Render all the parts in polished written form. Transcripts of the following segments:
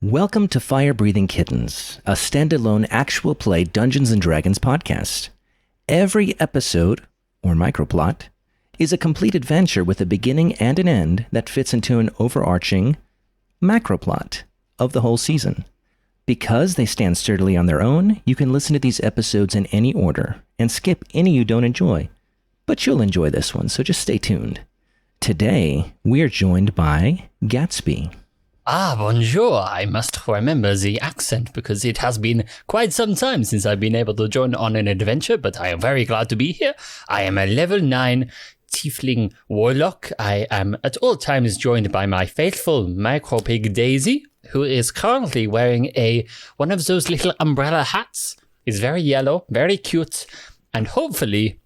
Welcome to Fire Breathing Kittens, a standalone actual play Dungeons & Dragons podcast. Every episode, or microplot, is a complete adventure with a beginning and an end that fits into an overarching macroplot of the whole season. Because they stand sturdily on their own, you can listen to these episodes in any order and skip any you don't enjoy. But you'll enjoy this one, so just stay tuned. Today, we are joined by Gatsby. Ah, bonjour. I must remember the accent because it has been quite some time since I've been able to join on an adventure, but I am very glad to be here. I am a level 9 tiefling warlock. I am at all times joined by my faithful micro-pig Daisy, who is currently wearing one of those little umbrella hats. It's very yellow, very cute, and hopefully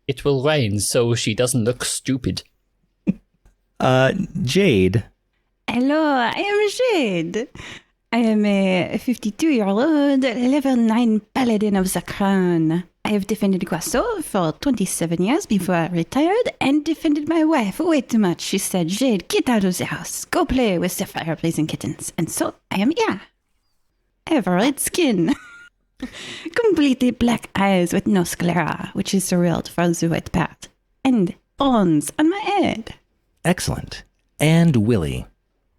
it will rain so she doesn't look stupid. Jade. Hello, I am Jade. I am a 52-year-old level 9 paladin of Sacre. I have defended Guasso for 27 years before I retired and defended my wife way too much. She said, Jade, get out of the house. Go play with the fire-blazing kittens. And so I am here. I have a red skin. Completely black eyes with no sclera, which is surreal for the wet part. And horns on my head. Excellent. And Willy.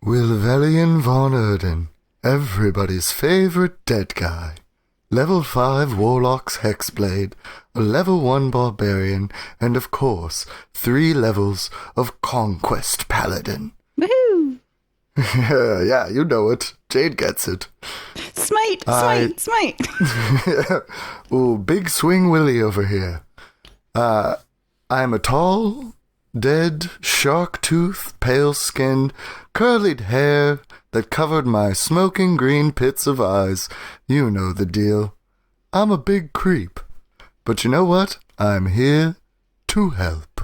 Wilvelian von Erden, everybody's favorite dead guy. Level 5 Warlock's Hexblade, a level 1 Barbarian, and of course, 3 levels of Conquest Paladin. Woohoo! Yeah, you know it. Jade gets it. Smite! Ooh, big swing Willy over here. I'm a tall, dead, shark-toothed, pale-skinned, curlied hair that covered my smoking green pits of eyes. You know the deal. I'm a big creep. But you know what? I'm here to help.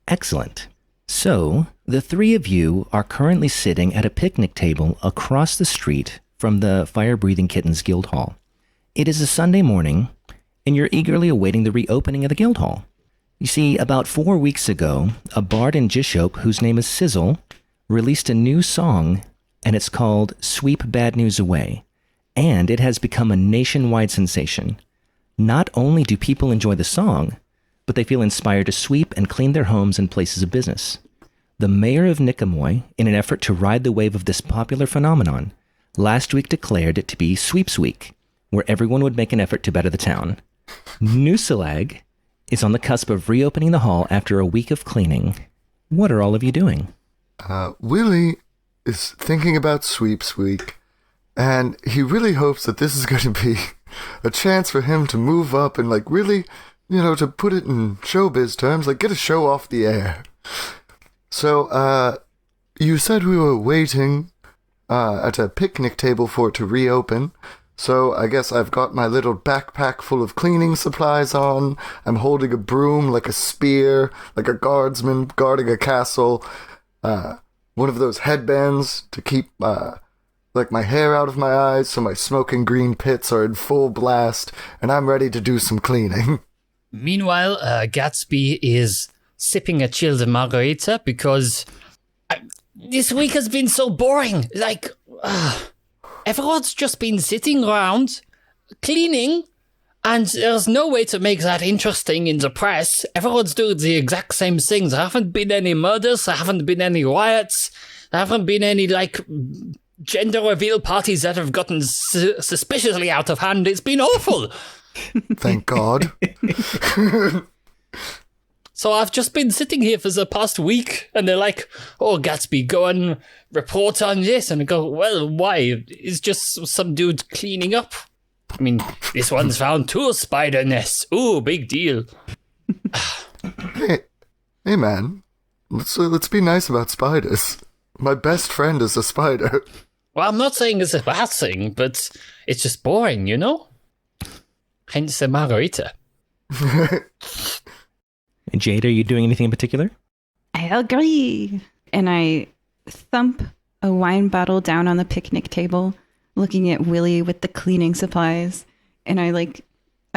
Excellent. So, the three of you are currently sitting at a picnic table across the street from the Fire Breathing Kittens Guild Hall. It is a Sunday morning, and you're eagerly awaiting the reopening of the Guild Hall. You see, about 4 weeks ago, a bard in Gishope, whose name is Sizzle, released a new song, and it's called Sweep Bad News Away, and it has become a nationwide sensation. Not only do people enjoy the song, but they feel inspired to sweep and clean their homes and places of business. The mayor of Nicomoy, in an effort to ride the wave of this popular phenomenon, last week declared it to be Sweeps Week, where everyone would make an effort to better the town. Noosalag is on the cusp of reopening the hall after a week of cleaning. What are all of you doing? Willy is thinking about Sweeps Week, and he really hopes that this is going to be a chance for him to move up and, really, to put it in showbiz terms, get a show off the air. So, you said we were waiting at a picnic table for it to reopen. So I guess I've got my little backpack full of cleaning supplies on. I'm holding a broom like a spear, like a guardsman guarding a castle. One of those headbands to keep my hair out of my eyes so my smoking green pits are in full blast, and I'm ready to do some cleaning. Meanwhile, Gatsby is sipping a chilled margarita because this week has been so boring. Everyone's just been sitting around, cleaning, and there's no way to make that interesting in the press. Everyone's doing the exact same things. There haven't been any murders, there haven't been any riots, there haven't been any, gender reveal parties that have gotten suspiciously out of hand. It's been awful. Thank God. So I've just been sitting here for the past week, and they're like, oh, Gatsby, go and report on this. And I go, well, why? It's just some dude cleaning up. I mean, this one's found 2 spider nests. Ooh, big deal. Hey, man, let's be nice about spiders. My best friend is a spider. Well, I'm not saying it's a bad thing, but it's just boring, you know? Hence the margarita. Jade, are you doing anything in particular? I agree. And I thump a wine bottle down on the picnic table, looking at Willy with the cleaning supplies. And I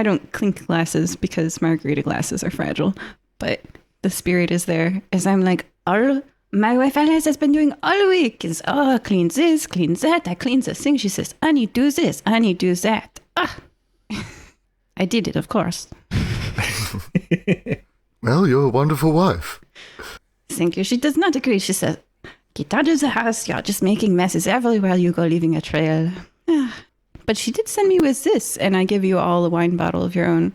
don't clink glasses because margarita glasses are fragile, but the spirit is there as I'm like, all My wife Alice has been doing all week is, clean this, clean that. I clean the thing. She says, honey, do this, honey, do that. I did it, of course. Well, you're a wonderful wife. Thank you. She does not agree. She says, get out of the house. You're just making messes everywhere you go, leaving a trail. But she did send me with this, and I give you all a wine bottle of your own.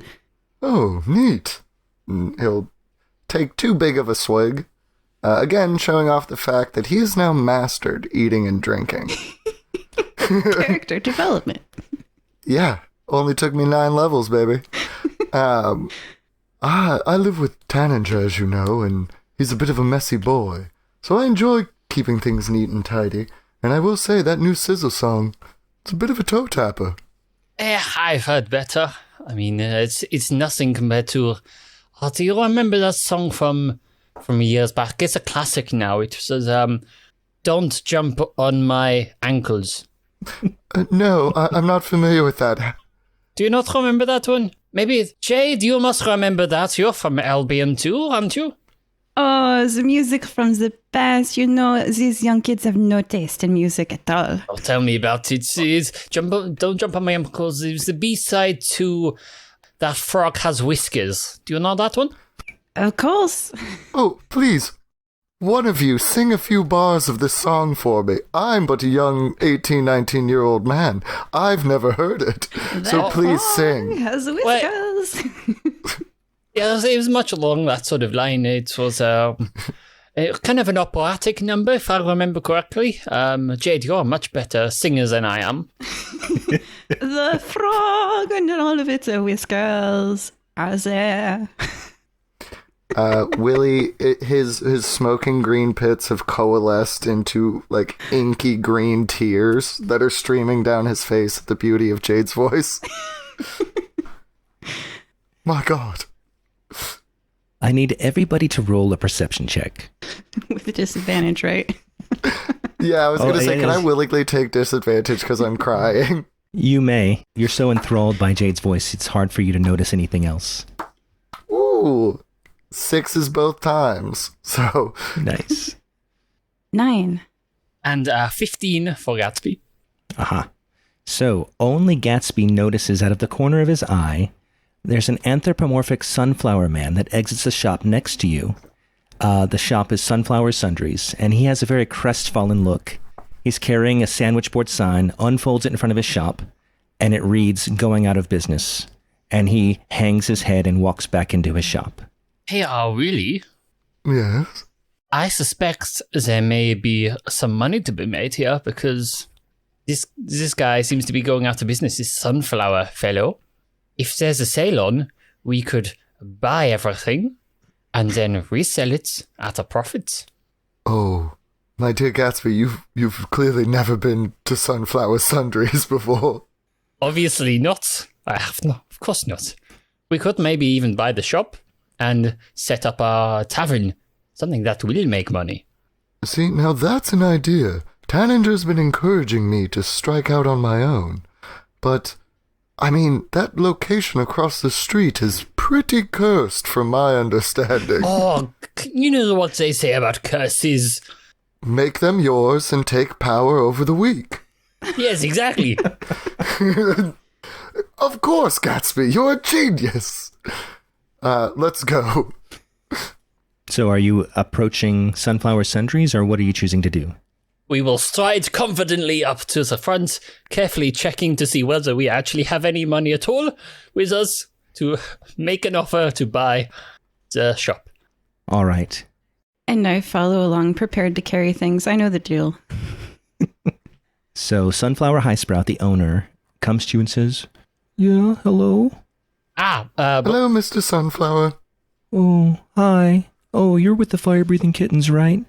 Oh, neat. He'll take too big of a swig, again showing off the fact that he has now mastered eating and drinking. Character development. Yeah, only took me 9 levels, baby. I live with Tanager, as you know, and he's a bit of a messy boy, so I enjoy keeping things neat and tidy, and I will say that new Sizzle song, it's a bit of a toe tapper. I've heard better. I mean, it's nothing compared to... Oh, do you remember that song from years back? It's a classic now. It says, don't jump on my ankles. No, I'm not familiar with that. Do you not remember that one? Maybe, Jade, you must remember that. You're from Albion too, aren't you? Oh, the music from the past. You know, these young kids have no taste in music at all. Oh, tell me about it. Don't jump on my ankles. It was the B-side to That Frog Has Whiskers. Do you know that one? Of course. Oh, please, one of you sing a few bars of this song for me. I'm but a young 18, 19-year-old man. I've never heard it. So please sing. Has whiskers. Yeah, it was much along that sort of line. It was kind of an operatic number, if I remember correctly. Jade, you're a much better singer than I am. The frog and all of its whiskers are there. Willy, his smoking green pits have coalesced into, like, inky green tears that are streaming down his face at the beauty of Jade's voice. My God. I need everybody to roll a perception check. With a disadvantage, right? Yeah, I was going to say, can I willingly take disadvantage because I'm crying? You may. You're so enthralled by Jade's voice, it's hard for you to notice anything else. Ooh, 6 both times, so... Nice. 9. And 15 for Gatsby. Aha. So, only Gatsby notices out of the corner of his eye there's an anthropomorphic sunflower man that exits the shop next to you. The shop is Sunflower Sundries, and he has a very crestfallen look. He's carrying a sandwich board sign, unfolds it in front of his shop, and it reads, "Going out of business." And he hangs his head and walks back into his shop. Hey, really? Yes? I suspect there may be some money to be made here because this guy seems to be going out of business, this sunflower fellow. If there's a sale on, we could buy everything and then resell it at a profit. Oh, my dear Gatsby, you've clearly never been to Sunflower Sundries before. Obviously not. I have not. Of course not. We could maybe even buy the shop and set up a tavern, something that will make money. See, now that's an idea. Tanninger's been encouraging me to strike out on my own. But, I mean, that location across the street is pretty cursed from my understanding. Oh, you know what they say about curses. Make them yours and take power over the weak. Yes, exactly. Of course, Gatsby, you're a genius. Let's go. So are you approaching Sunflower Sundries, or what are you choosing to do? We will stride confidently up to the front, carefully checking to see whether we actually have any money at all with us to make an offer to buy the shop. All right. And I follow along, prepared to carry things. I know the deal. So Sunflower Highsprout, the owner, comes to you and says, "Yeah, hello? Hello, Mr. Sunflower. Oh, hi. Oh, you're with the fire-breathing kittens, right?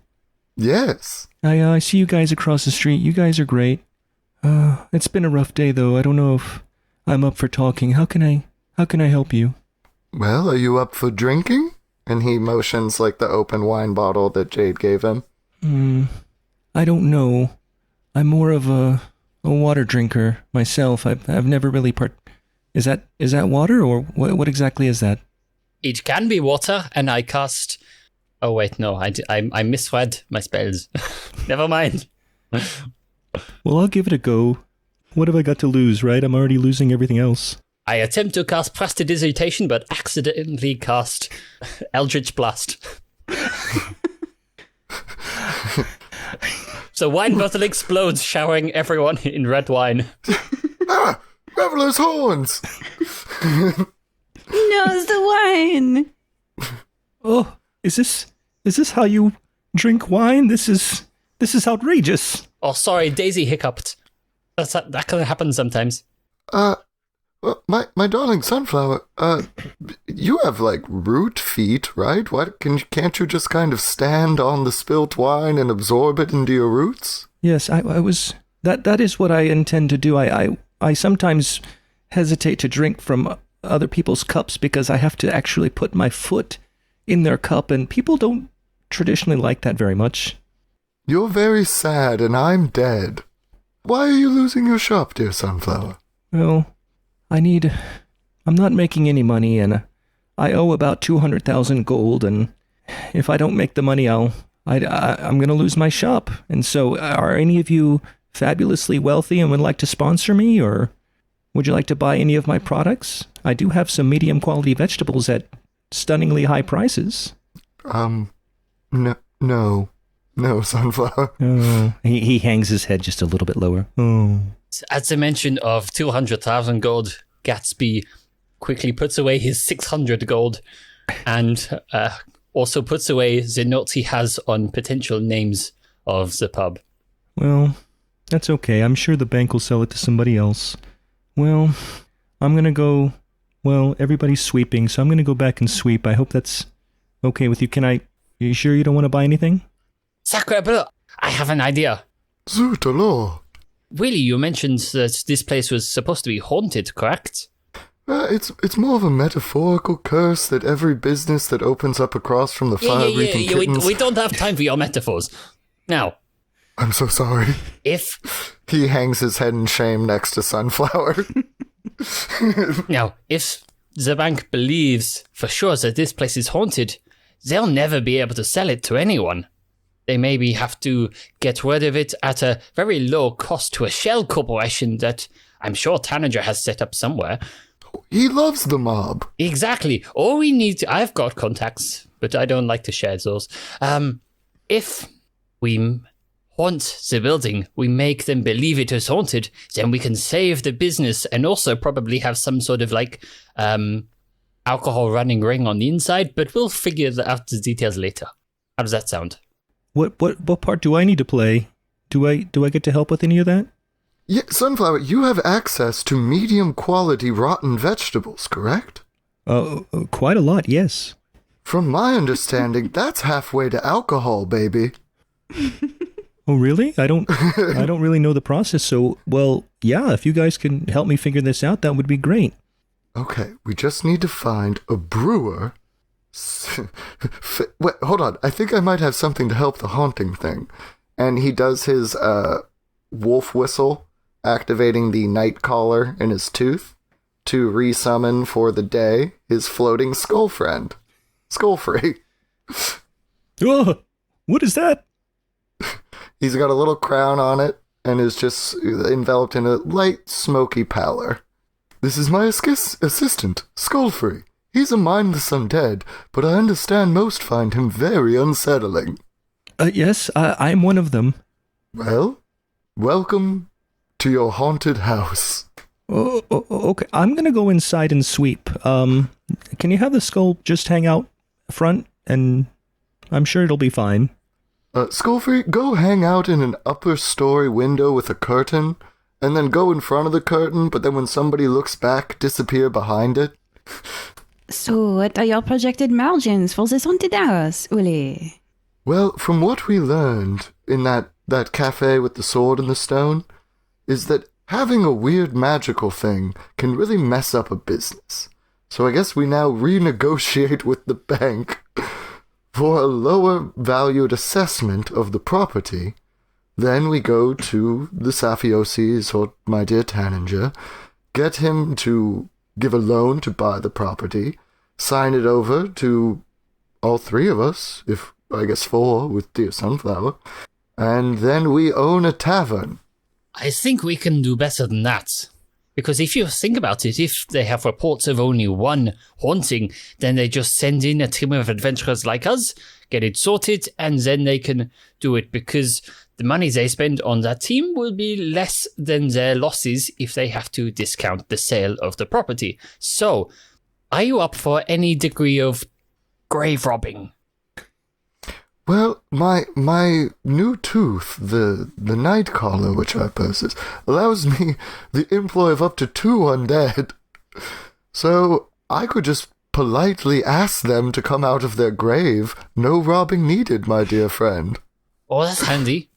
Yes. I see you guys across the street. You guys are great. It's been a rough day, though. I don't know if I'm up for talking. How can I help you?" Well, are you up for drinking? And he motions like the open wine bottle that Jade gave him. I don't know. I'm more of a water drinker myself. I've never really Is that water, or what exactly is that? It can be water, and I cast Oh, wait, no, I misread my spells. Never mind. Well, I'll give it a go. What have I got to lose, right? I'm already losing everything else. I attempt to cast Prestidigitation, but accidentally cast Eldritch Blast. So wine bottle explodes, showering everyone in red wine. Reveler's horns! No, it's the wine. Oh, is this how you drink wine? This is outrageous. Oh, sorry, Daisy hiccuped. That can happen sometimes. Well, my darling Sunflower, you have, like, root feet, right? Can't you just kind of stand on the spilt wine and absorb it into your roots? Yes, I was... That is what I intend to do. I sometimes hesitate to drink from other people's cups because I have to actually put my foot in their cup, and people don't traditionally like that very much. You're very sad, and I'm dead. Why are you losing your shop, dear Sunflower? Well, I'm not making any money, and I owe about 200,000 gold, and if I don't make the money, I'm going to lose my shop. And so, are any of you fabulously wealthy and would like to sponsor me, or would you like to buy any of my products? I do have some medium quality vegetables at stunningly high prices. No, Sunflower. Oh, he hangs his head just a little bit lower. Oh. At the mention of 200,000 gold, Gatsby quickly puts away his 600 gold and also puts away the notes he has on potential names of the pub. Well, that's okay. I'm sure the bank will sell it to somebody else. Well, I'm going to go... Well, everybody's sweeping, so I'm going to go back and sweep. I hope that's okay with you. You sure you don't want to buy anything? Sacre, Bleu, I have an idea. Zut alors. Willy, you mentioned that this place was supposed to be haunted, correct? It's more of a metaphorical curse that every business that opens up across from the fire-breathing kittens... We don't have time for your metaphors. Now... I'm so sorry. If... He hangs his head in shame next to Sunflower. Now, if the bank believes for sure that this place is haunted, they'll never be able to sell it to anyone. They maybe have to get rid of it at a very low cost to a shell corporation that I'm sure Tanager has set up somewhere. He loves the mob. Exactly. All we need to... I've got contacts, but I don't like to share those. If we haunt the building, we make them believe it is haunted, then we can save the business and also probably have some sort of like alcohol running ring on the inside, but we'll figure out the details later. How does that sound? What part do I need to play? Do I get to help with any of that? Yeah, Sunflower, you have access to medium quality rotten vegetables, correct? Quite a lot, yes. From my understanding, that's halfway to alcohol, baby. Oh, really? I don't really know the process, so, well, yeah, if you guys can help me figure this out, that would be great. Okay, we just need to find a brewer. Wait, hold on. I think I might have something to help the haunting thing. And he does his wolf whistle, activating the night collar in his tooth to resummon for the day his floating skull friend, Skullfree. Oh, what is that? He's got a little crown on it and is just enveloped in a light, smoky pallor. This is my assistant, Skullfree. He's a mindless undead, but I understand most find him very unsettling. Yes, I'm one of them. Well, welcome to your haunted house. Oh, okay. I'm gonna go inside and sweep. Can you have the skull just hang out front, and I'm sure it'll be fine. Skullfree, go hang out in an upper story window with a curtain, and then go in front of the curtain, but then when somebody looks back, disappear behind it. So, what are your projected margins for this haunted house, Willy? Well, from what we learned in that cafe with the sword and the stone, is that having a weird magical thing can really mess up a business. So I guess we now renegotiate with the bank for a lower valued assessment of the property. Then we go to the Safiosis or my dear Tanager, get him to give a loan to buy the property, sign it over to all three of us, if I guess four with dear Sunflower. And then we own a tavern. I think we can do better than that. Because if you think about it, if they have reports of only one haunting, then they just send in a team of adventurers like us, get it sorted, and then they can do it, because the money they spend on that team will be less than their losses if they have to discount the sale of the property. So, are you up for any degree of grave robbing? Well, my new tooth, the night collar which I possess, allows me the employ of up to 2 undead. So I could just politely ask them to come out of their grave. No robbing needed, my dear friend. Oh, that's handy.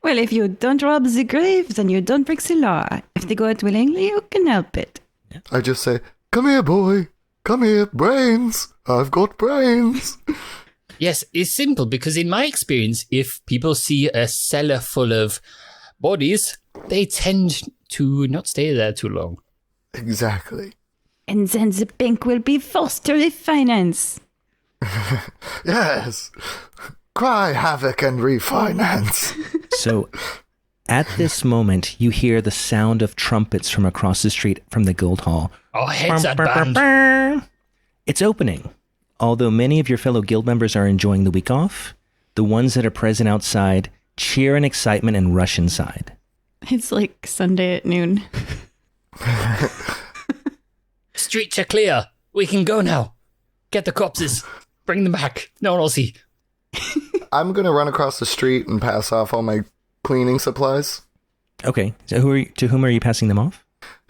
Well, if you don't rob the grave, then you don't break the law. If they go out willingly, you can help it. I just say, come here, boy. Come here, brains. I've got brains. Yes, it's simple, because in my experience, if people see a cellar full of bodies, they tend to not stay there too long. Exactly. And then the bank will be forced to refinance. Yes. Cry havoc and refinance. So, at this moment, you hear the sound of trumpets from across the street from the guild hall. Oh, I hate that band. It's opening. Although many of your fellow guild members are enjoying the week off, the ones that are present outside cheer in excitement and rush inside. It's like Sunday at noon. Streets are clear. We can go now. Get the corpses. Bring them back. No one will see. I'm going to run across the street and pass off all my cleaning supplies. Okay, so to whom are you passing them off?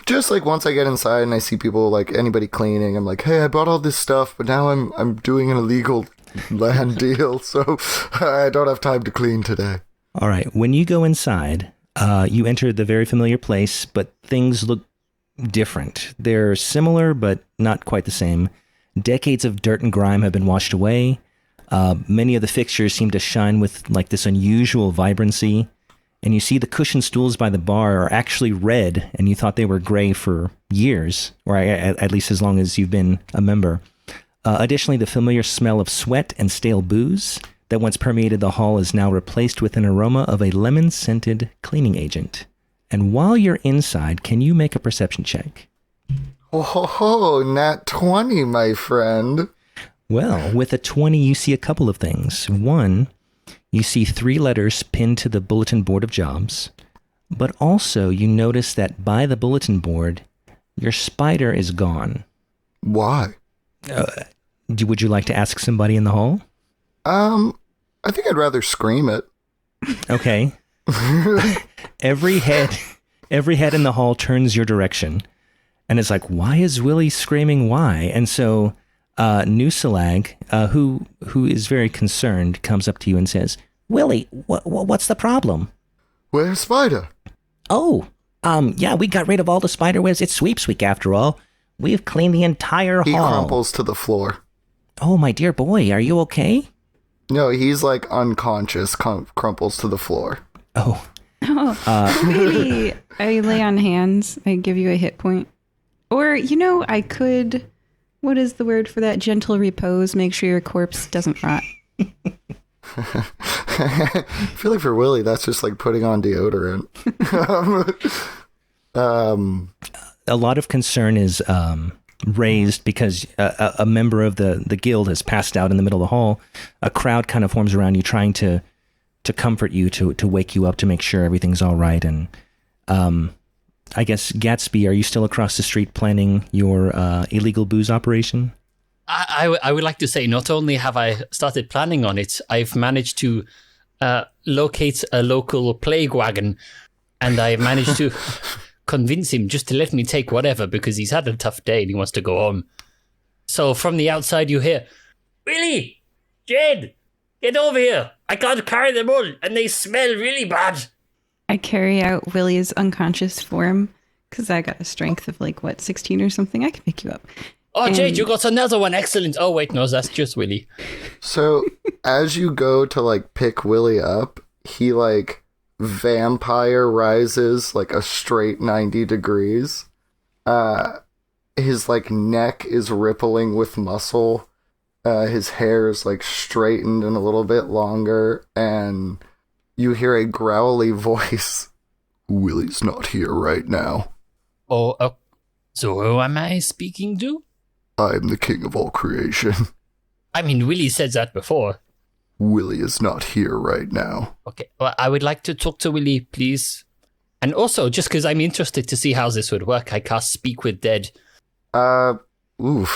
Just like once I get inside and I see people, like anybody cleaning, I'm like, hey, I brought all this stuff, but now I'm doing an illegal land deal, so I don't have time to clean today. All right, when you go inside, you enter the very familiar place, but things look different. They're similar, but not quite the same. Decades of dirt and grime have been washed away. Many of the fixtures seem to shine with like this unusual vibrancy. And you see the cushioned stools by the bar are actually red, and you thought they were gray for years, or at least as long as you've been a member. Additionally, the familiar smell of sweat and stale booze that once permeated the hall is now replaced with an aroma of a lemon-scented cleaning agent. And while you're inside, can you make a perception check? Oh, ho, ho, nat 20, my friend. Well, with a 20, you see a couple of things. One, you see 3 letters pinned to the bulletin board of jobs, but also you notice that by the bulletin board, your spider is gone. Why? Would you like to ask somebody in the hall? I think I'd rather scream it. Okay. Every head in the hall turns your direction, and it's like, why is Willy screaming why? And so Nusalag, who is very concerned, comes up to you and says, Willy, what's the problem? Where's Spider? Oh, yeah, we got rid of all the spider webs. It's sweeps week after all. We've cleaned the entire He hall. crumples to the floor. Oh, my dear boy, are you okay? No, he's like unconscious, crumples to the floor. Oh. Maybe I lay on hands. I give you a hit point. Or, I could... What is the word for that? Gentle repose. Make sure your corpse doesn't rot. I feel like for Willy, that's just like putting on deodorant. A lot of concern is raised because a member of the guild has passed out in the middle of the hall. A crowd kind of forms around you, trying to comfort you, to wake you up, to make sure everything's all right. And I guess, Gatsby, are you still across the street planning your illegal booze operation? I would like to say, not only have I started planning on it, I've managed to locate a local plague wagon, and I've managed to convince him just to let me take whatever, because he's had a tough day and he wants to go home. So from the outside you hear, Willy! Jade! Get over here! I can't carry them all, and they smell really bad! I carry out Willy's unconscious form, because I got a strength of 16 or something. I can pick you up. Oh, Jade, you got another one. Excellent. Oh, wait, no, that's just Willy. So as you go to pick Willy up, he vampire rises a straight 90 degrees. His neck is rippling with muscle. His hair is like straightened and a little bit longer, and you hear a growly voice. Willy's not here right now. Oh, so who am I speaking to? I'm the king of all creation. I mean, Willy said that before. Willy is not here right now. Okay, well, I would like to talk to Willy, please. And also, just because I'm interested to see how this would work, I cast Speak with Dead. Do you...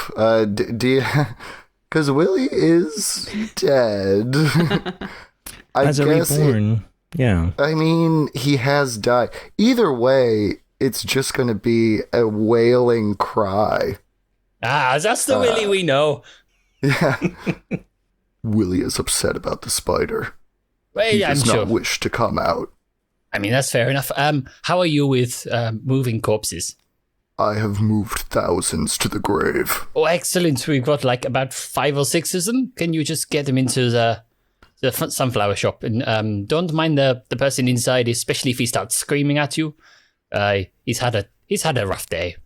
Because Willy is dead. As a reborn, yeah. I mean, he has died. Either way, it's just going to be a wailing cry. Ah, that's the Willy we know. Yeah. Willy is upset about the spider. Well, He yeah, does I'm not sure. wish to come out. I mean, that's fair enough. How are you with moving corpses? I have moved thousands to the grave. Oh, excellent. We've got like about 5 or 6 of them. Can you just get them into the sunflower shop? And don't mind the person inside, especially if he starts screaming at you. He's had a rough day.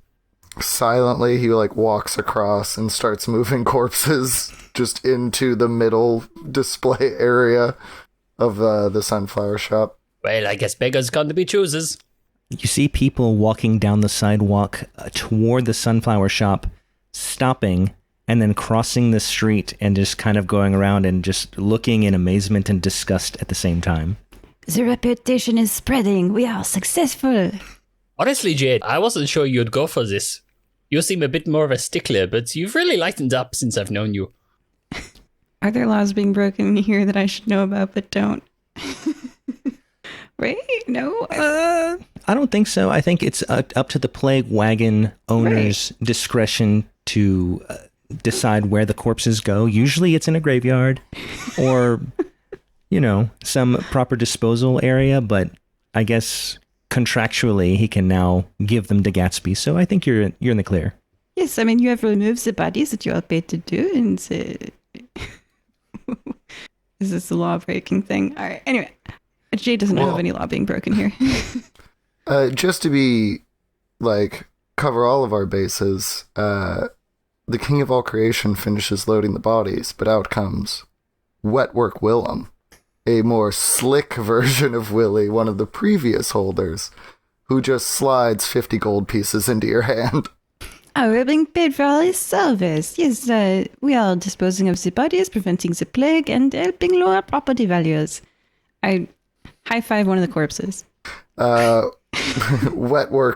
Silently, he like walks across and starts moving corpses just into the middle display area of the sunflower shop. Well, I guess beggars gone to be choosers. You see people walking down the sidewalk toward the sunflower shop, stopping, and then crossing the street and just kind of going around and just looking in amazement and disgust at the same time. The reputation is spreading. We are successful. Honestly, Jade, I wasn't sure you'd go for this. You seem a bit more of a stickler, but you've really lightened up since I've known you. Are there laws being broken here that I should know about but don't? Right? No? I don't think so. I think it's up to the plague wagon owner's discretion to decide where the corpses go. Usually it's in a graveyard or, some proper disposal area, but I guess contractually he can now give them to Gatsby. So I think you're in the clear. Yes, I mean, you have removed the bodies that you are paid to do, and is this a law-breaking thing? All right, anyway. Jay doesn't know of any law being broken here. Just to be, cover all of our bases, the king of all creation finishes loading the bodies, but out comes Wetwork Willem, a more slick version of Willy, one of the previous holders, who just slides 50 gold pieces into your hand. Oh, we're being paid for all his service. Yes, we are disposing of the bodies, preventing the plague, and helping lower property values. I high-five one of the corpses. Wetwork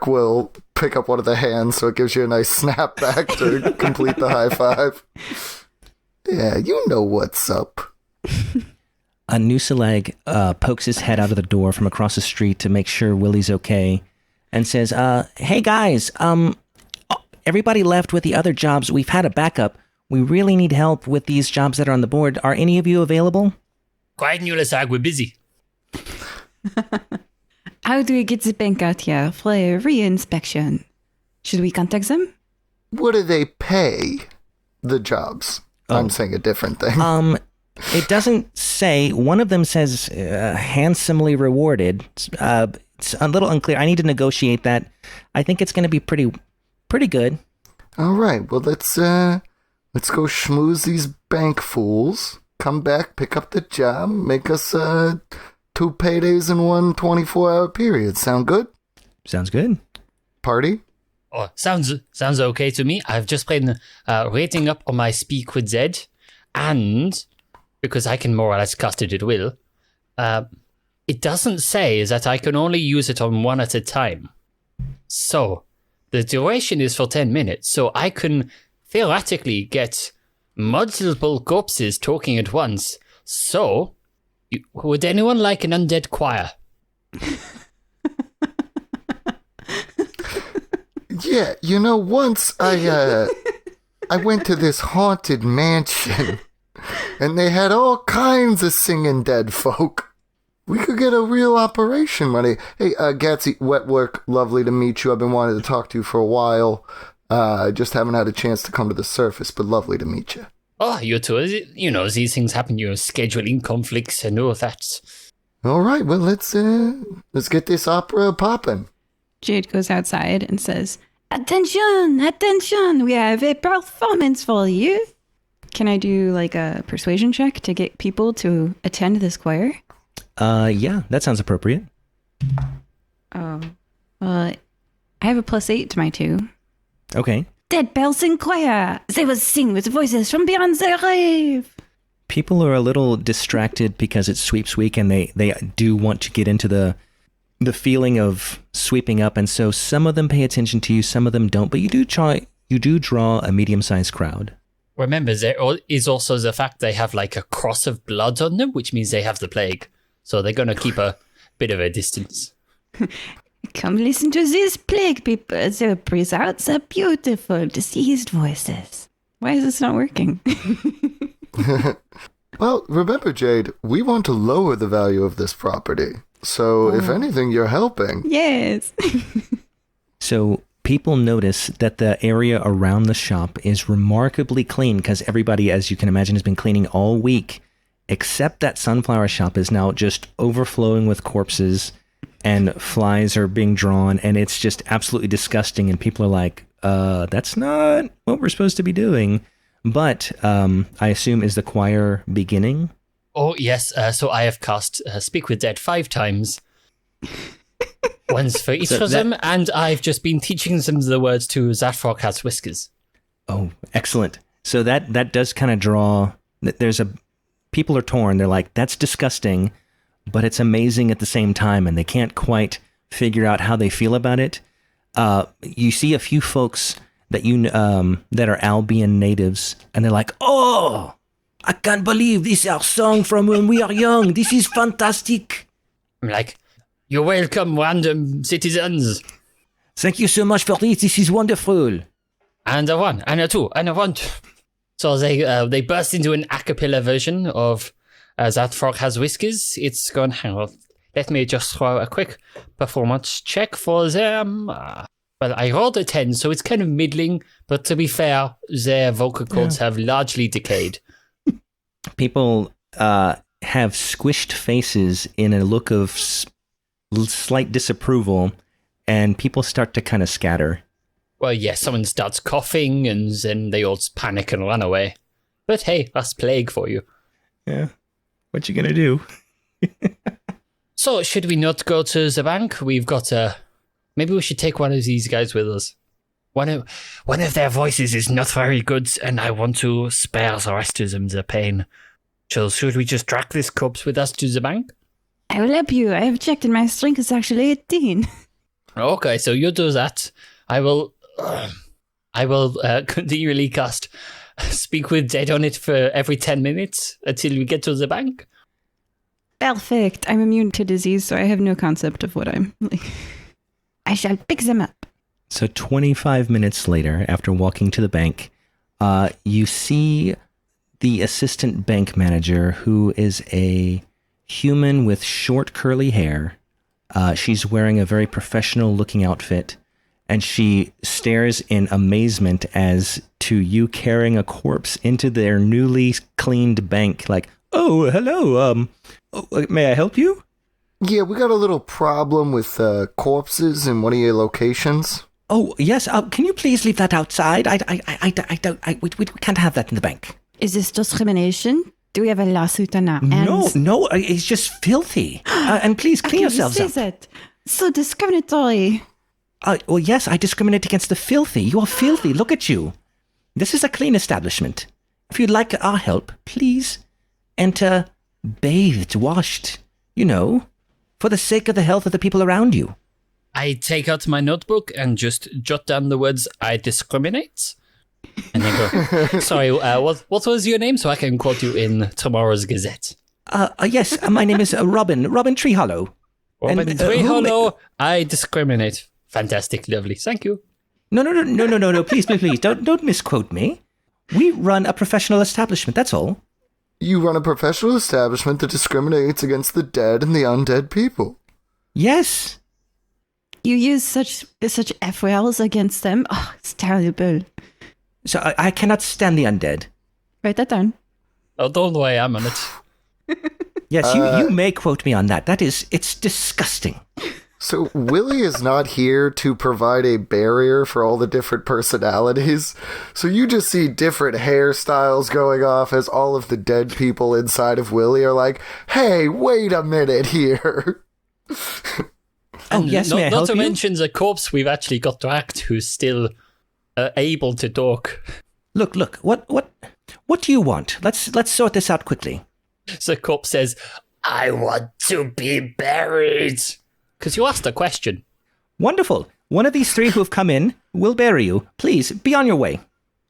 will pick up one of the hands, so it gives you a nice snap back to complete the high five. Yeah, you know what's up. Nusaleg pokes his head out of the door from across the street to make sure Willy's okay and says, hey guys, everybody left with the other jobs. We've had a backup. We really need help with these jobs that are on the board. Are any of you available? Quiet, Nulasag, we're busy. How do we get the bank out here for a re-inspection? Should we contact them? What do they pay the jobs? I'm saying a different thing. It doesn't say. One of them says handsomely rewarded. It's a little unclear. I need to negotiate that. I think it's going to be pretty good. All right. Well, let's go schmooze these bank fools. Come back, pick up the job, make us 2 paydays in one 24-hour period. Sound good? Sounds good. Party? Oh, sounds okay to me. I've just been rating up on my Speak with Zed, and because I can more or less cast it at will, it doesn't say that I can only use it on one at a time. So the duration is for 10 minutes, so I can theoretically get multiple corpses talking at once. So, would anyone like an undead choir? Yeah, once I went to this haunted mansion, and they had all kinds of singing dead folk. We could get a real operation money. Hey, Gatsby, Wetwork, lovely to meet you. I've been wanting to talk to you for a while. Just haven't had a chance to come to the surface, but lovely to meet you. Oh, you too. These things happen. Scheduling conflicts and all that. All right, well, let's get this opera popping. Jade goes outside and says, Attention, attention, we have a performance for you. Can I do like a persuasion check to get people to attend this choir? Yeah, that sounds appropriate. Oh. I have a +8 to my 2. Okay. Dead bells in choir. They will sing with voices from beyond the grave. People are a little distracted because it's sweeps week and they do want to get into the feeling of sweeping up, and so some of them pay attention to you, some of them don't, but you do draw a medium-sized crowd. Remember, there is also the fact they have like a cross of blood on them, which means they have the plague. So they're going to keep a bit of a distance. Come listen to these plague people. They breathe out the beautiful, deceased voices. Why is this not working? Well, remember, Jade, we want to lower the value of this property. So, if anything, you're helping. Yes. So people notice that the area around the shop is remarkably clean because everybody, as you can imagine, has been cleaning all week, except that sunflower shop is now just overflowing with corpses and flies are being drawn, and it's just absolutely disgusting, and people are like, that's not what we're supposed to be doing. But I assume, is the choir beginning? Oh, yes. So I have cast Speak with Dead 5 times. Once for each of them, and I've just been teaching them the words to That Frog Has Whiskers. Oh, excellent. So that does kind of draw... People are torn. They're like, that's disgusting, but it's amazing at the same time, and they can't quite figure out how they feel about it. You see a few folks that that are Albion natives, and they're like, oh, I can't believe this is our song from when we are young. This is fantastic. I'm like, you're welcome, random citizens. Thank you so much for this. This is wonderful. And a 1, and a 2, and a 1. So they burst into an a cappella version of That Frog Has Whiskers. It's gone, hang on, let me just throw a quick performance check for them. Well, I rolled a 10, so it's kind of middling, but to be fair, their vocal cords have largely decayed. People have squished faces in a look of slight disapproval, and people start to kind of scatter. Well, yes, someone starts coughing, and then they all panic and run away. But hey, that's plague for you. Yeah. What you gonna do? So, should we not go to the bank? We've got maybe we should take one of these guys with us. One of their voices is not very good, and I want to spare the rest of them the pain. So, should we just drag this corpse with us to the bank? I will help you. I have checked and my strength is actually 18. Okay, so you do that. I will continually cast Speak with Dead on it for every 10 minutes until we get to the bank. Perfect. I'm immune to disease, so I have no concept of what I'm like. I shall pick them up. So 25 minutes later, after walking to the bank, you see the assistant bank manager, who is a human with short curly hair. She's wearing a very professional looking outfit, and she stares in amazement as to you carrying a corpse into their newly cleaned bank. Like, oh, hello, may I help you? Yeah, we got a little problem with corpses in one of your locations. Oh, yes, can you please leave that outside? We can't have that in the bank. Is this discrimination? Do we have a lawsuit on our hands? No, it's just filthy. And please clean yourselves up. It? So discriminatory. Well, yes, I discriminate against the filthy. You are filthy. Look at you. This is a clean establishment. If you'd like our help, please enter bathed, washed, for the sake of the health of the people around you. I take out my notebook and just jot down the words, I discriminate. And then go, sorry, what was your name? So I can quote you in tomorrow's Gazette. Yes, my name is Robin Treehollow. Robin Treehollow, I discriminate. Fantastic, lovely. Thank you. No, please, don't misquote me. We run a professional establishment, that's all. You run a professional establishment that discriminates against the dead and the undead people. Yes. You use such F-words against them. Oh, it's terrible. So I cannot stand the undead. Write that down. Oh, don't worry, I'm on it. Yes, you may quote me on that. It's disgusting. So Willy is not here to provide a barrier for all the different personalities. So you just see different hairstyles going off as all of the dead people inside of Willy are like, hey, wait a minute here. Oh, yes, may I help Not to you? mention the corpse we've actually got tracked who's still able to talk. Look, what do you want? Let's sort this out quickly. The corpse says, I want to be buried. Because you asked a question. Wonderful. One of these three who have come in will bury you. Please, be on your way.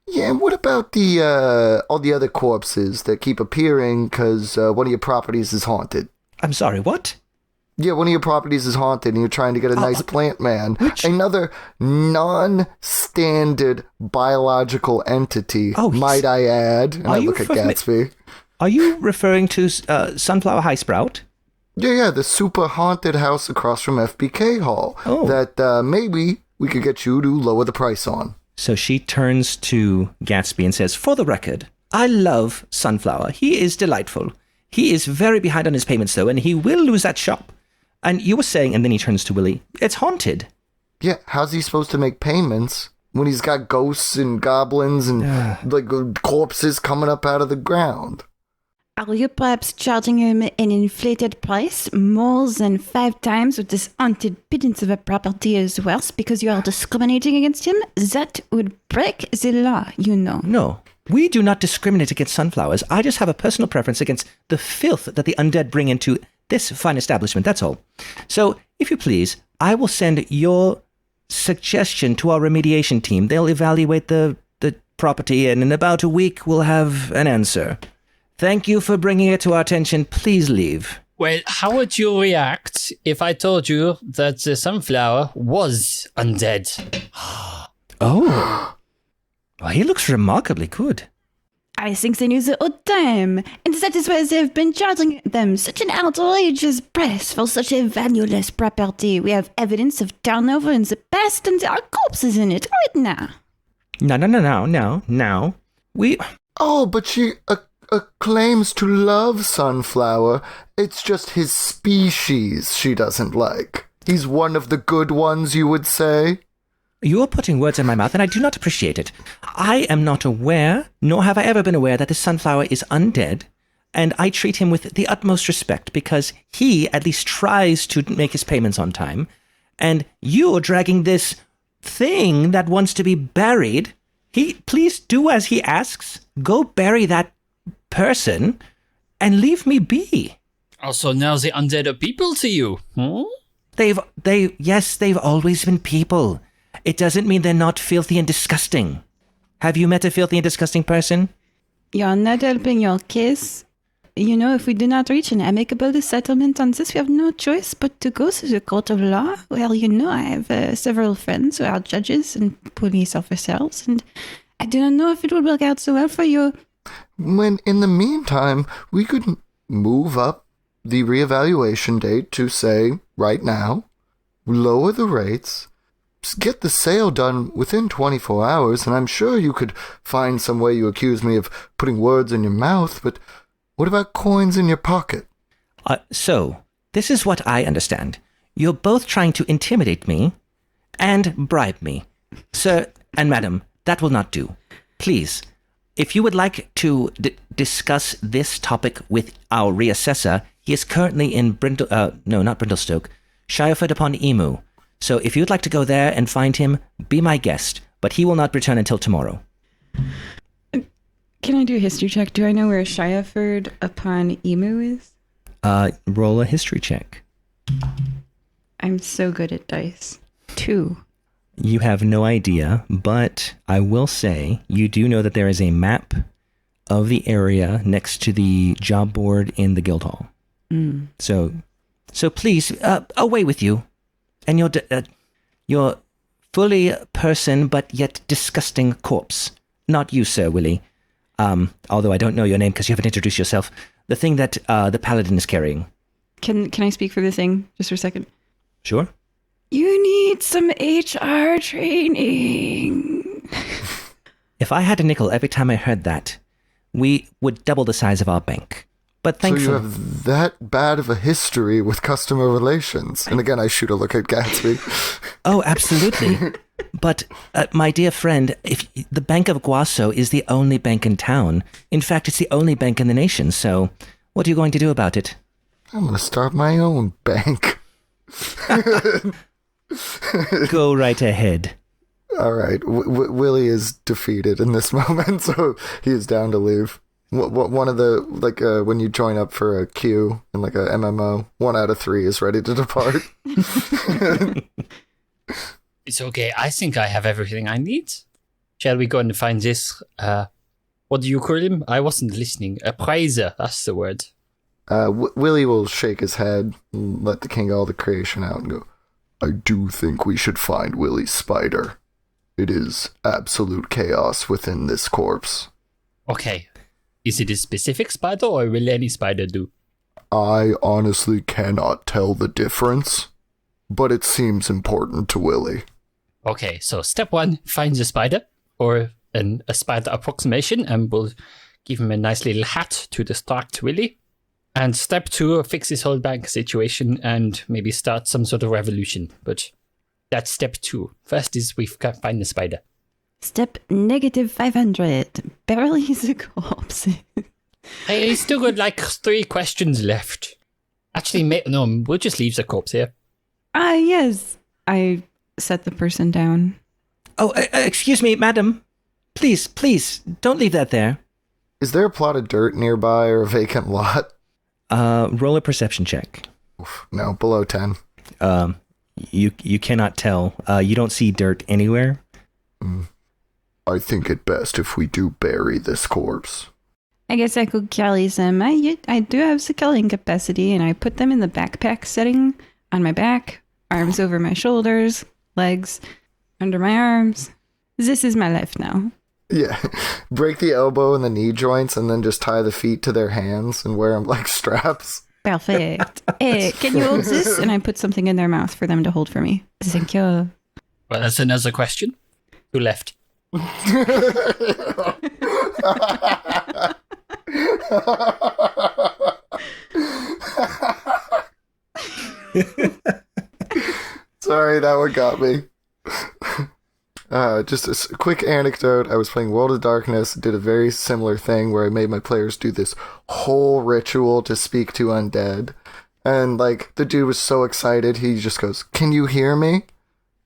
Yeah, and what about the all the other corpses that keep appearing because one of your properties is haunted? I'm sorry, what? Yeah, one of your properties is haunted and you're trying to get a nice plant man. Another non-standard biological entity, might I add. And I look at Gatsby. Are you referring to Sunflower High Sprout? Yeah, the super haunted house across from FBK Hall. That maybe we could get you to lower the price on. So she turns to Gatsby and says, for the record, I love Sunflower. He is delightful. He is very behind on his payments, though, and he will lose that shop. And you were saying, and then he turns to Willy, it's haunted. Yeah, how's he supposed to make payments when he's got ghosts and goblins and corpses coming up out of the ground? Are you perhaps charging him an inflated price more than 5 times with this haunted pittance of a property as well because you are discriminating against him? That would break the law, you know. No, we do not discriminate against sunflowers. I just have a personal preference against the filth that the undead bring into this fine establishment, that's all. So, if you please, I will send your suggestion to our remediation team. They'll evaluate the property, and in about a week we'll have an answer. Thank you for bringing it to our attention. Please leave. Well, how would you react if I told you that the sunflower was undead? Oh. Well, he looks remarkably good. I think they knew the old time, and that is why they've been charging them such an outrageous price for such a valueless property. We have evidence of turnover in the past, and there are corpses in it right now. No. We... Oh, but she claims to love Sunflower. It's just his species she doesn't like. He's one of the good ones, you would say? You are putting words in my mouth, and I do not appreciate it. I am not aware, nor have I ever been aware, that this sunflower is undead, and I treat him with the utmost respect because he at least tries to make his payments on time, and you're dragging this thing that wants to be buried. Please do as he asks. Go bury that person and leave me be. Also, now the undead are people to you. They've always been people. It doesn't mean they're not filthy and disgusting. Have you met a filthy and disgusting person? You're not helping your case. You know, if we do not reach an amicable settlement on this, we have no choice but to go to the court of law. Well, you know, I have several friends who are judges and police officers, and I do not know if it will work out so well for you. When, in the meantime, we could move up the reevaluation date to, say, right now, lower the rates, get the sale done within 24 hours, and I'm sure you could find some way you accuse me of putting words in your mouth, but what about coins in your pocket? So, this is what I understand. You're both trying to intimidate me and bribe me. Sir and madam, that will not do. Please, if you would like to discuss this topic with our reassessor, he is currently in Brindlestoke, Shireford upon Emu. So if you'd like to go there and find him, be my guest, but he will not return until tomorrow. Can I do a history check? Do I know where Shireford upon Emu is? Roll a history check. I'm so good at dice. 2. You have no idea, but I will say you do know that there is a map of the area next to the job board in the guild hall. So please, away with you. And your fully person but yet disgusting corpse. Not you, Sir Willy. Although I don't know your name because you haven't introduced yourself. The thing that the paladin is carrying. Can I speak for the thing just for a second? Sure. You need some HR training. If I had a nickel every time I heard that, we would double the size of our bank. But So thankfully, you have that bad of a history with customer relations. And again, I shoot a look at Gatsby. oh, absolutely. But my dear friend, if the Bank of Guaso is the only bank in town. In fact, it's the only bank in the nation. So, what are you going to do about it? I'm going to start my own bank. Go right ahead. All right. Willie is defeated in this moment, so he is down to leave. One of the, like, when you join up for a queue in, like, a MMO, 1 out of 3 is ready to depart. It's okay. I think I have everything I need. Shall we go and find this, what do you call him? I wasn't listening. Appraiser, that's the word. Willie will shake his head and let the king of all the creation out and go, I do think we should find Willie's spider. It is absolute chaos within this corpse. Okay. Is it a specific spider or will any spider do? I honestly cannot tell the difference, but it seems important to Willie. Okay, so step 1, find the spider, or a spider approximation, and we'll give him a nice little hat to distract Willy. And step 2, fix this whole bank situation and maybe start some sort of revolution. But that's step 2. First is we've got to find the spider. Step -500. Bury the corpse. Hey, he's still got like 3 questions left. Actually, no, we'll just leave the corpse here. Yes. I set the person down. Oh, excuse me, madam. Please, don't leave that there. Is there a plot of dirt nearby or a vacant lot? Roll a perception check. Oof, no, below 10. You cannot tell. You don't see dirt anywhere. I think it best if we do bury this corpse. I guess I could carry some. I do have the carrying capacity, and I put them in the backpack setting on my back, arms over my shoulders, legs under my arms. This is my life now. Yeah, break the elbow and the knee joints and then just tie the feet to their hands and wear them like straps. Perfect. Hey, can you hold this? And I put something in their mouth for them to hold for me. Thank you. Well, that's another question. Who left? Sorry, that one got me. Just a quick anecdote. I was playing World of Darkness, did a very similar thing where I made my players do this whole ritual to speak to undead. And, like, the dude was so excited, he just goes, "Can you hear me?"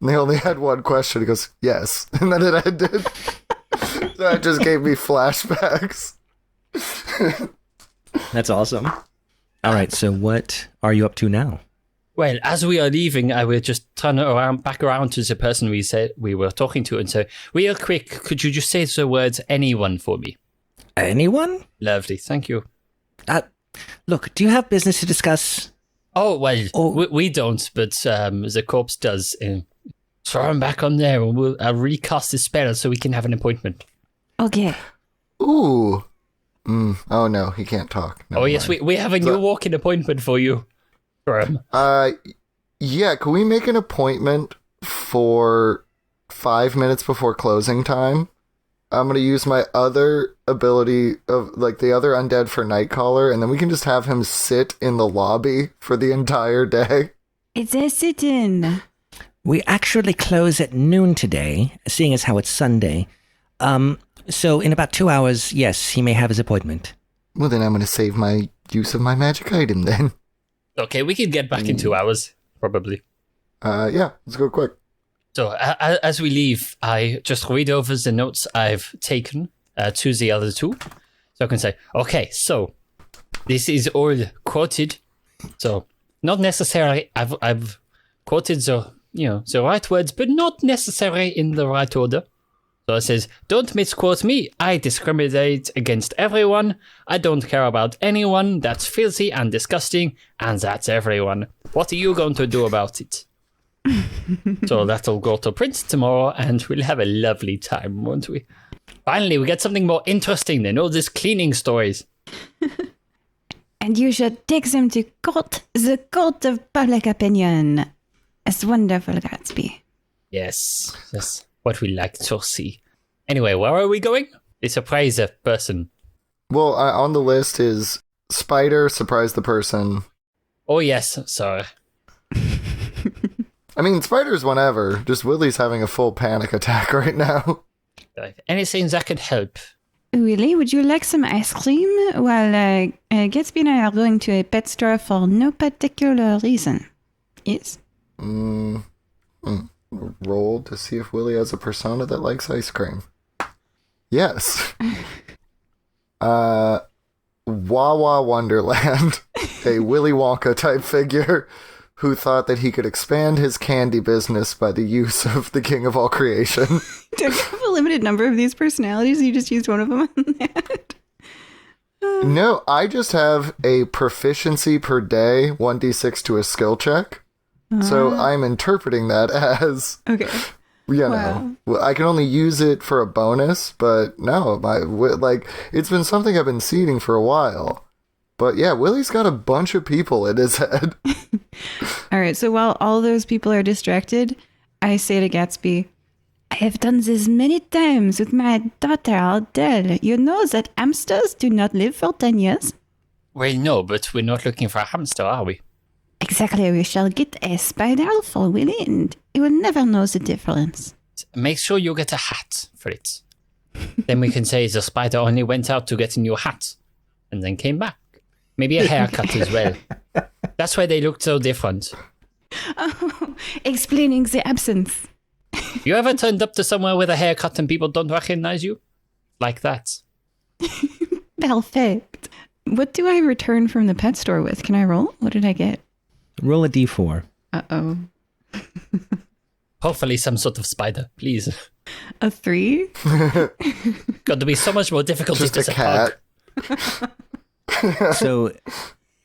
And they only had one question. He goes, "Yes." And then it ended. So it just gave me flashbacks. That's awesome. All right, so what are you up to now? Well, as we are leaving, I will just turn back around to the person we said we were talking to and say, real quick, could you just say the words anyone for me? Anyone? Lovely, thank you. Look, do you have business to discuss? Oh, well, we don't, but the corpse does. Throw him back on there and I'll recast the spell so we can have an appointment. Okay. Ooh. Oh, no, he can't talk. Never yes, mind. we have a new walk-in appointment for you. Yeah, can we make an appointment for 5 minutes before closing time? I'm going to use my other ability of, like, the other undead for Nightcaller, and then we can just have him sit in the lobby for the entire day. It's a sit-in. We actually close at noon today, seeing as how it's Sunday. So in about 2 hours, yes, he may have his appointment. Well, then I'm going to save my use of my magic item, then. Okay, we can get back in 2 hours, probably. Yeah, let's go quick. So, as we leave, I just read over the notes I've taken to the other two. So I can say, okay, so this is all quoted. So, not necessarily, I've quoted the right words, but not necessarily in the right order. So it says, don't misquote me. I discriminate against everyone. I don't care about anyone. That's filthy and disgusting. And that's everyone. What are you going to do about it? So that'll go to print tomorrow and we'll have a lovely time, won't we? Finally, we get something more interesting than all these cleaning stories. And you should take them to court, the court of public opinion. It's wonderful, Gatsby. Yes, that's what we like to see. Anyway, where are we going? It's appraiser person. Well, on the list is Spider, surprise the person. Oh, yes, sorry. I mean, Spider's whenever. Just Willy's having a full panic attack right now. Anything that could help. Willy, would you like some ice cream? Well, Gatsby and I are going to a pet store for no particular reason. Yes? Roll to see if Willy has a persona that likes ice cream. Yes. Wawa Wonderland, a Willy Wonka type figure who thought that he could expand his candy business by the use of the king of all creation. Don't you have a limited number of these personalities? You just used one of them on that. No, I just have a proficiency per day, 1d6 to a skill check. So I'm interpreting that as, Okay. well, I can only use it for a bonus, but no, it's been something I've been seeding for a while. But yeah, Willy's got a bunch of people in his head. All right, so while all those people are distracted, I say to Gatsby, I have done this many times with my daughter Adele. You know that hamsters do not live for 10 years? Well, no, but we're not looking for a hamster, are we? Exactly, we shall get a spider for Willy and he will never know the difference. Make sure you get a hat for it. Then we can say the spider only went out to get a new hat and then came back. Maybe a haircut as well. That's why they looked so different. Oh, explaining the absence. You ever turned up to somewhere with a haircut and people don't recognize you? Like that. Perfect. What do I return from the pet store with? Can I roll? What did I get? Roll a d4. Uh-oh. Hopefully some sort of spider, please. A 3? Got to be so much more difficult Just to a cat. So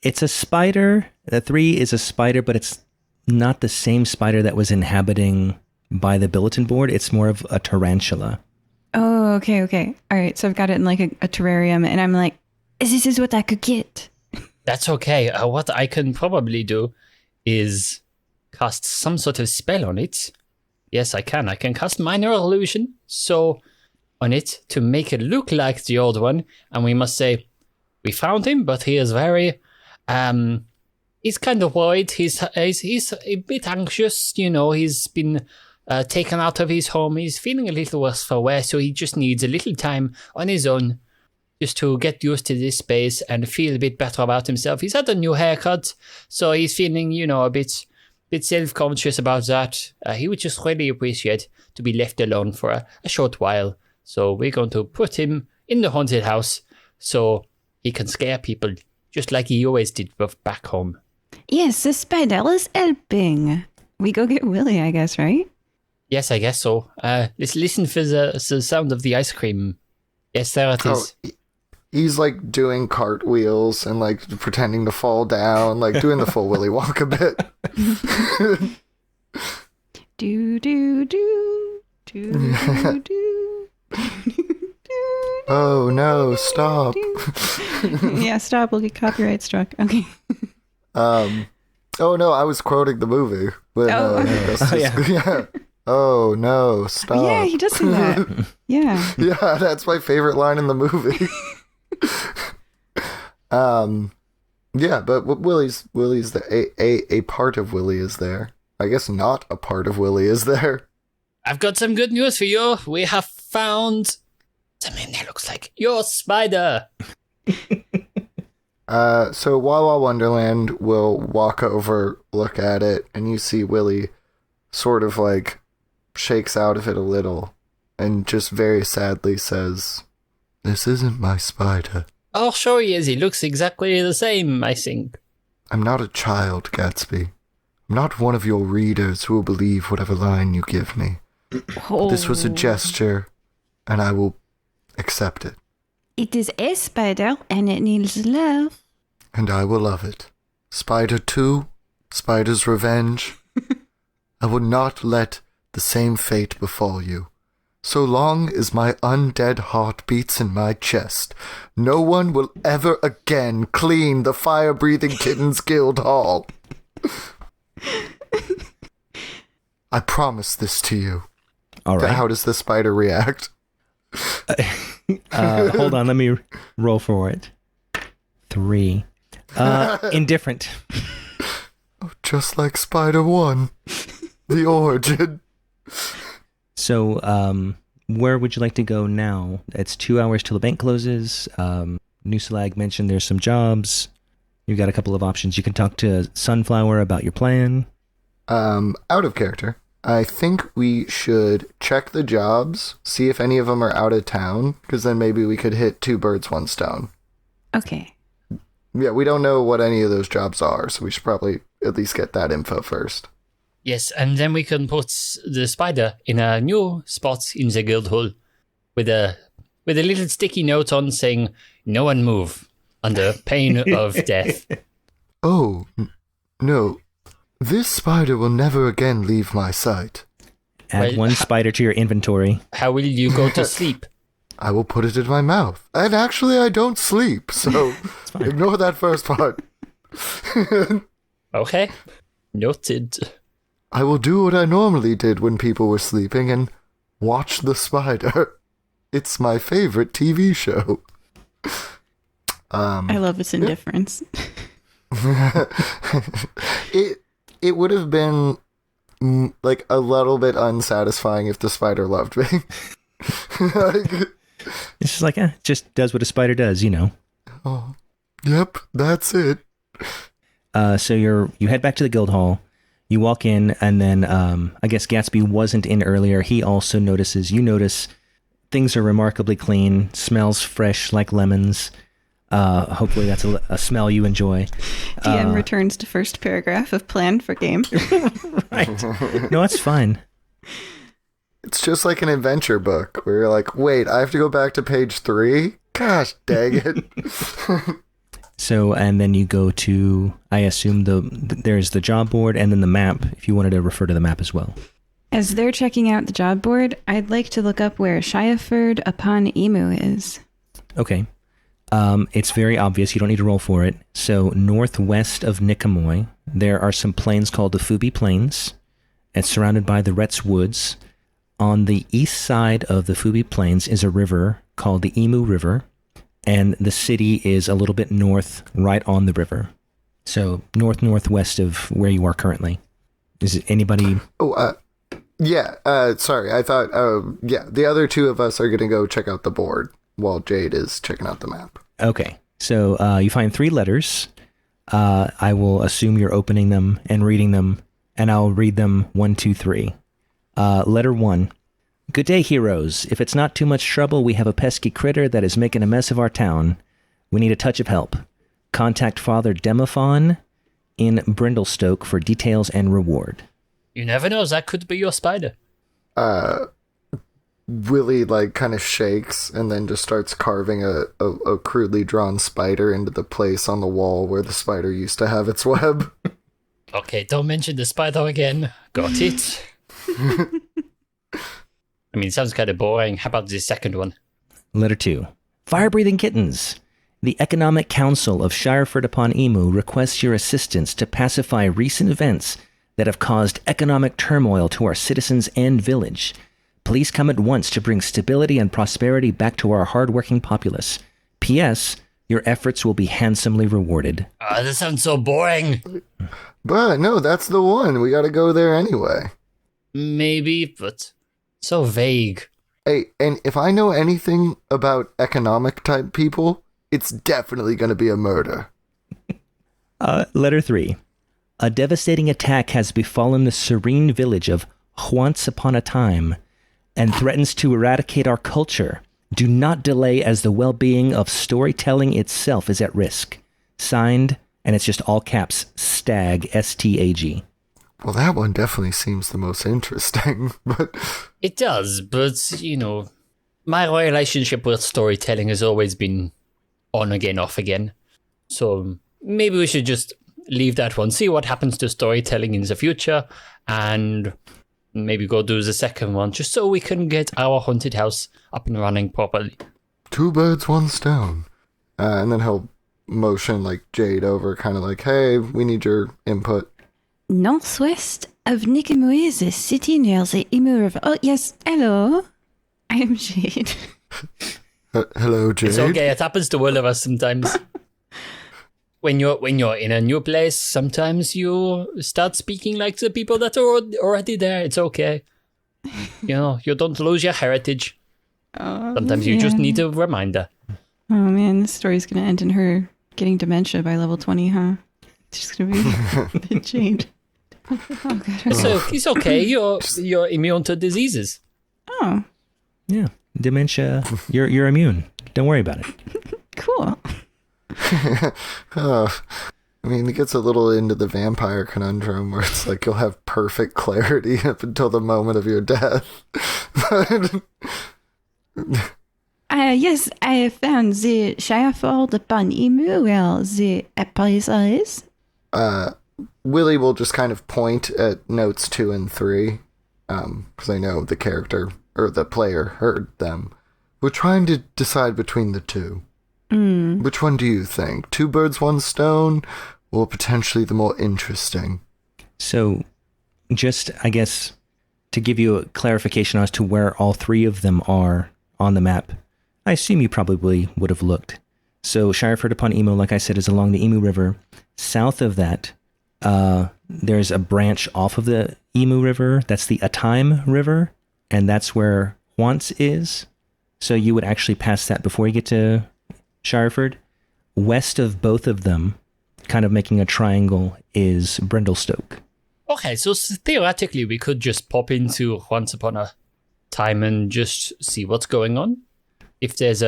it's a spider. The 3 is a spider, but it's not the same spider that was inhabiting by the bulletin board. It's more of a tarantula. Oh, okay. All right, so I've got it in like a terrarium, and I'm like, this is what I could get. That's okay. What I can probably do is cast some sort of spell on it. Yes, I can. I can cast minor illusion on it to make it look like the old one. And we must say, we found him, but he is very, he's kind of worried. He's a bit anxious. You know, he's been taken out of his home. He's feeling a little worse for wear, so he just needs a little time on his own just to get used to this space and feel a bit better about himself. He's had a new haircut, so he's feeling, a bit self-conscious about that. He would just really appreciate to be left alone for a short while. So we're going to put him in the haunted house so he can scare people just like he always did back home. Yes, the spider is helping. We go get Willy, I guess, right? Yes, I guess so. Let's listen for the sound of the ice cream. Yes, there it is. He's like doing cartwheels and like pretending to fall down, like doing the full Willy Wonka bit. Do do do do do do. Oh no! Stop. Yeah, stop. We'll get copyright struck. Okay. Oh no! I was quoting the movie. But, yeah. Oh no! Stop. Yeah, he does say that. Yeah. Yeah, that's my favorite line in the movie. Yeah, but Willy's a part of Willy is there. I guess not a part of Willy is there. I've got some good news for you. We have found something that looks like your spider. So Wawa Wonderland will walk over, look at it, and you see Willy sort of like shakes out of it a little and just very sadly says, "This isn't my spider." Oh, sure he is. He looks exactly the same, I think. I'm not a child, Gatsby. I'm not one of your readers who will believe whatever line you give me. Oh. This was a gesture, and I will accept it. It is a spider, and it needs love. And I will love it. Spider 2, Spider's Revenge. I will not let the same fate befall you. So long as my undead heart beats in my chest, no one will ever again clean the Fire-Breathing Kittens Guild Hall. I promise this to you. All right. How does the spider react? Hold on, let me roll for it. 3. Indifferent. Just like Spider 1. The origin. So, where would you like to go now? It's 2 hours till the bank closes. Nusalag mentioned there's some jobs. You've got a couple of options. You can talk to Sunflower about your plan. Out of character, I think we should check the jobs, see if any of them are out of town, because then maybe we could hit 2 birds, 1 stone. Okay. Yeah, we don't know what any of those jobs are, so we should probably at least get that info first. Yes, and then we can put the spider in a new spot in the guild hall with a little sticky note on saying, "No one move," under pain of death. Oh, no. This spider will never again leave my sight. Add Well, 1 spider to your inventory. How will you go to sleep? I will put it in my mouth. And actually, I don't sleep, so ignore that first part. Okay, noted. I will do what I normally did when people were sleeping and watch the spider. It's my favorite TV show. I love its indifference. It would have been like a little bit unsatisfying if the spider loved me. Like, It's just like, just does what a spider does, you know. oh, yep, that's it. So you head back to the guild hall. You walk in, and then I guess Gatsby wasn't in earlier. He also notices. You notice things are remarkably clean. Smells fresh like lemons. Hopefully that's a smell you enjoy. DM returns to first paragraph of plan for game. Right. No, that's fine. It's just like an adventure book where you're like, wait, I have to go back to page 3? Gosh, dang it. So, and then you go to, I assume there's the job board and then the map, if you wanted to refer to the map as well. As they're checking out the job board, I'd like to look up where Shiaford upon Emu is. Okay. It's very obvious. You don't need to roll for it. So northwest of Nikamoy, there are some plains called the Fubi Plains. It's surrounded by the Retz Woods. On the east side of the Fubi Plains is a river called the Emu River, and the city is a little bit north, right on the river. So northwest of where you are currently. Is it anybody? Oh, yeah, sorry, I thought, yeah, the other 2 of us are going to go check out the board while Jade is checking out the map. Okay, so you find 3 letters. I will assume you're opening them and reading them, and I'll read them 1, 2, 3. Letter 1. Good day, heroes. If it's not too much trouble, we have a pesky critter that is making a mess of our town. We need a touch of help. Contact Father Demophon in Brindlestoke for details and reward. You never know, that could be your spider. Willy, like, kind of shakes and then just starts carving a crudely drawn spider into the place on the wall where the spider used to have its web. Okay, don't mention the spider again. Got it. I mean, it sounds kind of boring. How about the second one? Letter 2. Fire-breathing kittens. The Economic Council of Shireford upon Emu requests your assistance to pacify recent events that have caused economic turmoil to our citizens and village. Please come at once to bring stability and prosperity back to our hardworking populace. P.S. Your efforts will be handsomely rewarded. That sounds so boring. But no, that's the one. We got to go there anyway. Maybe, but so vague. Hey, and if I know anything about economic type people, it's definitely going to be a murder. Letter 3. A devastating attack has befallen the serene village of Once Upon a Time and threatens to eradicate our culture. Do not delay, as the well-being of storytelling itself is at risk. Signed, and it's just all caps, Stag, S-T-A-G. Well, that one definitely seems the most interesting, but... It does, but, you know, my relationship with storytelling has always been on again, off again. So maybe we should just leave that one, see what happens to storytelling in the future, and maybe go do the second one, just so we can get our haunted house up and running properly. 2 birds, 1 stone. And then he'll motion, like, Jade over, kind of like, hey, we need your input. Northwest of Nikamoy is a city near the Emu River. Oh, yes, hello. I am Jade. Hello, Jade. It's okay, it happens to all of us sometimes. when you're in a new place, sometimes you start speaking like the people that are already there. It's okay. You don't lose your heritage. Sometimes you just need a reminder. Oh man, this story's gonna end in her getting dementia by level 20, huh? It's just gonna be Jade. Oh god. So it's okay. You're immune to diseases. Oh, Yeah, dementia. You're immune. Don't worry about it. cool. I mean, it gets a little into the vampire conundrum where it's like you'll have perfect clarity up until the moment of your death. Yes, I have found the Shireford upon Emu where the appraisal is. Willy will just kind of point at notes 2 and 3, because I know the character, or the player, heard them. We're trying to decide between the two. Which one do you think? 2 birds, 1 stone, or potentially the more interesting? So, just, I guess, to give you a clarification as to where all 3 of them are on the map, I assume you probably would have looked. So, Shireford upon Emu, like I said, is along the Emu River. South of that, there's a branch off of the Emu River. That's the Atime River, and that's where Huance is. So you would actually pass that before you get to Shireford. West of both of them, kind of making a triangle, is Brindlestoke. Okay, so theoretically we could just pop into Once Upon a Time and just see what's going on. If there's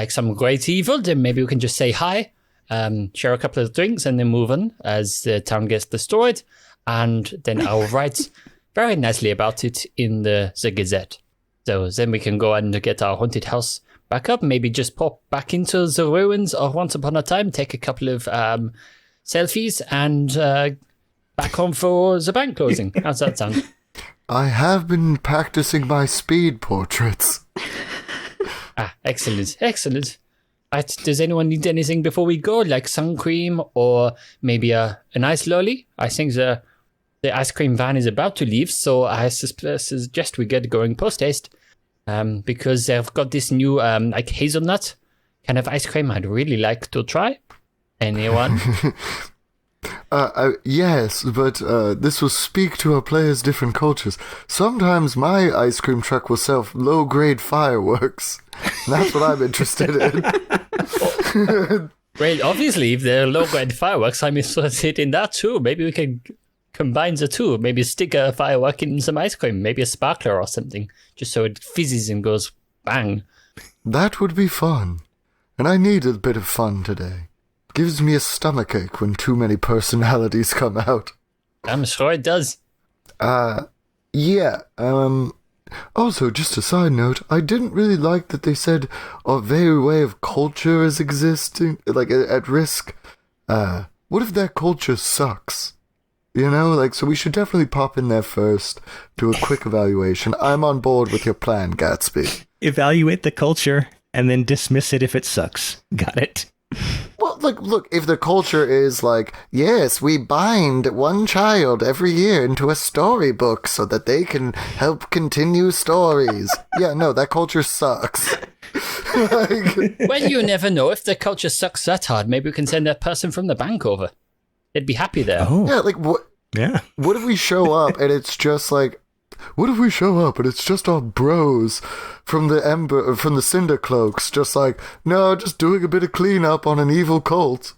some great evil, then maybe we can just say hi, share a couple of drinks, and then move on as the town gets destroyed. And then I'll write very nicely about it in the Gazette. So then we can go and get our haunted house back up. Maybe just pop back into the ruins of Once Upon a Time, take a couple of selfies, and back home for the bank closing. How's that sound? I have been practicing my speed portraits. Excellent. Right, does anyone need anything before we go, like sun cream or maybe an ice lolly? I think the ice cream van is about to leave, so I suggest we get going post-haste, because they've got this new hazelnut kind of ice cream I'd really like to try. Anyone? Yes, but this will speak to our players' different cultures. Sometimes my ice cream truck will sell low-grade fireworks. That's what I'm interested in. Great. Obviously, if they're low-grade fireworks, I'm interested in that too. Maybe we can combine the two. Maybe stick a firework in some ice cream. Maybe a sparkler or something, just so it fizzes and goes bang. That would be fun. And I need a bit of fun today. Gives me a stomachache when too many personalities come out. I'm sure it does. Yeah. Also, just a side note, I didn't really like that they said our very way of culture is existing, like, at risk. What if that culture sucks? You know, so we should definitely pop in there first, do a quick evaluation. I'm on board with your plan, Gatsby. Evaluate the culture and then dismiss it if it sucks. Got it. Well, look, if the culture is like, yes, we bind one child every year into a storybook so that they can help continue stories. Yeah, no, that culture sucks. Well, you never know. If the culture sucks that hard, maybe we can send that person from the bank over. They'd be happy there. Oh. Yeah, what? Yeah. What if we show up and it's just our bros from the Cinder Cloaks, just just doing a bit of cleanup on an evil cult.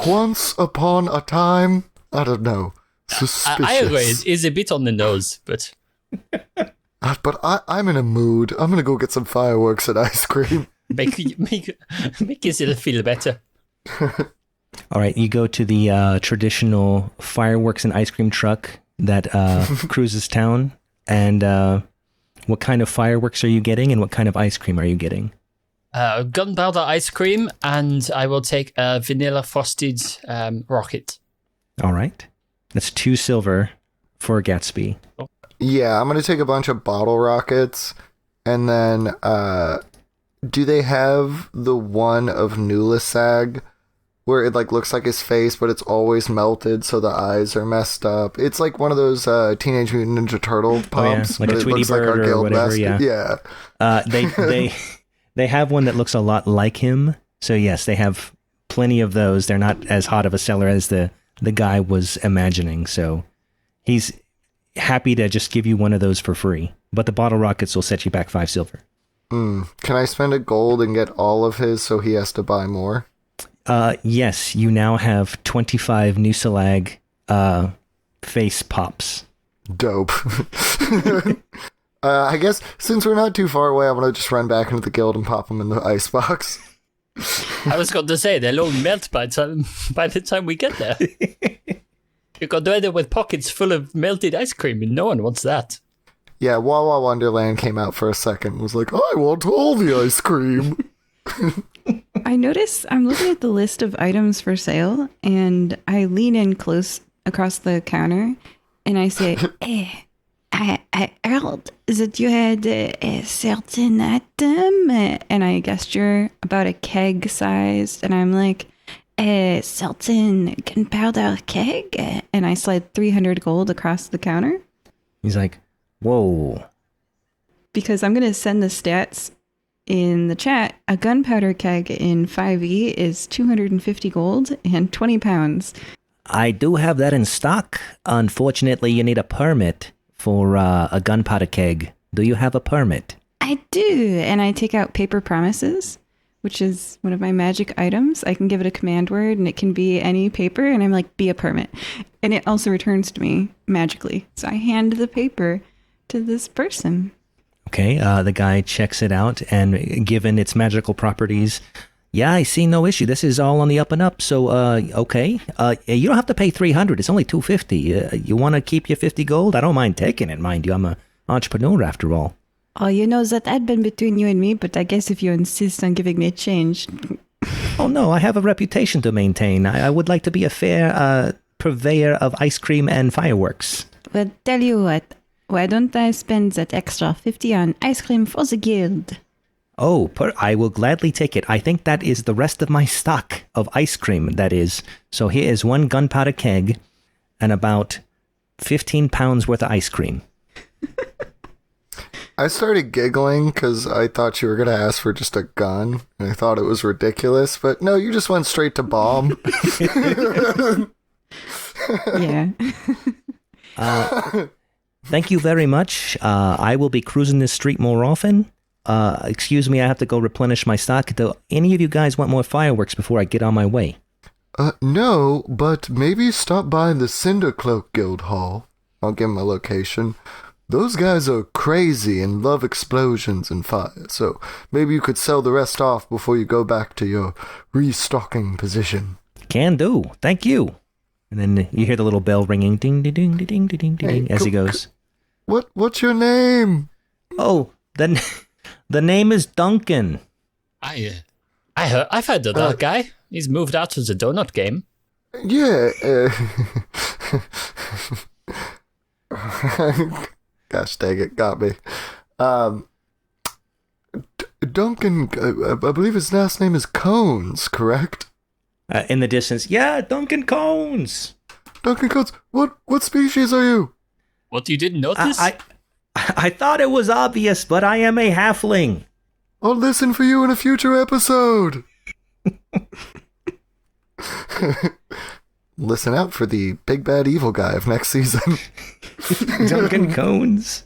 Once upon a time, I don't know, suspicious. I agree, it is a bit on the nose, but... But I'm in a mood. I'm gonna go get some fireworks and ice cream. Make yourself feel better. All right, you go to the traditional fireworks and ice cream truck that cruises town. And what kind of fireworks are you getting, and what kind of ice cream are you getting? Gunpowder ice cream, and I will take a vanilla frosted rocket. All right. That's 2 silver for Gatsby. Yeah, I'm going to take a bunch of bottle rockets, and then do they have the one of Nulisag where it looks like his face, but it's always melted, so the eyes are messed up? It's like one of those Teenage Mutant Ninja Turtle pumps, like a Tweety Bird or whatever. Yeah. They have one that looks a lot like him. So yes, they have plenty of those. They're not as hot of a seller as the guy was imagining. So he's happy to just give you one of those for free. But the bottle rockets will set you back 5 silver. Can I spend a gold and get all of his so he has to buy more? Yes, you now have 25 Nusalag face pops. Dope. I guess since we're not too far away, I'm going to just run back into the guild and pop them in the icebox. I was going to say, they'll all melt by the time we get there. You got to end up with pockets full of melted ice cream, and no one wants that. Yeah, Wawa Wonderland came out for a second and was like, I want all the ice cream. I notice I'm looking at the list of items for sale, and I lean in close across the counter, and I say, "Hey, I heard that you had a certain item," and I gesture about a keg size, and I'm like, "A certain gunpowder keg," and I slide 300 gold across the counter. He's like, whoa. Because I'm going to send the stats in the chat. A gunpowder keg in 5e is 250 gold and 20 pounds. I do have that in stock. Unfortunately, you need a permit for a gunpowder keg. Do you have a permit? I do. And I take out paper promises, which is one of my magic items. I can give it a command word and it can be any paper. And I'm like, be a permit. And it also returns to me magically. So I hand the paper to this person. Okay, the guy checks it out, and given its magical properties, yeah, I see no issue. This is all on the up and up, so, okay. You don't have to pay 300, it's only 250. You want to keep your 50 gold? I don't mind taking it, mind you. I'm an entrepreneur after all. Oh, you know, that had been between you and me, but I guess if you insist on giving me change. Oh, no, I have a reputation to maintain. I would like to be a fair purveyor of ice cream and fireworks. Well, tell you what. Why don't I spend that extra 50 on ice cream for the guild? Oh, I will gladly take it. I think that is the rest of my stock of ice cream, that is. So here is 1 gunpowder keg and about 15 pounds worth of ice cream. I started giggling because I thought you were going to ask for just a gun. And I thought it was ridiculous. But no, you just went straight to bomb. Yeah. Thank you very much. I will be cruising this street more often. Excuse me, I have to go replenish my stock. Do any of you guys want more fireworks before I get on my way? No, but maybe stop by the Cindercloak Guild Hall. I'll give him a location. Those guys are crazy and love explosions and fire, so maybe you could sell the rest off before you go back to your restocking position. Can do. Thank you. And then you hear the little bell ringing, ding, ding, ding, ding, ding, ding, ding, as he goes. What's your name? Oh, then the name is Duncan. I've heard of that guy. He's moved out to the donut game. Yeah. Gosh dang it, got me. Duncan, I believe his last name is Cones, correct? In the distance, yeah, Duncan Cones. Duncan Cones, what species are you? What, you didn't notice? I thought it was obvious, but I am a halfling. I'll listen for you in a future episode. Listen out for the big bad evil guy of next season. Duncan Cones.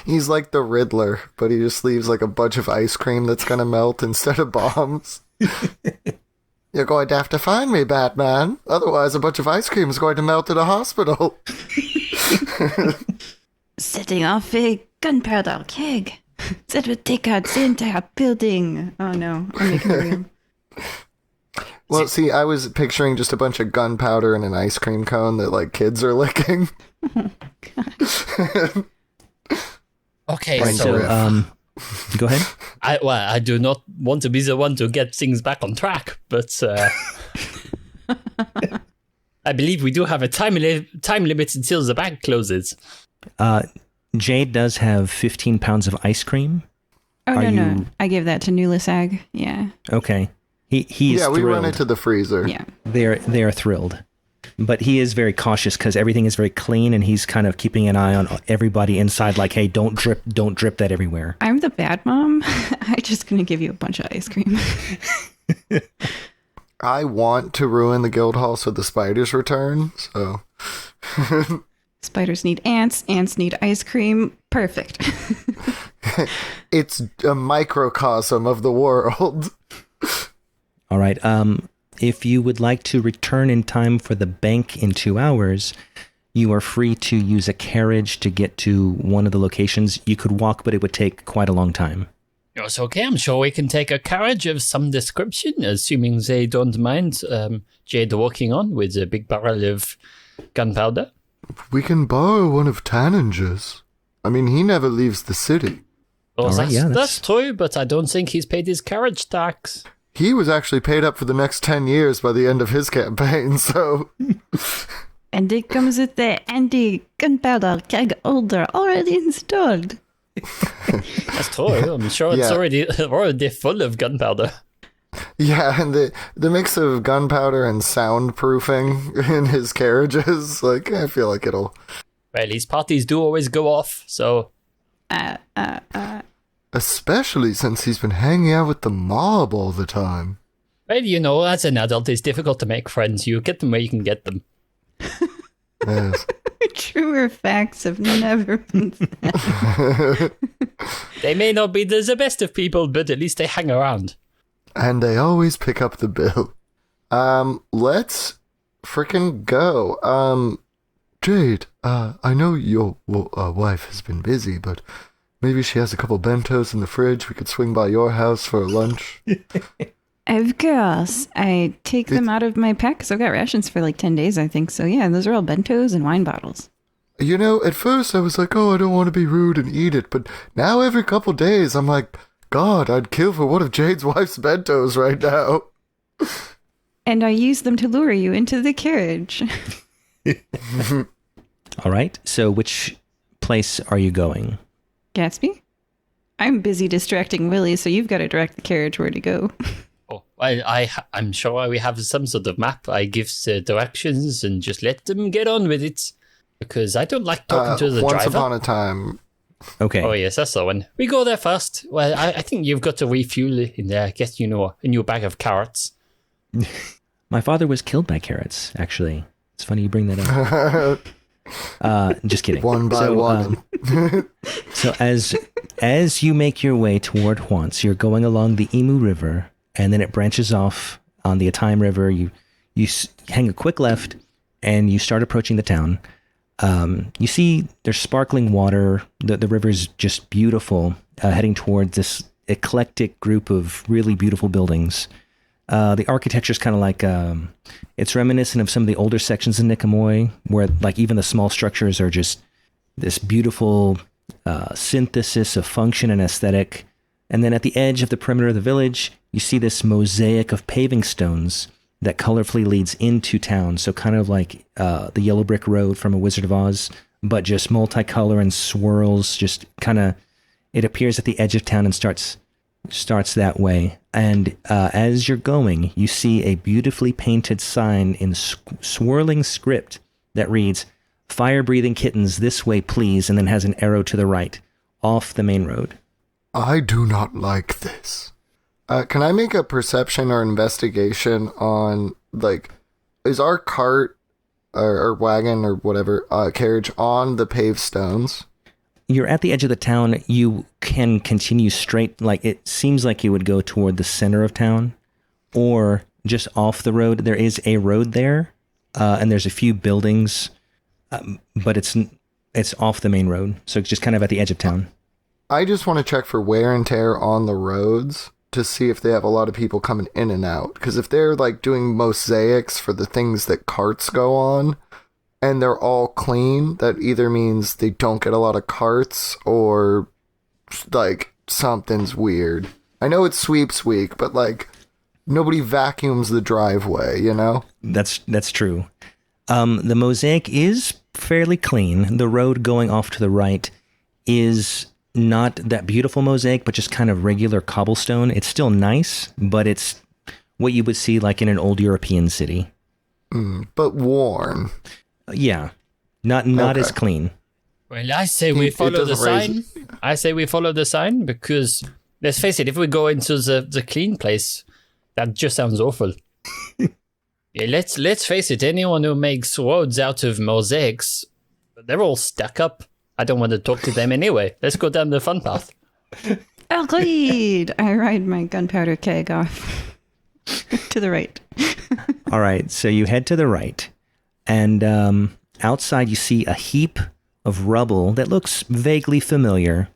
He's like the Riddler, but he just leaves like a bunch of ice cream that's gonna melt instead of bombs. You're going to have to find me, Batman. Otherwise, a bunch of ice cream is going to melt at a hospital. Setting off a gunpowder keg. That would take out the entire building. Oh no, I'm making it real. Well, see, I was picturing just a bunch of gunpowder and an ice cream cone that, like, kids are licking. Okay, Right, so, go ahead. I do not want to be the one to get things back on track, but I believe we do have a time limit until the bank closes. Jade does have 15 pounds of ice cream. Oh, no. I gave that to Nulisag. Yeah. Okay. He's yeah, we thrilled. run it to the freezer. Yeah. They are thrilled. But he is very cautious because everything is very clean, and he's kind of keeping an eye on everybody inside, like, hey, don't drip that everywhere. I'm the bad mom. I'm just going to give you a bunch of ice cream. I want to ruin the guild hall so the spiders return, so... Spiders need ants. Ants need ice cream. Perfect. It's a microcosm of the world. All right. If you would like to return in time for the bank in 2 hours, you are free to use a carriage to get to one of the locations. You could walk, but it would take quite a long time. It's okay. I'm sure we can take a carriage of some description, assuming they don't mind Jade walking on with a big barrel of gunpowder. We can borrow one of Tanninger's. I mean, he never leaves the city. Oh, All right, that's true, but I don't think he's paid his carriage tax. He was actually paid up for the next 10 years by the end of his campaign, so... And it comes with the anti-gunpowder keg holder already installed. That's true. I'm sure it's already full of gunpowder. Yeah, and the mix of gunpowder and soundproofing in his carriages, like, I feel like it'll... Well, these parties do always go off, so... Especially since he's been hanging out with the mob all the time. Well, as an adult, it's difficult to make friends. You get them where you can get them. Yes. Truer facts have never been said. They may not be the best of people, but at least they hang around. And they always pick up the bill. Let's frickin' go. Jade, I know your wife has been busy, but maybe she has a couple bentos in the fridge. We could swing by your house for lunch. Of course. I take them out of my pack because I've got rations for like 10 days, I think. So yeah, those are all bentos and wine bottles. You know, at first I was like, oh, I don't want to be rude and eat it. But now every couple days I'm like, God, I'd kill for one of Jade's wife's bentos right now. And I use them to lure you into the carriage. All right. So which place are you going? Gatsby? I'm busy distracting Willy, so you've got to direct the carriage where to go. Oh, I'm sure we have some sort of map. I give directions and just let them get on with it. Because I don't like talking to the driver. Once upon a time. Okay. Oh, yes, that's the one. We go there first. Well, I think you've got to refuel in there. Get, a new bag of carrots. My father was killed by carrots, actually. It's funny you bring that up. Just kidding. One by one. So as you make your way toward Huance, you're going along the Emu River, and then it branches off on the Atime River. You hang a quick left, and you start approaching the town. You see there's sparkling water. The river's just beautiful, heading towards this eclectic group of really beautiful buildings. The architecture's kind of like, it's reminiscent of some of the older sections in Nicomoy, where like even the small structures are just this beautiful synthesis of function and aesthetic. And then at the edge of the perimeter of the village, you see this mosaic of paving stones that colorfully leads into town. So kind of like the yellow brick road from A Wizard of Oz, but just multicolor and swirls, just kind of, it appears at the edge of town and starts that way. And as you're going, you see a beautifully painted sign in swirling script that reads, "Fire-breathing kittens, this way, please," and then has an arrow to the right, off the main road. I do not like this. Can I make a perception or investigation on, like, is our cart or wagon or whatever carriage on the paved stones? You're at the edge of the town. You can continue straight. Like, it seems like you would go toward the center of town or just off the road. There is a road there, and there's a few buildings, but it's off the main road. So it's just kind of at the edge of town. I just want to check for wear and tear on the roads to see if they have a lot of people coming in and out. Because if they're like doing mosaics for the things that carts go on, and they're all clean, that either means they don't get a lot of carts or like something's weird. I know it's sweeps week, but like nobody vacuums the driveway, you know? That's true. The mosaic is fairly clean. The road going off to the right is not that beautiful mosaic, but just kind of regular cobblestone. It's still nice, but it's what you would see like in an old European city. But worn. Yeah, not as clean. Well, I say we follow the sign. I say we follow the sign because, let's face it, if we go into the clean place, that just sounds awful. Yeah, let's face it, anyone who makes roads out of mosaics, they're all stuck up. I don't want to talk to them anyway. Let's go down the fun path. Agreed. I ride my gunpowder keg off to the right. All right, so you head to the right, and outside you see a heap of rubble that looks vaguely familiar,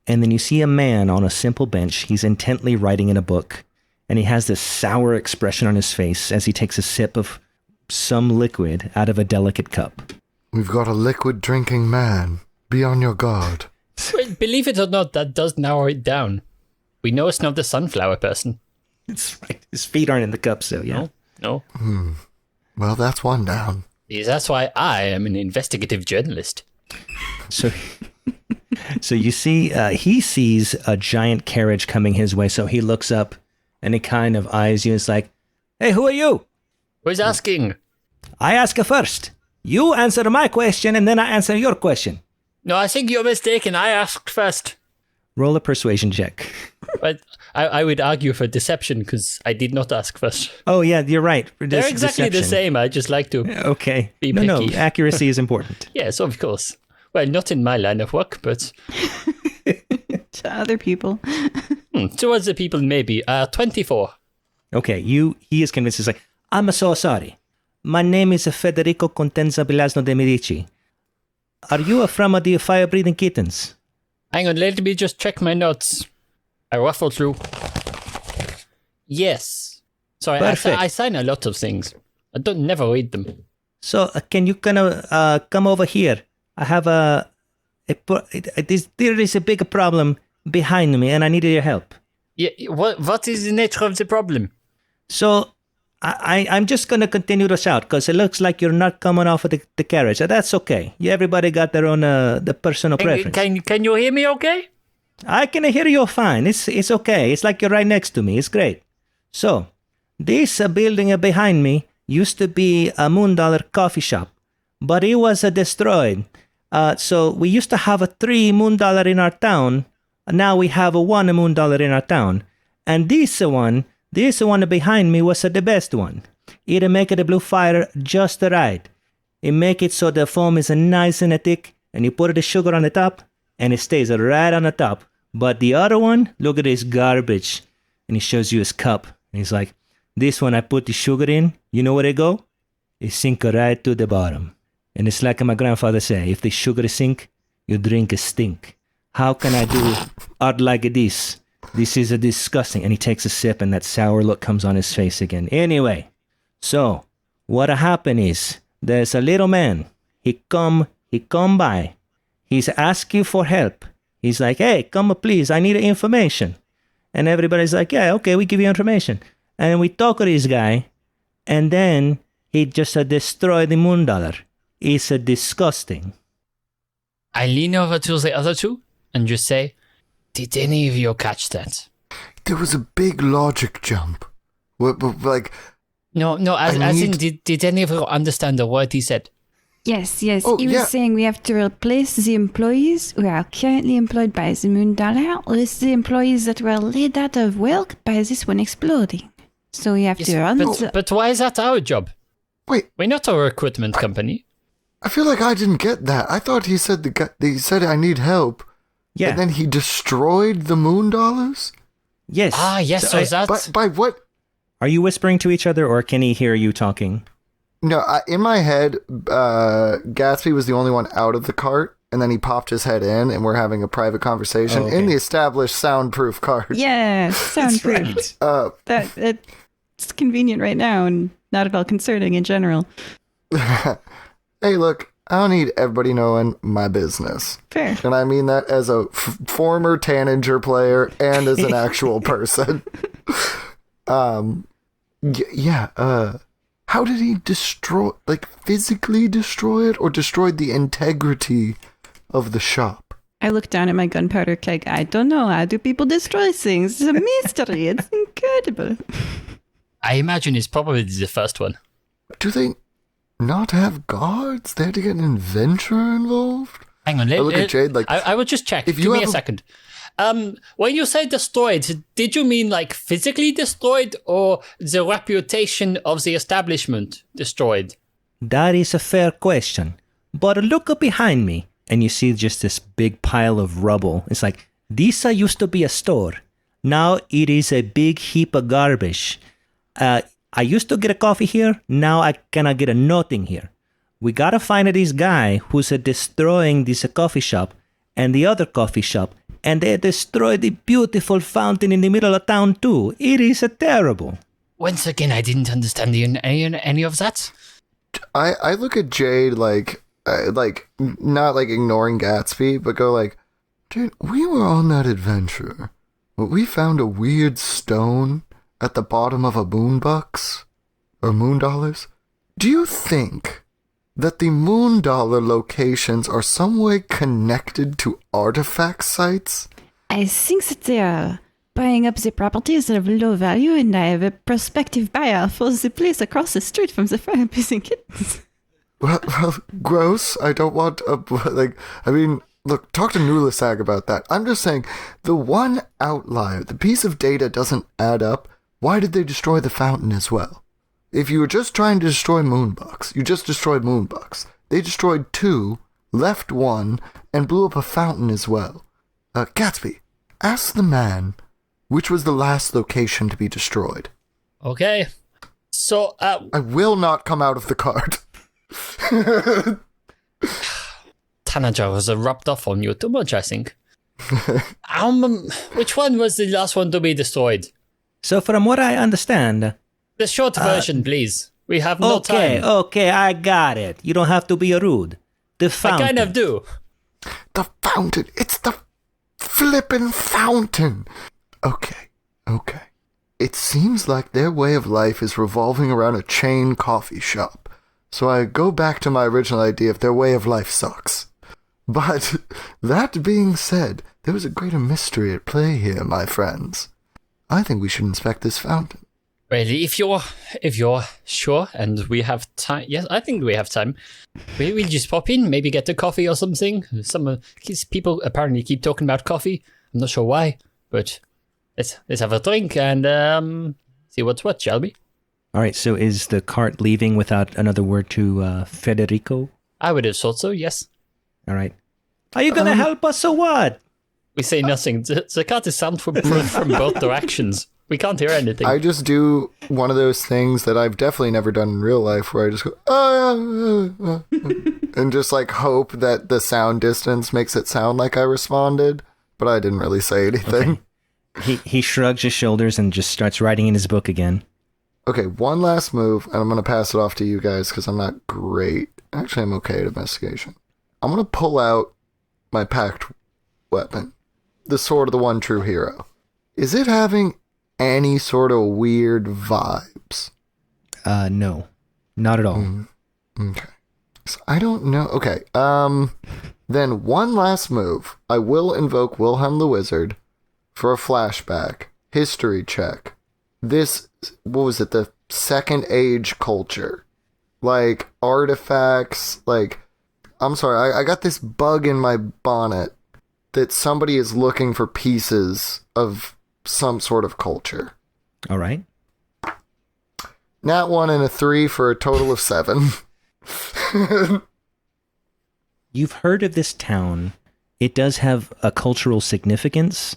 and then you see a man on a simple bench. He's intently writing in a book, and he has this sour expression on his face as he takes a sip of some liquid out of a delicate cup. We've got a liquid drinking man. Be on your guard. Well, believe it or not, that does narrow it down. We know it's not the sunflower person. That's right. His feet aren't in the cup, so yeah. No. Well, that's one down. Yes, that's why I am an investigative journalist. So you see, he sees a giant carriage coming his way, so he looks up and he kind of eyes you and is like, "Hey, who are you?" Who's asking? I ask first. You answer my question and then I answer your question. No, I think you're mistaken. I asked first. Roll a persuasion check. But I would argue for deception because I did not ask first. Oh, yeah, you're right. They're exactly the same. I just like to Okay. be No, picky. accuracy is important. Yes, of course. Well, not in my line of work, but To other people. towards the people, maybe. 24. Okay, he is convinced. He's like, "I'm so sorry. My name is Federico Contenza Bilasno de Medici. Are you from the fire-breathing kittens?" Hang on, let me just check my notes. I ruffle through. Yes. Sorry, Perfect. I sign a lot of things. I don't never read them. So, can you kind of come over here? I have there is a big problem behind me, and I need your help. Yeah, what is the nature of the problem? So, I'm just going to continue to shout, because it looks like you're not coming off of the carriage. That's okay. Everybody got their own the personal preference. Can you hear me okay? I can hear you fine. It's okay. It's like you're right next to me. It's great. So, this building behind me used to be a $1 coffee shop, but it was destroyed. So we used to have a $3 in our town. Now we have a $1 in our town. And this one behind me was the best one. It make the blue fire just right. It make it so the foam is nice and thick, and you put the sugar on the top, and it stays right on the top. But the other one, look at this garbage. And he shows you his cup. And he's like, "This one I put the sugar in. You know where it go? It sink right to the bottom. And it's like my grandfather say, if the sugar sink, you drink a stink. How can I do art like this? This is disgusting." And he takes a sip, and that sour look comes on his face again. Anyway, so what happened is there's a little man. He come by. He's ask you for help. He's like, "Hey, come please, I need information." And everybody's like, "Yeah, okay, we give you information." And we talk to this guy, and then he just destroyed the $1. It's disgusting. I lean over to the other two and just say, "Did any of you catch that?" There was a big logic jump. Like, No, as in, did any of you understand the word he said? Yes. Oh, He was yeah. saying we have to replace the employees who are currently employed by the $1 with the employees that were laid out of work by this one exploding. So we have to run but why is that our job? wait, We're not a recruitment company. I feel like I didn't get that. I thought he said he said I need help. Yeah. And then he destroyed the $1? Yes. Ah, yes, so that's... By what? Are you whispering to each other, or can he hear you talking? No, in my head, Gatsby was the only one out of the cart, and then he popped his head in, and we're having a private conversation Oh, okay. in the established soundproof cart. Yeah, soundproof. It's convenient right now and not at all concerning in general. Hey, look, I don't need everybody knowing my business. Fair. And I mean that as a former Tanager player and as an actual person. How did he physically destroy it, or destroyed the integrity of the shop? I look down at my gunpowder keg. I don't know. How do people destroy things? It's a mystery. It's incredible. I imagine it's probably the first one. Do they not have guards? They had to get an adventurer involved? Hang on, I look at Jade like... I will just check. If Give you me have a second. When you say destroyed, did you mean like physically destroyed or the reputation of the establishment destroyed? That is a fair question. But look up behind me, and you see just this big pile of rubble. It's like, this used to be a store. Now it is a big heap of garbage. I used to get a coffee here. Now I cannot get a nothing here. We gotta find this guy who's destroying this coffee shop and the other coffee shop, and they destroyed the beautiful fountain in the middle of town too. It is terrible. Once again, I didn't understand any of that. I look at Jade like not like ignoring Gatsby, but go like, Jade, we were on that adventure. We found a weird stone at the bottom of a moonbucks or moon dollars. Do you think that the moon dollar locations are some way connected to artifact sites? I think that they are buying up the properties of low value, and I have a prospective buyer for the place across the street from the fire breathing kittens. Well, gross. I don't want look, talk to Nulasag about that. I'm just saying, the one outlier, the piece of data doesn't add up. Why did they destroy the fountain as well? If you were just trying to destroy moonbucks, you just destroyed moonbucks. They destroyed 2, left 1, and blew up a fountain as well. Gatsby, ask the man which was the last location to be destroyed. Okay. So, I will not come out of the card. Tanager was rubbed off on you too much, I think. Which one was the last one to be destroyed? So from what I understand... The short version, please. We have no time. Okay, I got it. You don't have to be rude. The fountain. I kind of do. The fountain. It's the flippin' fountain. Okay. It seems like their way of life is revolving around a chain coffee shop. So I go back to my original idea of their way of life sucks. But that being said, there was a greater mystery at play here, my friends. I think we should inspect this fountain. Really, if you're sure and we have time, yes, I think we have time. We'll just pop in, maybe get a coffee or something. Some people apparently keep talking about coffee. I'm not sure why, but let's have a drink and see what's what, shall we? All right, so is the cart leaving without another word to Federico? I would have thought so, yes. All right. Are you going to help us or what? We say nothing. The cart is soundproof from both directions. We can't hear anything. I just do one of those things that I've definitely never done in real life where I just go, and just like hope that the sound distance makes it sound like I responded, but I didn't really say anything. Okay. He shrugs his shoulders and just starts writing in his book again. Okay, one last move, and I'm going to pass it off to you guys because I'm not great. Actually, I'm okay at investigation. I'm going to pull out my packed weapon, the sword of the one true hero. Is it having any sort of weird vibes? No, not at all. Okay. So I don't know. Okay. Then one last move. I will invoke Wilhelm the Wizard for a flashback. History check. This, what was it? The Second Age culture. Like, artifacts. Like, I'm sorry. I got this bug in my bonnet that somebody is looking for pieces of some sort of culture. All right. Nat 1 and a 3 for a total of 7. You've heard of this town. It does have a cultural significance,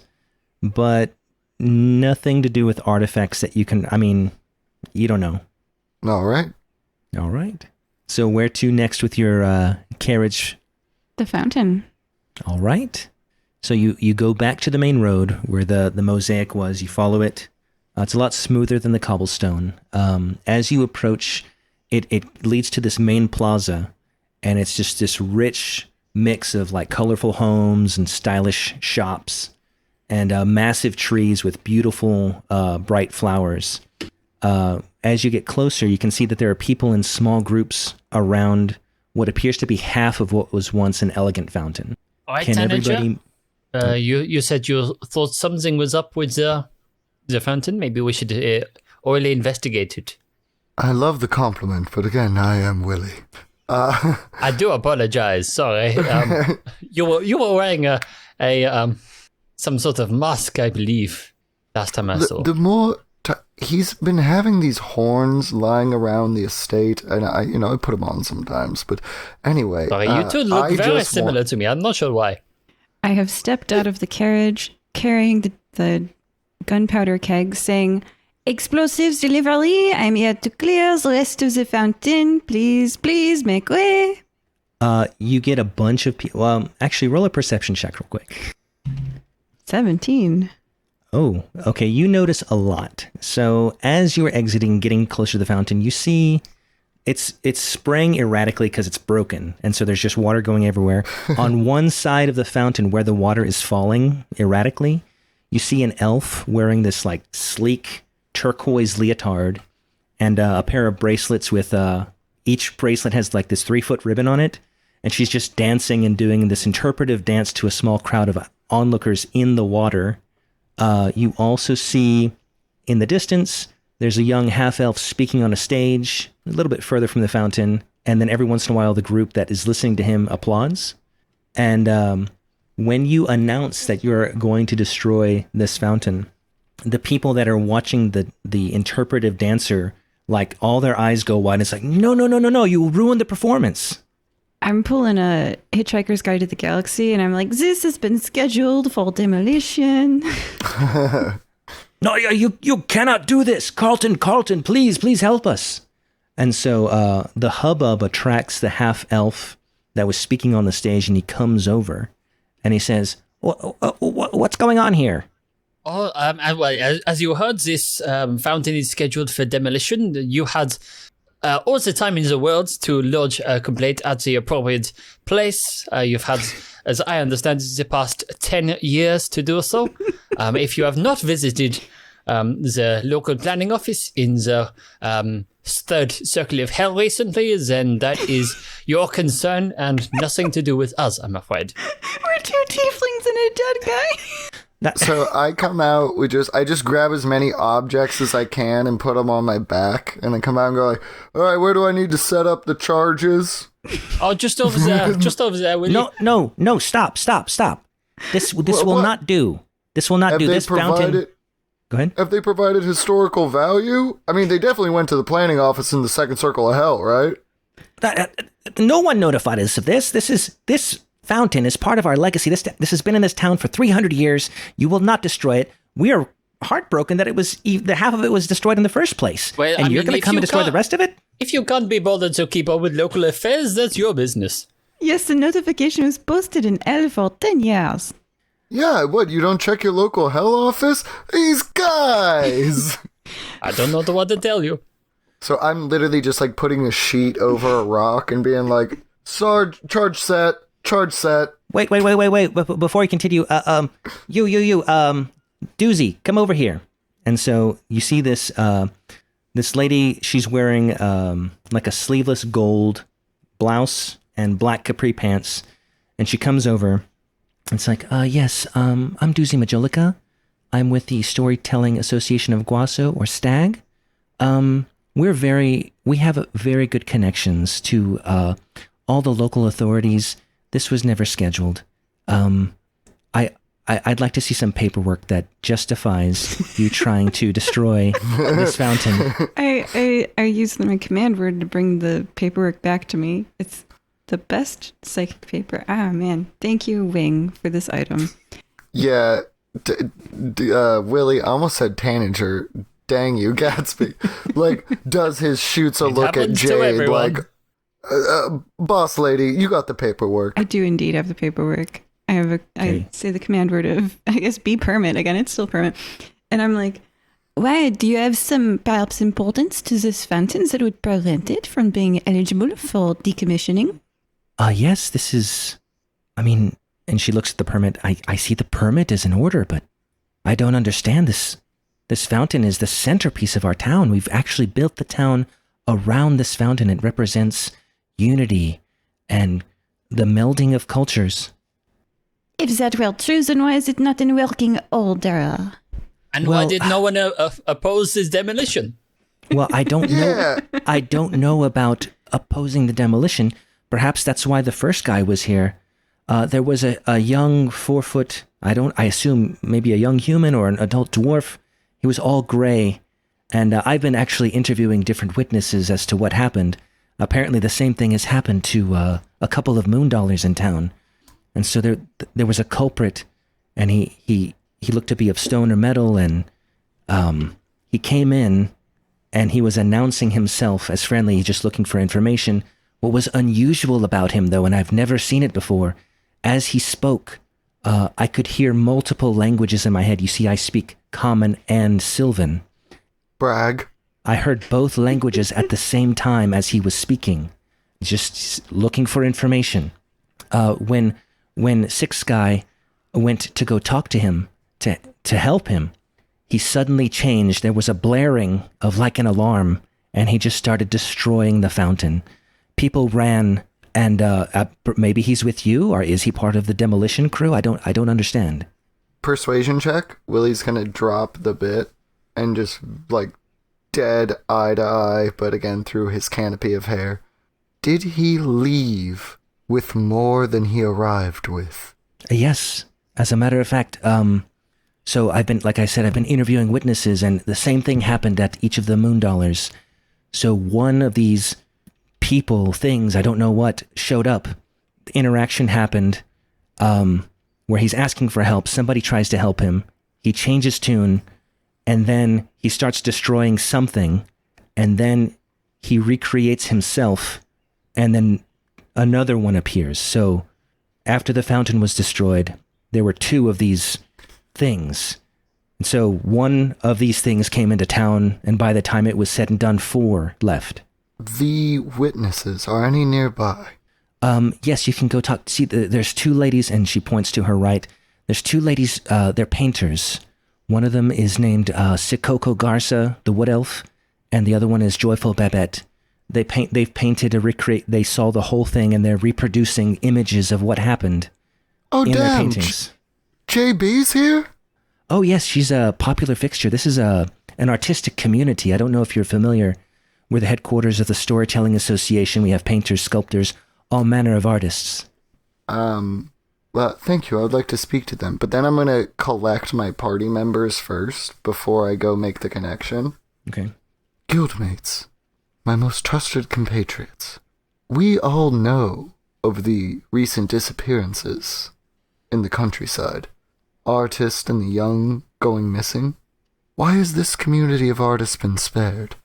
but nothing to do with artifacts that you can, you don't know. All right. All right. So where to next with your carriage? The fountain. All right. So you go back to the main road where the mosaic was. You follow it. It's a lot smoother than the cobblestone. As you approach, it leads to this main plaza, and it's just this rich mix of like colorful homes and stylish shops and massive trees with beautiful bright flowers. As you get closer, you can see that there are people in small groups around what appears to be half of what was once an elegant fountain. All right, Can everybody... you said you thought something was up with the fountain. Maybe we should orally investigate it. I love the compliment, but again, I am Willy. I do apologize. Sorry. You were wearing a some sort of mask, I believe, last time I saw. The more he's been having these horns lying around the estate, and I put them on sometimes. But anyway, Sorry, you two look very similar to me. I'm not sure why. I have stepped out of the carriage, carrying the gunpowder keg, saying, "Explosives delivery. I'm here to clear the rest of the fountain. Please, please make way." You get a bunch of people. Actually, roll a perception check real quick. 17. Oh, okay. You notice a lot. So as you're exiting, getting closer to the fountain, you see it's spraying erratically because it's broken, and so there's just water going everywhere. On one side of the fountain, where the water is falling erratically, you see an elf wearing this like sleek turquoise leotard and a pair of bracelets with each bracelet has like this 3-foot ribbon on it, and she's just dancing and doing this interpretive dance to a small crowd of onlookers in the water. You also see in the distance, there's a young half-elf speaking on a stage a little bit further from the fountain, and then every once in a while the group that is listening to him applauds. And when you announce that you're going to destroy this fountain, the people that are watching the interpretive dancer, like all their eyes go wide. It's like, no, you ruined the performance. I'm pulling a Hitchhiker's Guide to the Galaxy, and I'm like, this has been scheduled for demolition. No, you cannot do this. Carlton, please help us. And so the hubbub attracts the half-elf that was speaking on the stage, and he comes over, and he says, what's going on here? Oh, as you heard, this fountain is scheduled for demolition. You had all the time in the world to lodge a complaint at the appropriate place. You've had, as I understand, the past 10 years to do so. If you have not visited the local planning office in the third circle of hell recently, then that is your concern and nothing to do with us, I'm afraid. We're 2 tieflings and a dead guy. So I come out, I just grab as many objects as I can and put them on my back, and then come out and go like, all right, where do I need to set up the charges? Oh, just over there, Willy. No, stop. This will not do. This will not do. This fountain... Go ahead. Have they provided historical value? I mean, they definitely went to the planning office in the second circle of hell, right? No one notified us of this. This fountain is part of our legacy. This has been in this town for 300 years. You will not destroy it. We are heartbroken that the half of it was destroyed in the first place. Well, and you're going to come and destroy the rest of it? If you can't be bothered to keep up with local affairs, that's your business. Yes, the notification was posted in hell for 10 years. Yeah, what, you don't check your local hell office? These guys! I don't know what to tell you. So I'm literally just like putting a sheet over a rock and being like, charge set. Wait. Before you continue, you, Doozy, come over here. And so you see this lady, she's wearing like a sleeveless gold blouse and black capri pants. And she comes over. It's like, yes, I'm Doozy Majolica. I'm with the Storytelling Association of Guaso, or STAG. We have very good connections to all the local authorities. This was never scheduled. I'd like to see some paperwork that justifies you trying to destroy this fountain. I use my command word to bring the paperwork back to me. It's the best psychic paper. Ah, man. Thank you, Wing, for this item. Yeah. Willy, I almost said Tanager. Dang you, Gatsby. Like, does his shoots a look at Jade like, boss lady, you got the paperwork. I do indeed have the paperwork. I say the command word of, I guess, be permit. Again, it's still permit. And I'm like, why, do you have some perhaps importance to this fountain that would prevent it from being eligible for decommissioning? Yes, this is, and she looks at the permit. I see the permit is in order, but I don't understand this. This fountain is the centerpiece of our town. We've actually built the town around this fountain. It represents unity and the melding of cultures. If that were true, then why is it not in working order? And why did no one oppose this demolition? Well, I don't know. Yeah. I don't know about opposing the demolition. Perhaps that's why the first guy was here. There was a young 4-foot, I assume maybe a young human or an adult dwarf. He was all gray. And I've been actually interviewing different witnesses as to what happened. Apparently the same thing has happened to a couple of Moondollars in town. And so there was a culprit, and he looked to be of stone or metal, and he came in, and he was announcing himself as friendly, just looking for information. What was unusual about him, though, and I've never seen it before, as he spoke, I could hear multiple languages in my head. You see, I speak Common and Sylvan. Brag. I heard both languages at the same time as he was speaking, just looking for information. When Six Guy went to go talk to him, to help him, he suddenly changed. There was a blaring of like an alarm, and he just started destroying the fountain. People ran, and maybe he's with you, or is he part of the demolition crew? I don't understand. Persuasion check. Willy's gonna drop the bit and just, like, dead eye to eye, but again through his canopy of hair. Did he leave with more than he arrived with? Yes. As a matter of fact, so I've been interviewing witnesses, and the same thing happened at each of the Moondollars. So one of these people, things, I don't know what, showed up. The interaction happened, where he's asking for help. Somebody tries to help him. He changes tune, and then he starts destroying something, and then he recreates himself, and then another one appears. So after the fountain was destroyed, there were 2 of these things. And so one of these things came into town, and by the time it was said and done, 4 left. The witnesses, are any nearby? Yes, you can go talk. See, there's 2 ladies, and she points to her right. There's 2 ladies, they're painters. One of them is named Sikoko Garza, the wood elf, and the other one is Joyful Babette. They've painted a recreate. They saw the whole thing, and they're reproducing images of what happened in their Damn. paintings. JB's here? Oh yes, she's a popular fixture. This is an artistic community. I don't know if you're familiar. We're the headquarters of the Storytelling Association. We have painters, sculptors, all manner of artists. Well, thank you. I would like to speak to them, but then I'm going to collect my party members first before I go make the connection. Okay. Guildmates, my most trusted compatriots, we all know of the recent disappearances in the countryside. Artist and the young going missing. Why has this community of artists been spared?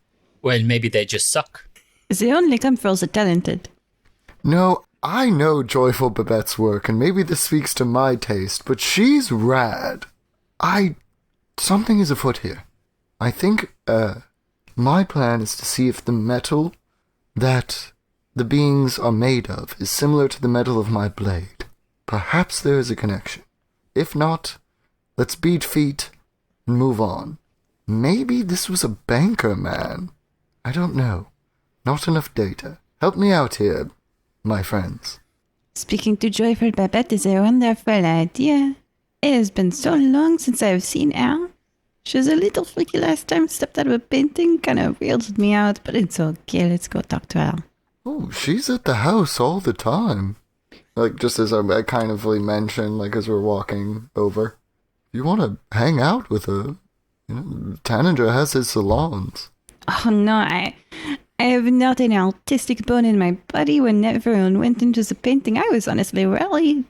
Well, maybe they just suck. They only come for the talented. No, I know Joyful Babette's work, and maybe this speaks to my taste, but she's rad. Something is afoot here. I think, my plan is to see if the metal that the beings are made of is similar to the metal of my blade. Perhaps there is a connection. If not, let's beat feet and move on. Maybe this was a banker, man. I don't know. Not enough data. Help me out here, my friends. Speaking to Joyful Babette is a wonderful idea. It has been so long since I've seen her. She was a little freaky last time, stepped out of a painting, kind of weirded me out, but it's okay, let's go talk to her. Oh, she's at the house all the time. Like, just as I kind of mentioned, like, as we're walking over. You want to hang out with her? You know, Tanager has his salons. Oh no, I have not an artistic bone in my body. When everyone went into the painting, I was honestly worried.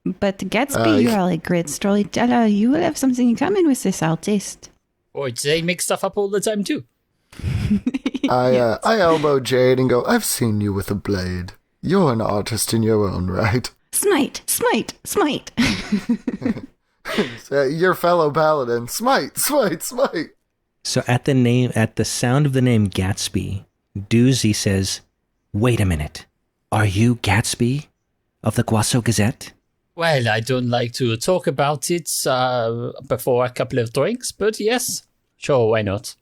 But Gatsby, you are a great storyteller. You will have something in common with this artist. Or they make stuff up all the time too. I elbow Jade and go, I've seen you with a blade. You're an artist in your own right. Smite, smite, smite. Your fellow paladin, smite, smite, smite. So at the sound of the name Gatsby, Doozy says, "Wait a minute. Are you Gatsby of the Guaso Gazette?" Well, I don't like to talk about it before a couple of drinks, but yes, sure, why not?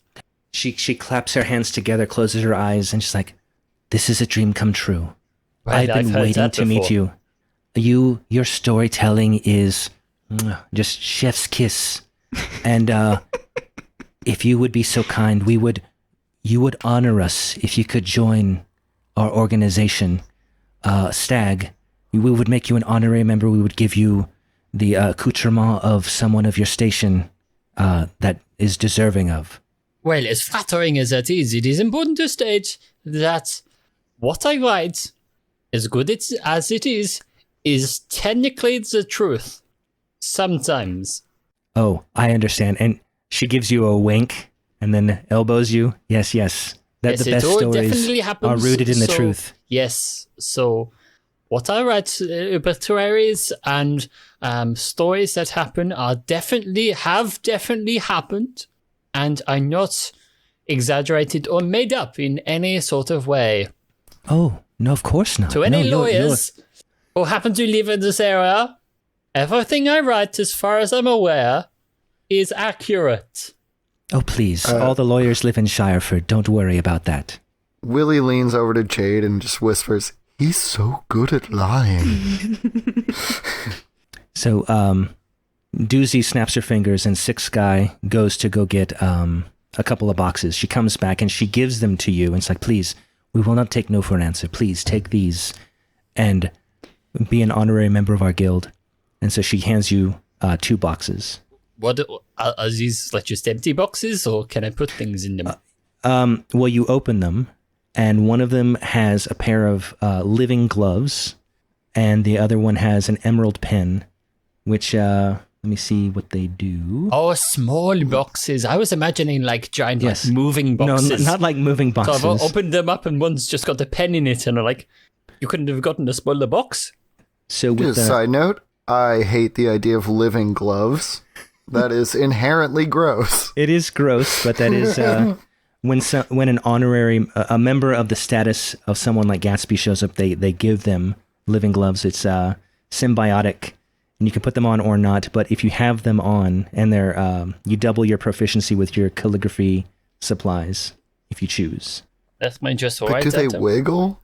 She claps her hands together, closes her eyes, and she's like, "This is a dream come true. Well, I've been heard waiting that to meet before. you. Your storytelling is just chef's kiss. And if you would be so kind, you would honor us if you could join our organization, Stag. We would make you an honorary member. We would give you the accoutrement of someone of your station that is deserving of. Well, as flattering as that is, it is important to state that what I write, as good as it is technically the truth. Sometimes. Oh, I understand. And she gives you a wink and then elbows you. Yes. That Yes, the best it all stories definitely happens, are rooted in the so- truth. Yes, so what I write, obituaries and stories that happen have definitely happened, and are not exaggerated or made up in any sort of way. Oh, no, of course not. To any No, you're- lawyers who happen to live in this area, everything I write, as far as I'm aware, is accurate. Oh, please. All the lawyers live in Shireford. Don't worry about that. Willie leans over to Jade and just whispers, "He's so good at lying." So, Doozy snaps her fingers and Six Guy goes to go get a couple of boxes. She comes back and she gives them to you. And it's like, please, we will not take no for an answer. Please take these and be an honorary member of our guild. And so she hands you 2 boxes. What are these, like, just empty boxes, or can I put things in them? Well, you open them, and one of them has a pair of living gloves, and the other one has an emerald pen, which, let me see what they do. Oh, small boxes. I was imagining like giant, Yes. like moving boxes. No, not like moving So boxes. I've opened them up and one's just got a pen in it, and I'm like, you couldn't have gotten a smaller box? So with Just a side note, I hate the idea of living gloves. That is inherently gross. it is gross, but that is when an honorary a member of the status of someone like Gatsby shows up, they give them living gloves. It's symbiotic, and you can put them on or not. But if you have them on, and they're you double your proficiency with your calligraphy supplies if you choose. That's my just But right. do they wiggle?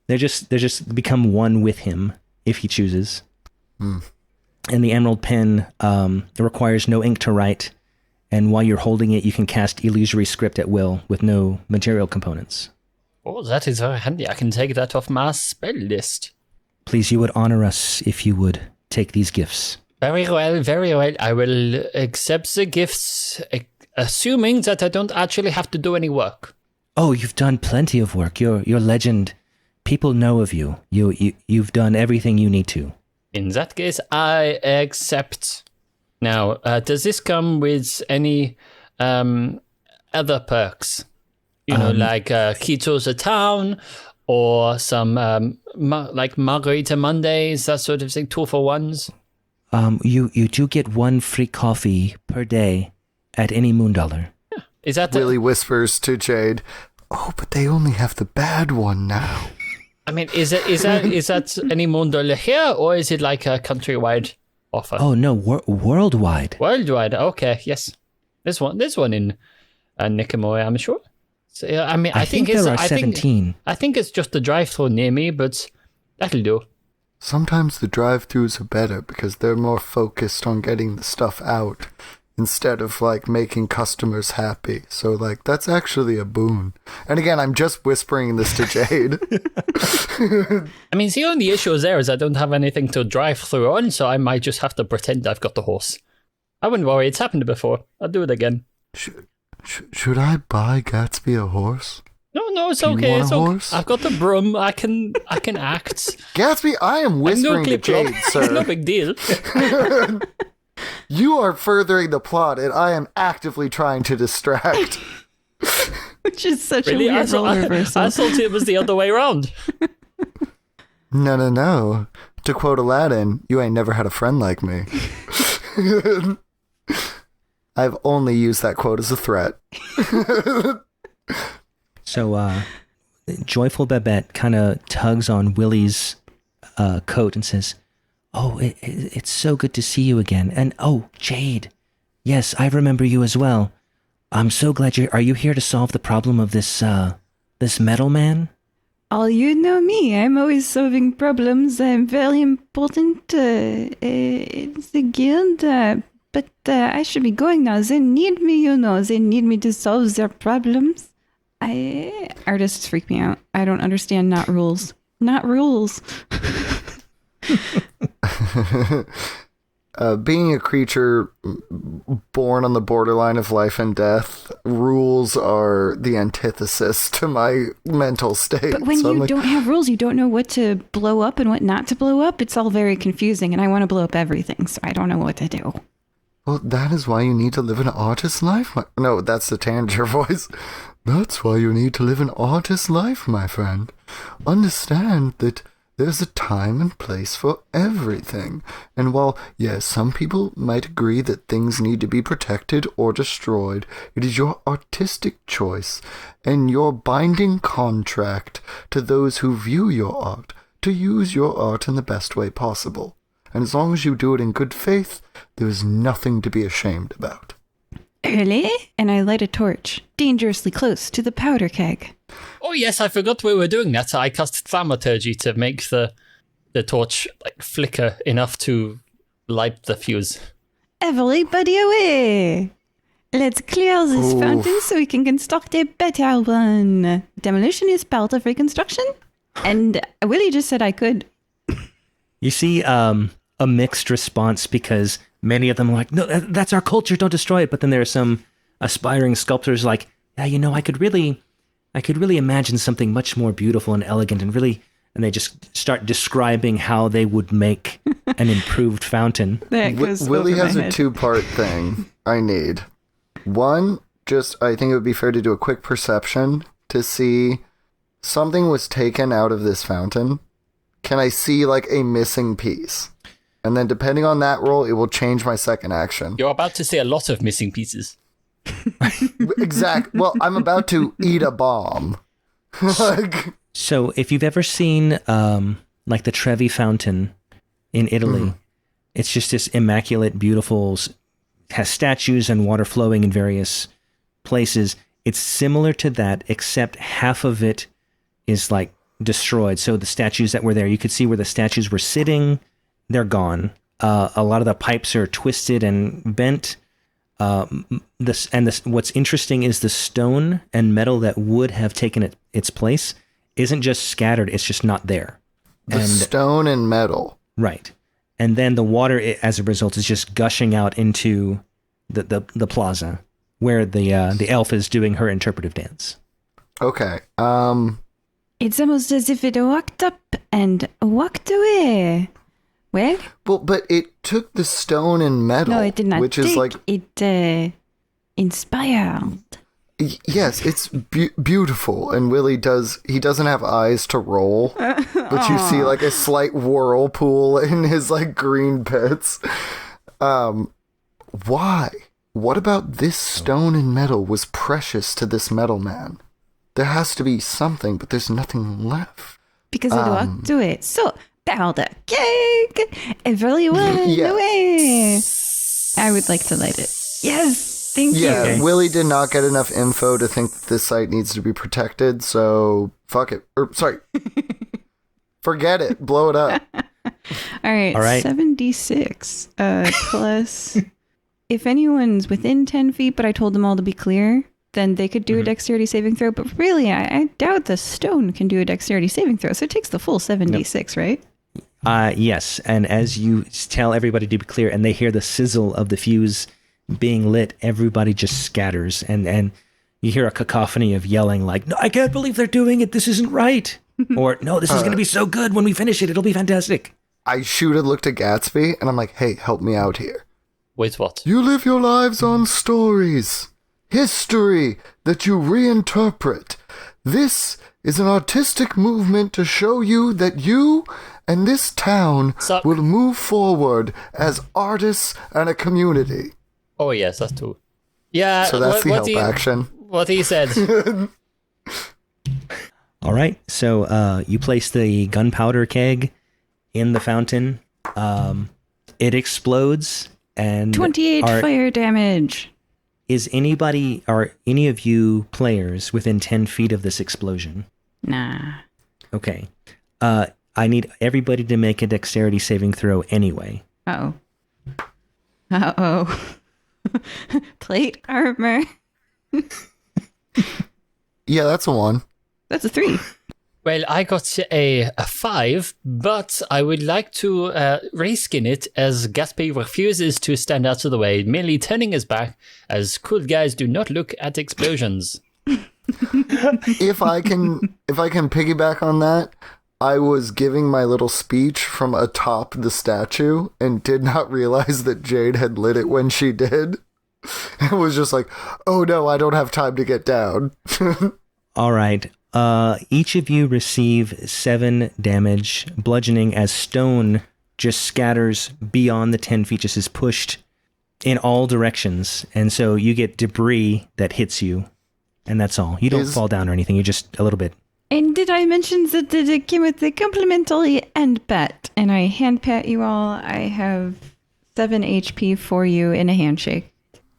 They just become one with him if he chooses. And the emerald pen requires no ink to write, and while you're holding it, you can cast illusory script at will with no material components. Oh, that is very handy. I can take that off my spell list. Please, you would honor us if you would take these gifts. Very well, very well. I will accept the gifts, assuming that I don't actually have to do any work. Oh, you've done plenty of work. You're legend. People know of you. You've done everything you need to. In that case, I accept. Now, does this come with any other perks? You know, like key to the town, or some like Margarita Mondays, that sort of thing, 2-for-1s? You do get 1 free coffee per day at any $1. Is that Willie whispers to Jade, "Oh, but they only have the bad one now." I mean, is that any $1 here, or is it like a countrywide offer? Oh no, worldwide. Worldwide. Okay, yes. There's one in Nicomoy, I'm sure. So, yeah, I mean, I think there it's are 17. I think it's just a drive-through near me, but that'll do. Sometimes the drive-thrus are better because they're more focused on getting the stuff out instead of like making customers happy. So like that's actually a boon. And again, I'm just whispering this to Jade. I mean, the only issue there is I don't have anything to drive through on, so I might just have to pretend I've got the horse. I wouldn't worry, it's happened before. I'll do it again. Should I buy Gatsby a horse? No, it's Do you okay. want It's a okay. horse? I've got the broom. I can act. Gatsby, I am I'm no whispering to clip-clop. Jade, It's no sir. big deal. You are furthering the plot, and I am actively trying to distract. Which is such Really? a weird role reversal. I thought it was the other way around. No. To quote Aladdin, you ain't never had a friend like me. I've only used that quote as a threat. So, Joyful Babette kind of tugs on Willie's coat and says, "Oh, it's so good to see you again. And oh, Jade, yes, I remember you as well. I'm so glad are you here to solve the problem of this metal man?" Oh, you know me. I'm always solving problems. I'm very important in the guild. But I should be going now. They need me, you know. They need me to solve their problems. Artists freak me out. I don't understand not rules. Not rules. Being a creature born on the borderline of life and death, rules are the antithesis to my mental state. But when you don't have rules, you don't know what to blow up and what not to blow up. It's all very confusing, and I want to blow up everything, so I don't know what to do. Well, that is why you need to live an artist's life. No, that's the Tanger voice. That's why you need to live an artist's life, my friend. Understand that there's a time and place for everything. And while, yes, some people might agree that things need to be protected or destroyed, it is your artistic choice and your binding contract to those who view your art to use your art in the best way possible. And as long as you do it in good faith, there is nothing to be ashamed about. Early? And I light a torch, dangerously close to the powder keg. Oh yes, I forgot we were doing that. I cast thaumaturgy to make the torch flicker enough to light the fuse. Everybody away! Let's clear this fountain so we can construct a better one. Demolition is part of reconstruction. And Willy just said I could. You see a mixed response because many of them are like, no, that's our culture, don't destroy it. But then there are some aspiring sculptors like, yeah, I could really imagine something much more beautiful and elegant and they just start describing how they would make an improved fountain. Willy has a two-part thing I need. One, I think it would be fair to do a quick perception to see something was taken out of this fountain. Can I see a missing piece? And then depending on that roll, it will change my second action. You're about to see a lot of missing pieces. Exactly. Well, I'm about to eat a bomb. So if you've ever seen the Trevi Fountain in Italy, it's just this immaculate, beautiful, has statues and water flowing in various places. It's similar to that, except half of it is destroyed. So the statues that were there, you could see where the statues were sitting, they're gone. A lot of the pipes are twisted and bent. What's interesting is the stone and metal that would have taken its place isn't just scattered, it's just not there. Stone and metal. Right. And then the water, as a result, is just gushing out into the plaza where the elf is doing her interpretive dance. Okay. It's almost as if it walked up and walked away. Well, but it took the stone and metal. No, it did not. Which is it inspired. Yes, it's beautiful. And Willy doesn't have eyes to roll, but you see a slight whirlpool in his green pits. Why? What about this stone and metal was precious to this metal man? There has to be something, but there's nothing left. Because it walked to it. So, powder cake! Everyone away! I would like to light it. Yes! Thank you. Yeah, Willy did not get enough info to think that this site needs to be protected, so fuck it. Sorry. Forget it. Blow it up. All right. 76 plus... If anyone's within 10 feet, but I told them all to be clear, then they could do a dexterity saving throw. But really, I doubt the stone can do a dexterity saving throw. So it takes the full 76, right? Yes. And as you tell everybody to be clear and they hear the sizzle of the fuse being lit, everybody just scatters. And you hear a cacophony of yelling no, I can't believe they're doing it. This isn't right. Or, no, this is going to be so good. When we finish it, it'll be fantastic. I shoot a look to Gatsby and I'm like, hey, help me out here. Wait, what? You live your lives on stories. History that you reinterpret. This is an artistic movement to show you that you and this town will move forward as artists and a community. Oh, yes, that's true. Yeah. So that's the help action. What he said. All right. So you place the gunpowder keg in the fountain. It explodes. And 28 fire damage. Is anybody or any of you players within 10 feet of this explosion? Nah. Okay. I need everybody to make a dexterity saving throw anyway. Uh-oh. Plate armor. Yeah, that's a 1. That's a 3. Well, I got a 5, but I would like to reskin it as Gatsby refuses to stand out of the way, merely turning his back, as cool guys do not look at explosions. If I can piggyback on that, I was giving my little speech from atop the statue and did not realize that Jade had lit it when she did. It was just like, oh no, I don't have time to get down. All right. Each of you receive 7 damage, bludgeoning, as stone just scatters beyond the 10 feet, just is pushed in all directions. And so you get debris that hits you, and that's all. You don't fall down or anything. You're just a little bit. And did I mention that it came with the complimentary hand pat? And I hand pat you all. I have 7 HP for you in a handshake.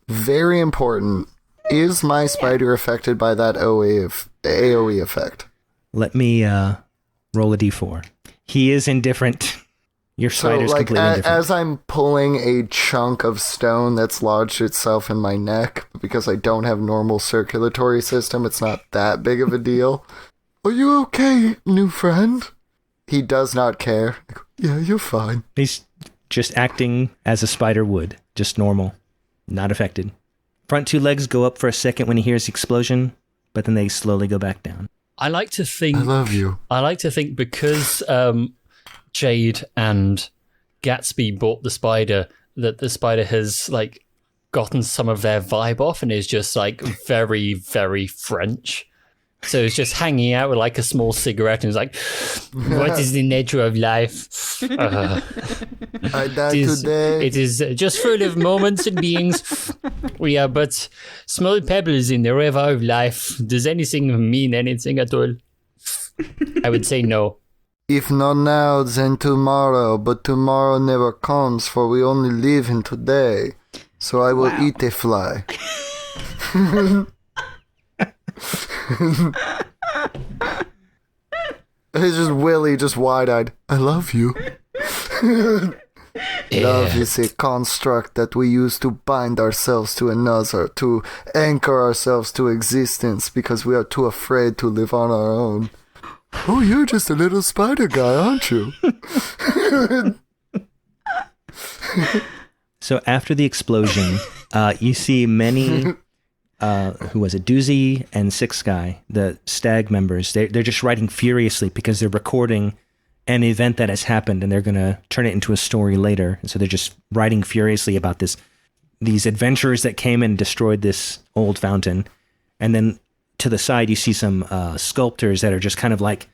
Very important. Is my spider affected by that AoE effect? Let me roll a d4. He is indifferent. Your spider's completely indifferent. As I'm pulling a chunk of stone that's lodged itself in my neck, because I don't have normal circulatory system, it's not that big of a deal. Are you okay, new friend? He does not care. Yeah, you're fine. He's just acting as a spider would. Just normal. Not affected. Front 2 legs go up for a second when he hears the explosion, but then they slowly go back down. I like to think... I love you. I like to think because Jade and Gatsby bought the spider, that the spider has, like, gotten some of their vibe off and is just, like, very, very French. So it's just hanging out with, like, a small cigarette and is like, what is the nature of life? I died today. It is just full of moments and beings. We are but small pebbles in the river of life. Does anything mean anything at all? I would say no. If not now, then tomorrow. But tomorrow never comes, for we only live in today. So I will eat a fly. It's just Willy, just wide-eyed. I love you. Love is a construct that we use to bind ourselves to another, to anchor ourselves to existence because we are too afraid to live on our own. Oh, you're just a little spider guy, aren't you? So after the explosion, you see many... who was it? Doozy and Six Guy, the stag members. They're just writing furiously because they're recording an event that has happened and they're going to turn it into a story later. And so they're just writing furiously about these adventurers that came and destroyed this old fountain. And then to the side, you see some sculptors that are just kind of like,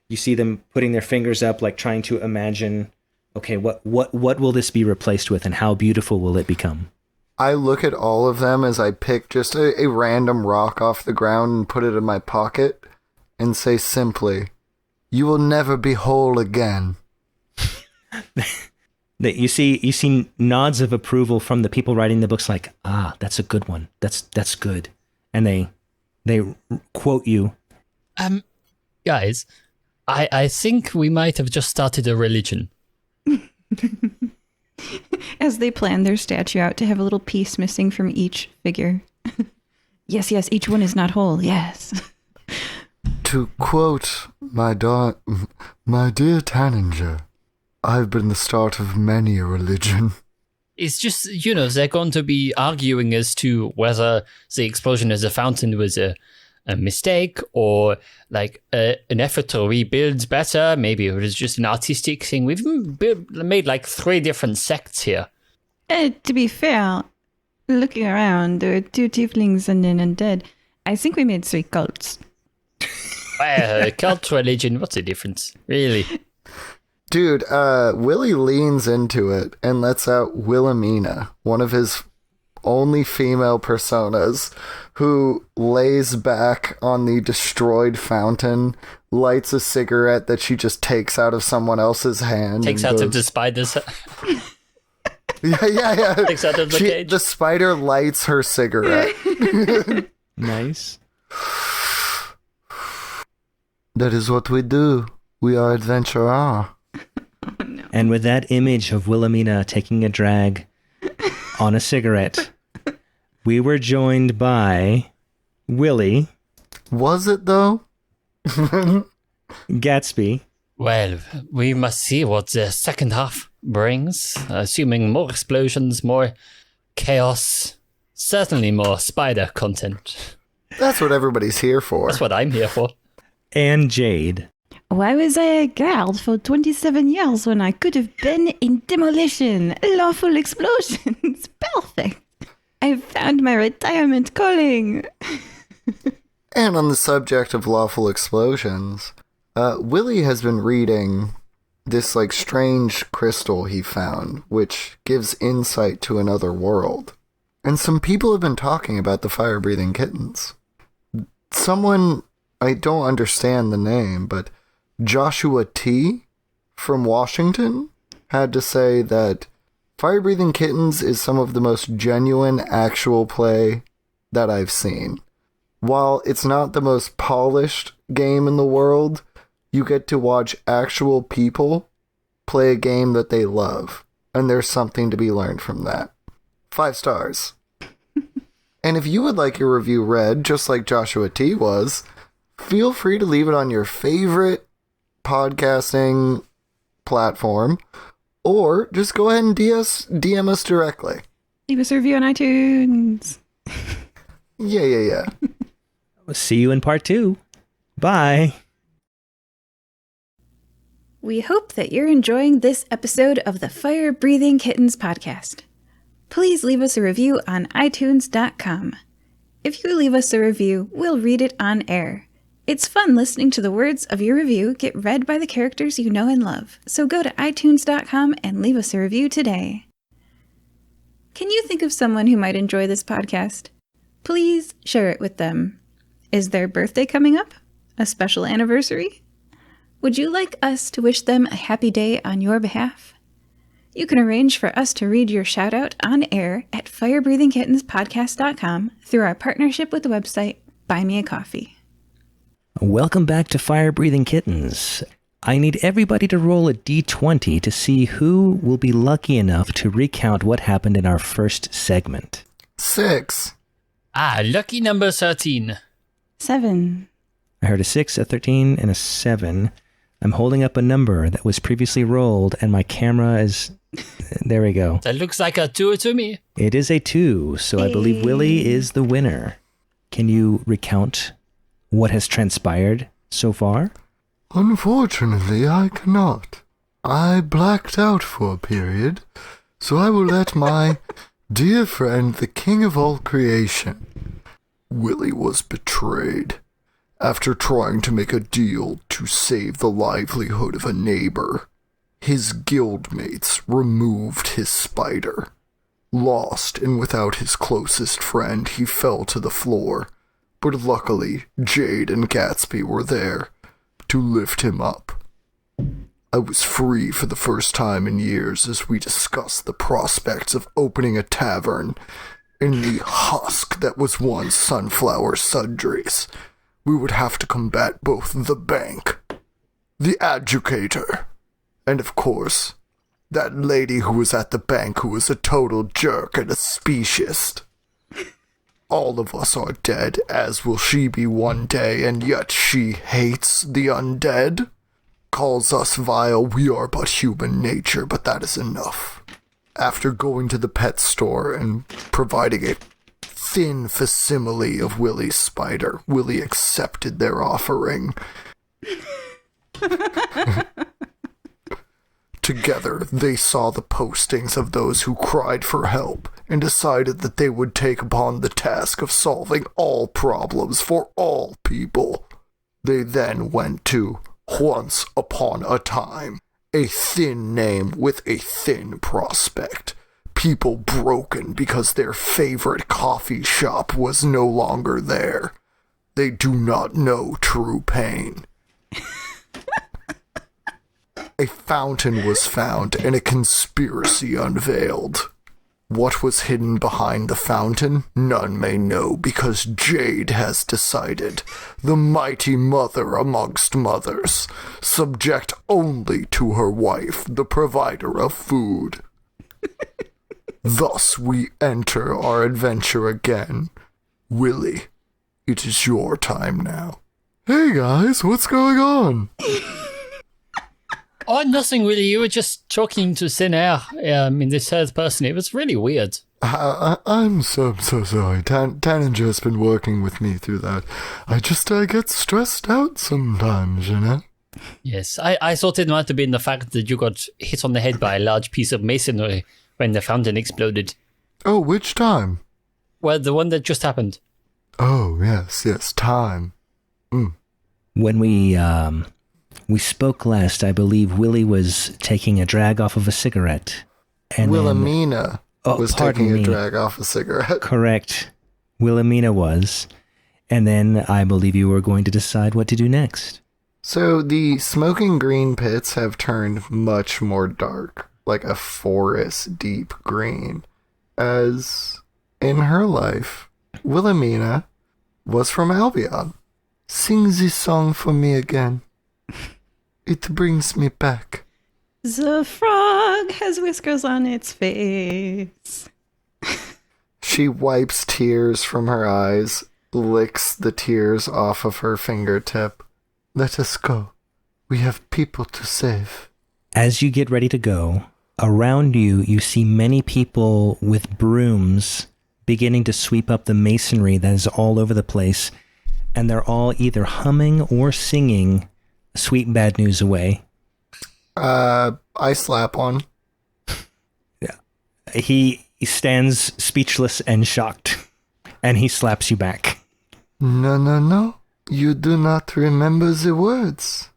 you see them putting their fingers up, like trying to imagine, okay, what will this be replaced with and how beautiful will it become? I look at all of them as I pick just a random rock off the ground and put it in my pocket and say simply, you will never be whole again. You see nods of approval from the people writing the books like, that's a good one. That's good. And they quote you. Guys, I think we might have just started a religion. As they plan their statue out to have a little piece missing from each figure. Yes, each one is not whole, yes. To quote my dear Tanninger, I've been the start of many a religion. It's just, they're going to be arguing as to whether the explosion as a fountain was a mistake or like an effort to rebuild better. Maybe it was just an artistic thing. We've made like 3 different sects here. To be fair, looking around, there are 2 tieflings and an undead. I think we made 3 cults. Cult religion, what's the difference? Really? Dude, Willy leans into it and lets out Wilhelmina, one of his only female personas, who lays back on the destroyed fountain, lights a cigarette that she just takes out of someone else's hand. Takes out of the spider's... Yeah. Takes out of the cage. The spider lights her cigarette. Nice. That is what we do. We are adventurers. Oh, no. And with that image of Wilhelmina taking a drag on a cigarette, we were joined by Willy, Was it, though? Gatsby. Well, we must see what the second half brings, assuming more explosions, more chaos, certainly more spider content. That's what everybody's here for. That's what I'm here for. And Jade. Why was I a guard for 27 years when I could have been in demolition? Lawful explosions. Perfect. I found my retirement calling. And on the subject of lawful explosions, Willy has been reading this, strange crystal he found, which gives insight to another world. And some people have been talking about the fire-breathing kittens. Someone, I don't understand the name, but Joshua T. from Washington had to say that fire-breathing kittens is some of the most genuine actual play that I've seen. While it's not the most polished game in the world, you get to watch actual people play a game that they love. And there's something to be learned from that. 5 stars. And if you would like your review read, just like Joshua T. was, feel free to leave it on your favorite podcasting platform, or just go ahead and DM us directly. Leave us a review on iTunes. Yeah. We'll see you in part 2. Bye. We hope that you're enjoying this episode of the Fire Breathing Kittens podcast. Please leave us a review on iTunes.com. If you leave us a review, we'll read it on air. It's fun listening to the words of your review get read by the characters you know and love. So go to iTunes.com and leave us a review today. Can you think of someone who might enjoy this podcast? Please share it with them. Is their birthday coming up? A special anniversary? Would you like us to wish them a happy day on your behalf? You can arrange for us to read your shout-out on air at firebreathingkittenspodcast.com through our partnership with the website Buy Me a Coffee. Welcome back to Fire Breathing Kittens. I need everybody to roll a d20 to see who will be lucky enough to recount what happened in our first segment. 6. Lucky number 13. 7. I heard a 6, a 13, and a 7. I'm holding up a number that was previously rolled, and my camera is... There we go. That looks like a 2 to me. It is a 2, so I believe Willy is the winner. Can you recount what has transpired so far? Unfortunately, I cannot. I blacked out for a period, so I will let my dear friend, the king of all creation. Willy was betrayed after trying to make a deal to save the livelihood of a neighbor. His guildmates removed his spider. Lost and without his closest friend, he fell to the floor, but luckily Jade and Gatsby were there to lift him up. I was free for the first time in years as we discussed the prospects of opening a tavern in the husk that was once Sunflower Sundries. We would have to combat both the bank, the educator, and of course, that lady who was at the bank who was a total jerk and a speciesist. All of us are dead, as will she be one day, and yet she hates the undead. Calls us vile, we are but human nature, but that is enough. After going to the pet store and providing a thin facsimile of Willy's spider, Willy accepted their offering. Together, they saw the postings of those who cried for help and decided that they would take upon the task of solving all problems for all people. They then went to Once Upon a Time, a thin name with a thin prospect. People broken because their favorite coffee shop was no longer there. They do not know true pain. A fountain was found and a conspiracy unveiled. What was hidden behind the fountain, none may know, because Jade has decided, the mighty mother amongst mothers, subject only to her wife, the provider of food. Thus we enter our adventure again. Willy, It is your time now. Hey guys, what's going on? Oh, nothing really. You were just talking to thin air in the third person. It was really weird. I'm so sorry. Tanninger's been working with me through that. I get stressed out sometimes, you know? Yes, I thought it might have been the fact that you got hit on the head by a large piece of masonry when the fountain exploded. Oh, which time? Well, the one that just happened. Oh, yes, time. When we spoke last, I believe Willy was taking a drag off of a cigarette. And Wilhelmina was taking a drag off a cigarette. Correct. Wilhelmina was. And then I believe you were going to decide what to do next. So the smoking green pits have turned much more dark, like a forest deep green, as in her life, Wilhelmina was from Albion. Sing this song for me again. It brings me back. The frog has whiskers on its face. She wipes tears from her eyes, licks the tears off of her fingertip. Let us go. We have people to save. As you get ready to go, around you, you see many people with brooms beginning to sweep up the masonry that is all over the place, and they're all either humming or singing Sweet Bad News Away. I slap one. Yeah. He stands speechless and shocked, and he slaps you back. No. You do not remember the words.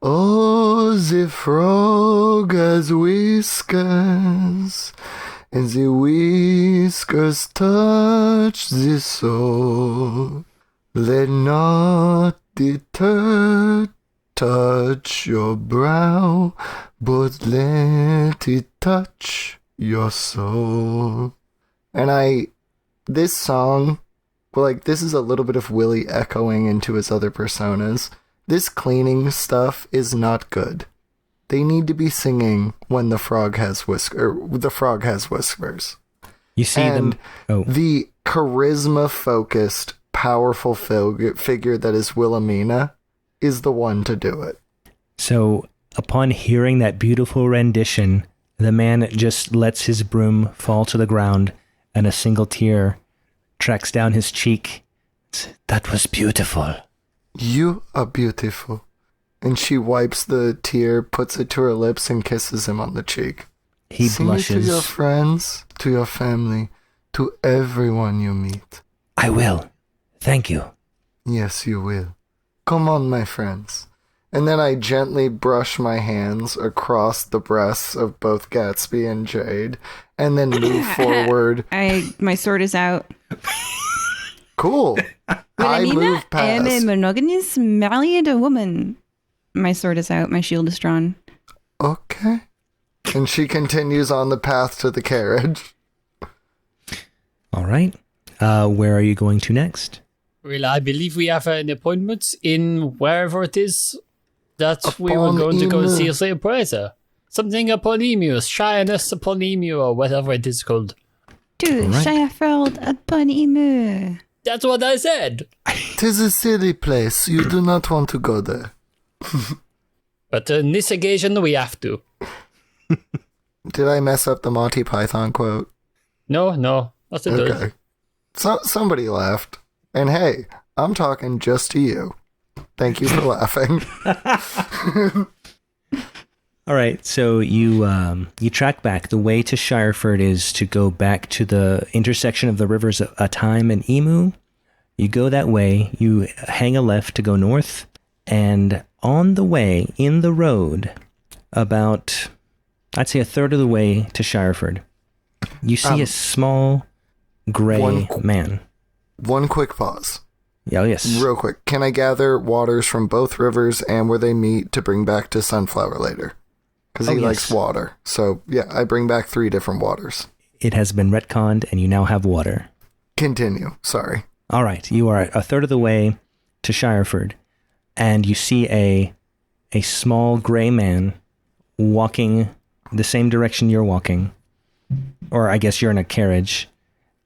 Oh, the frog has whiskers, and the whiskers touch the soul. Let not the dirt touch your brow, but let it touch your soul. And this song, this is a little bit of Willy echoing into his other personas. This cleaning stuff is not good. They need to be singing when the frog has whiskers. You see and them. Oh. The charisma-focused, powerful figure that is Wilhelmina is the one to do it. So, upon hearing that beautiful rendition, the man just lets his broom fall to the ground, and a single tear tracks down his cheek. That was beautiful. You are beautiful. And she wipes the tear, puts it to her lips, and kisses him on the cheek. He Sing blushes. it to your friends, to your family, to everyone you meet. I will. Thank you. Yes, you will. Come on, my friends. And then I gently brush my hands across the breasts of both Gatsby and Jade, and then move forward. My sword is out. Cool. I move I am a past. monogamous married woman. My sword is out. My shield is drawn. Okay. And she continues on the path to the carriage. All right. Where are you going to next? Well, I believe we have an appointment in wherever it is that we were going to go see the appraiser. Something Eponymus, Shyness Eponymu, or whatever it is called. To All right. Sheffield upon Emu. That's what I said. 'Tis a silly place. You do not want to go there. But on this occasion, we have to. Did I mess up the Monty Python quote? No, not at all. Okay. Somebody laughed. And hey, I'm talking just to you. Thank you for laughing. All right. So you track back. The way to Shireford is to go back to the intersection of the rivers Atime and Emu. You go that way. You hang a left to go north. And on the way, in the road, about, I'd say a third of the way to Shireford, you see a small gray man. One quick pause. Oh, yes. Real quick. Can I gather waters from both rivers and where they meet to bring back to Sunflower later? Because he likes water. So, yeah, I bring back 3 different waters. It has been retconned, and you now have water. Continue. Sorry. All right. You are a third of the way to Shireford, and you see a small gray man walking the same direction you're walking. Or I guess you're in a carriage,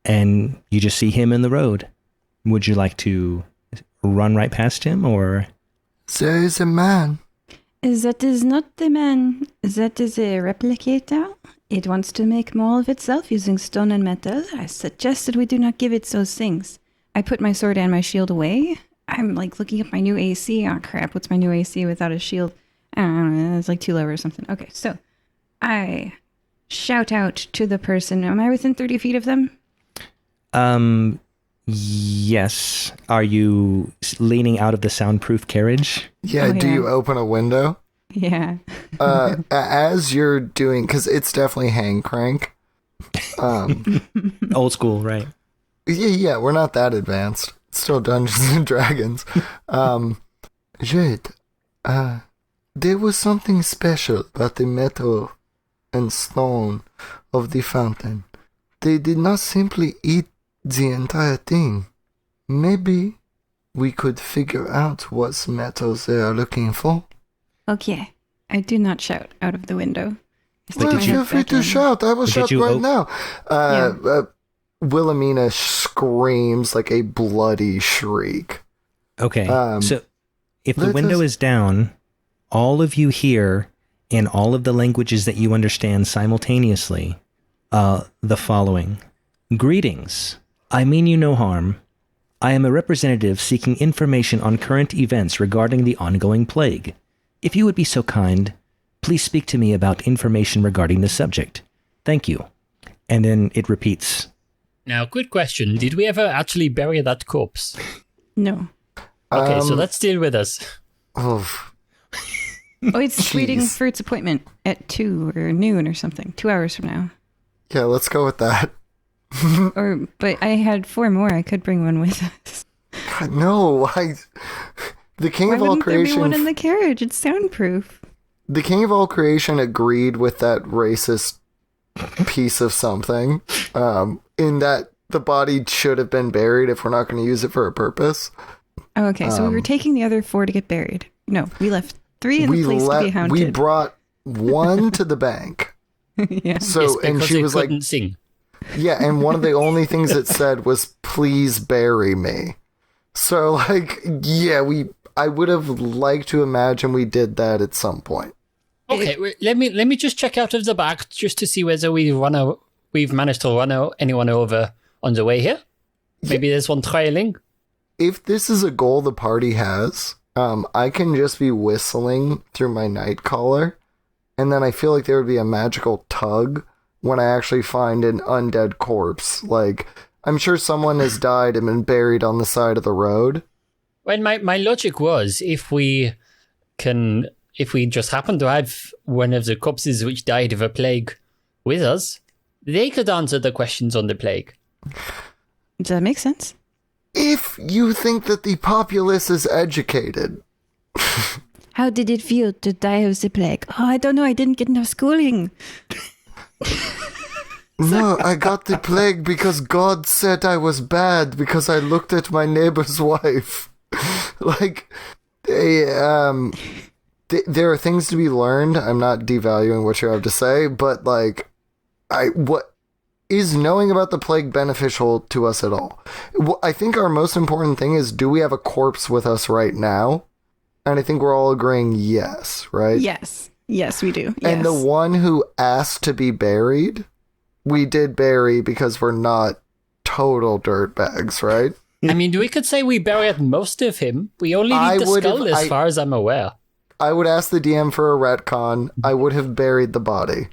and you just see him in the road. would you like to run right past him, or? There is a man. That is not the man. That is a replicator. It wants to make more of itself using stone and metal. I suggest that we do not give it those things. I put my sword and my shield away. I'm like looking at my new AC. Oh crap, what's my new AC without a shield? I don't know, it's like too low or something. Okay, so I shout out to the person. Am I within 30 feet of them? Yes. Are you leaning out of the soundproof carriage? Yeah, Oh, do yeah. you open a window? Yeah. As you're doing, because it's definitely hang crank. Old school, right? Yeah, we're not that advanced. It's still Dungeons and Dragons. Jade, there was something special about the metal and stone of the fountain. They did not simply eat the entire thing. Maybe we could figure out what metals they are looking for. Okay. I do not shout out of the window. But Well, did you- feel free to shout. I will Did shout you right op- now. Wilhelmina screams like a bloody shriek. Okay. Um, So if the let window us- is down, all of you hear in all of the languages that you understand simultaneously the following. Greetings. I mean you no harm. I am a representative seeking information on current events regarding the ongoing plague. If you would be so kind, please speak to me about information regarding the subject. Thank you. And then it repeats. Now, quick question. Did we ever actually bury that corpse? No. Okay, so that's still with us. Oof. Oh, it's waiting Jeez. for its appointment at 2 or noon or something. 2 hours from now. Yeah, let's go with that. But I had 4 more. I could bring one with us. God, no, the King Why of all wouldn't there be creation. one in the carriage? It's soundproof. The King of all creation agreed with that racist piece of something. In that the body should have been buried if we're not going to use it for a purpose. Oh, okay. So we were taking the other 4 to get buried. No, we left 3 in the place to be haunted. We brought one to the bank. Yeah. So Yes, and because she it was like, couldn't sing. yeah, and one of the only things it said was, "Please bury me." So like, yeah, I would have liked to imagine we did that at some point. Okay, let me just check out of the back just to see whether we've managed to run anyone over on the way here. Maybe there's one trailing. If this is a goal the party has, I can just be whistling through my night collar, and then I feel like there would be a magical tug when I actually find an undead corpse. Like, I'm sure someone has died and been buried on the side of the road. Well, my logic was if we just happen to have one of the corpses which died of a plague with us, they could answer the questions on the plague. Does that make sense? If you think that the populace is educated, How did it feel to die of the plague? Oh, I don't know. I didn't get enough schooling. no, I got the plague because God said I was bad because I looked at my neighbor's wife. Like, there are things to be learned. I'm not devaluing what you have to say, but like, what is knowing about the plague beneficial to us at all? I think our most important thing is, do we have a corpse with us right now? And I think we're all agreeing yes, right? Yes. Yes, we do. And the one who asked to be buried, we did bury because we're not total dirtbags, right? I mean, we could say we buried most of him. We only need the skull as far as I'm aware. I would ask the DM for a retcon. I would have buried the body.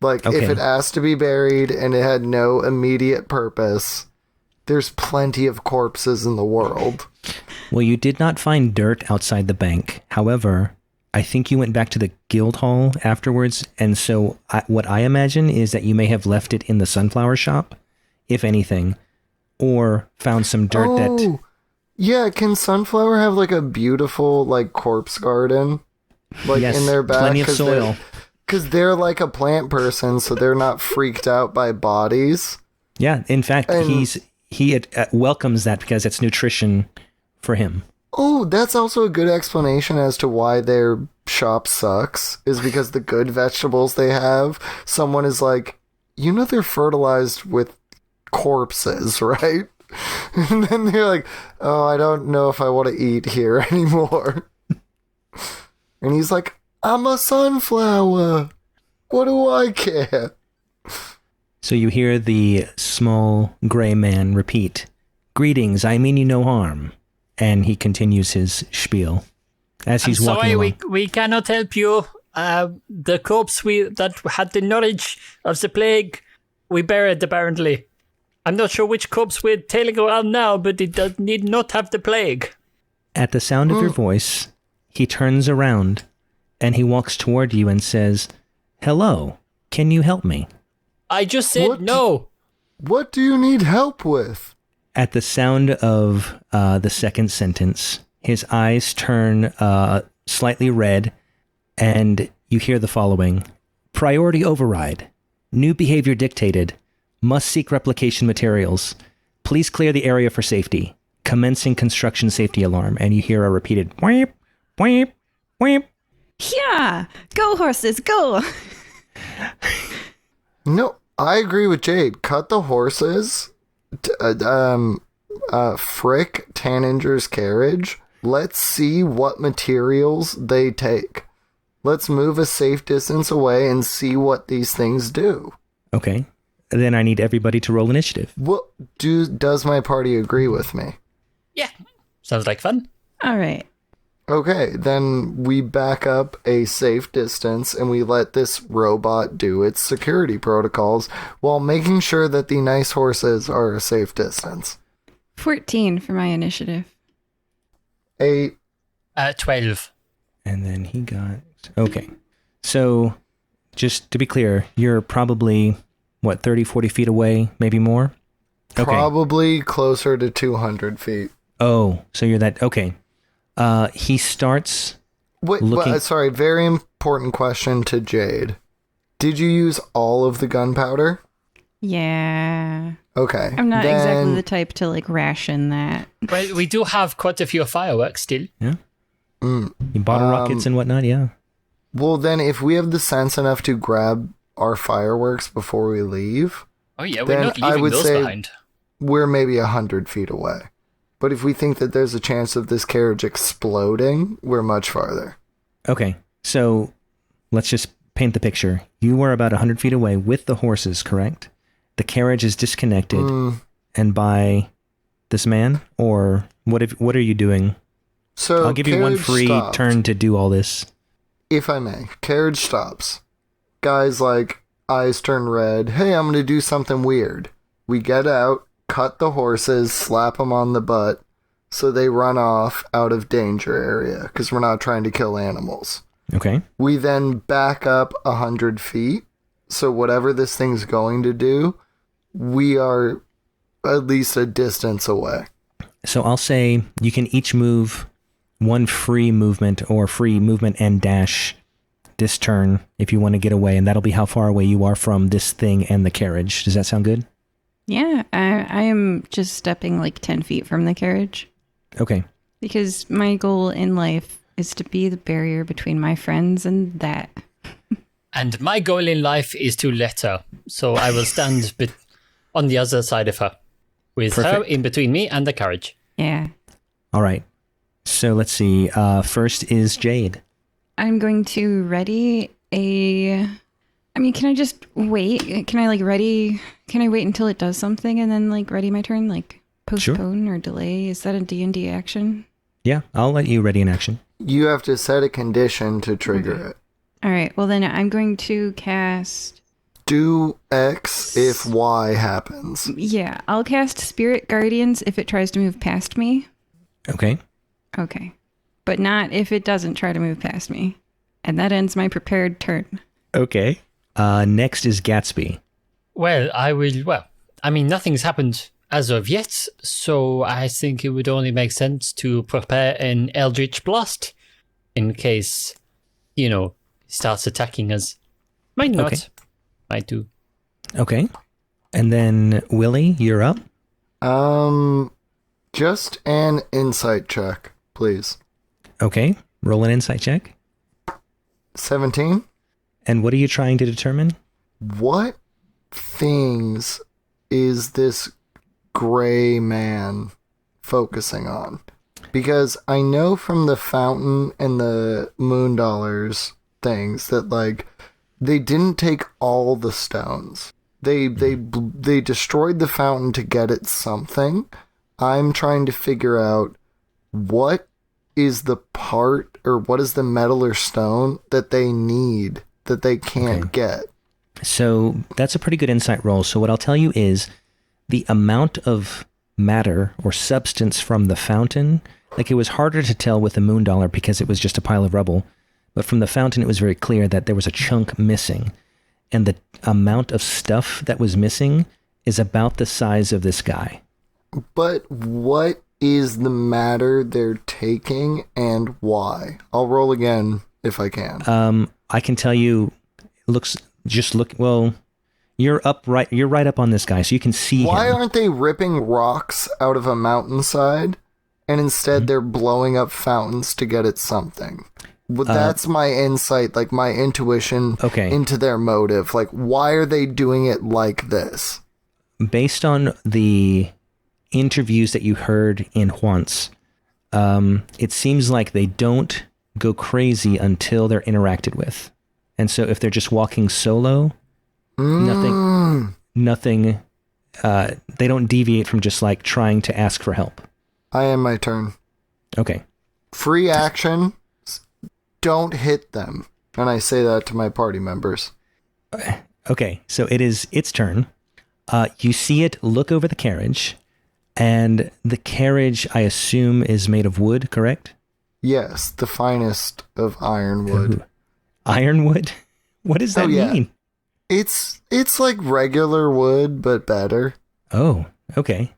Like, Okay. if it asked to be buried and it had no immediate purpose, there's plenty of corpses in the world. Well, you did not find dirt outside the bank. However, I think you went back to the guild hall afterwards, and so what I imagine is that you may have left it in the sunflower shop, if anything, or found some dirt that... Yeah, can Sunflower have, like, a beautiful, like, corpse garden? Like, Yes, in their back? plenty of soil. Because they're, like, a plant person, so they're not freaked out by bodies. Yeah, in fact, And- he welcomes that because it's nutrition for him. Oh, that's also a good explanation as to why their shop sucks, is because the good vegetables they have, someone is like, they're fertilized with corpses, right? And then they're like, oh, I don't know if I want to eat here anymore. And he's like, I'm a sunflower. What do I care? So you hear the small gray man repeat, "Greetings, I mean you no harm." And he continues his spiel as he's walking along. We cannot help you. The corpse that had the knowledge of the plague, we buried apparently. I'm not sure which corpse we're tailing around now, but it need not have the plague. At the sound of your voice, he turns around and he walks toward you and says, "Hello, can you help me?" I just said no. What do you need help with? At the sound of the second sentence, his eyes turn slightly red, and you hear the following. "Priority override. New behavior dictated. Must seek replication materials. Please clear the area for safety. Commencing construction safety alarm." And you hear a repeated "weep, weep, weep." Yeah, go horses, go. No, I agree with Jade. Cut the horses. Frick Taninger's carriage. Let's see what materials they take. Let's move a safe distance away and see what these things do. Okay. Then I need everybody to roll initiative. What does my party agree with me? Yeah, sounds like fun. All right. Okay, then we back up a safe distance and we let this robot do its security protocols while making sure that the nice horses are a safe distance. 14 for my initiative. 8. 12. And then he got... Okay. So, just to be clear, you're probably, 30, 40 feet away, maybe more? Okay. Probably closer to 200 feet. Oh, so you're that... Okay. He starts looking... Sorry, very important question to Jade. Did you use all of the gunpowder? Yeah. Okay. I'm not exactly the type to ration that. Well, we do have quite a few fireworks still. Yeah. You bottle rockets and whatnot, yeah. Well, then if we have the sense enough to grab our fireworks before we leave... Oh yeah, we're not leaving those behind. We're maybe 100 feet away. But if we think that there's a chance of this carriage exploding, we're much farther. Okay, so let's just paint the picture. You were about 100 feet away with the horses, correct? The carriage is disconnected, and by this man? Or what are you doing? So I'll give you one free turn to do all this. If I may. Carriage stops. Guys eyes turn red. Hey, I'm going to do something weird. We get out, cut the horses, slap them on the butt, so they run off out of danger area, because we're not trying to kill animals. Okay. We then back up 100 feet, so whatever this thing's going to do, we are at least a distance away. So I'll say you can each move one free movement or free movement and dash this turn if you want to get away, and that'll be how far away you are from this thing and the carriage. Does that sound good? Yeah, I am just stepping 10 feet from the carriage. Okay. Because my goal in life is to be the barrier between my friends and that. And my goal in life is to let her. So I will stand on the other side of her. With her in between me and the carriage. Yeah. All right. So let's see. First is Jade. I'm going to ready a... I mean, can I just wait? Can I ready... Can I wait until it does something and then ready my turn? Postpone or delay? Is that a D&D action? Yeah, I'll let you ready an action. You have to set a condition to trigger it. All right. Well, then I'm going to cast... Do X if Y happens. Yeah, I'll cast Spirit Guardians if it tries to move past me. Okay. Okay. But not if it doesn't try to move past me. And that ends my prepared turn. Okay. Next is Gatsby. Well, nothing's happened as of yet, so I think it would only make sense to prepare an Eldritch Blast in case, he starts attacking us. Might not. Okay. Might do. Okay. And then Willy, you're up. Just an insight check, please. Okay. Roll an insight check. 17. And what are you trying to determine? What things is this gray man focusing on? Because I know from the fountain and the moon dollars things that, like, they didn't take all the stones. They destroyed the fountain to get at something. I'm trying to figure out what is the part, or what is the metal or stone that they need that they can't get. So that's a pretty good insight roll. So what I'll tell you is the amount of matter or substance from the fountain, like, it was harder to tell with the moon dollar because it was just a pile of rubble. But from the fountain, it was very clear that there was a chunk missing. And the amount of stuff that was missing is about the size of this guy. But what is the matter they're taking and why? I'll roll again if I can. I can tell you, you're right up on this guy, so you can see him. Why aren't they ripping rocks out of a mountainside and instead they're blowing up fountains to get at something? Well, that's my insight, like my intuition into their motive. Like, why are they doing it like this? Based on the interviews that you heard in Juan's, it seems like they don't go crazy until they're interacted with. And so if they're just walking solo, nothing, they don't deviate from just like trying to ask for help. I end my turn. Okay. Free action. Don't hit them. And I say that to my party members. Okay, so it is its turn. You see it look over the carriage, and the carriage, I assume, is made of wood, correct? Yes, the finest of ironwood. Ooh. Ironwood? What does that mean? It's like regular wood, but better. Oh, okay.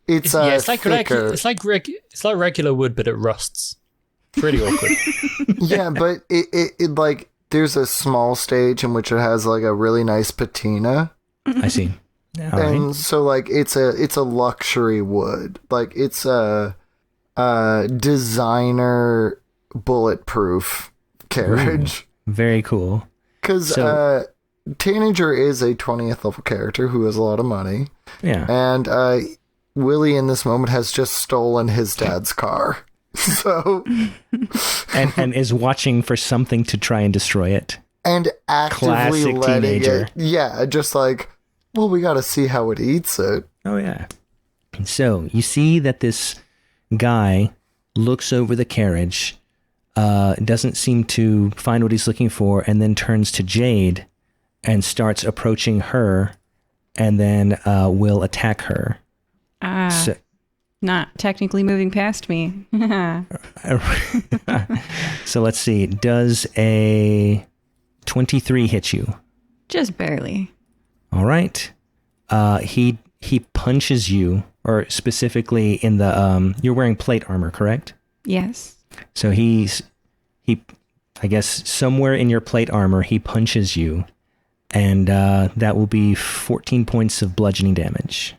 It's like thicker. It's like regular wood, but it rusts. Pretty awkward. Yeah, but it like, there's a small stage in which it has like a really nice patina. I see. All and right. so like it's a luxury wood. Like, it's a designer bulletproof carriage. Ooh, very cool. Because Tanager is a 20th level character who has a lot of money. Yeah. And Willy in this moment has just stolen his dad's car. So and is watching for something to try and destroy it. And actively Classic letting teenager. it. Yeah, just like, well, we got to see how it eats it. Oh, yeah. So you see that this guy looks over the carriage, doesn't seem to find what he's looking for, and then turns to Jade and starts approaching her, and then will attack her. Not technically moving past me. So let's see. Does a 23 hit you? Just barely. All right. He punches you, or specifically in the you're wearing plate armor, correct? Yes. So he I guess somewhere in your plate armor he punches you, and that will be 14 points of bludgeoning damage.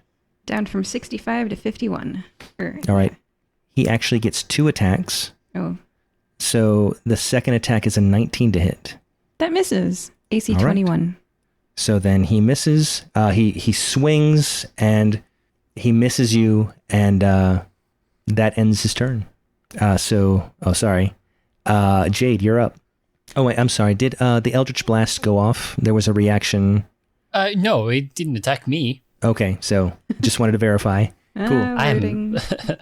Down from 65 to 51. All right. He actually gets 2 attacks. Oh. So the second attack is a 19 to hit. That misses. AC All right. 21. So then he misses. He swings and he misses you, and that ends his turn. Sorry. Jade, you're up. Oh wait, I'm sorry. Did the Eldritch Blast go off? There was a reaction. No, it didn't attack me. Okay, so just wanted to verify. Cool. Wording.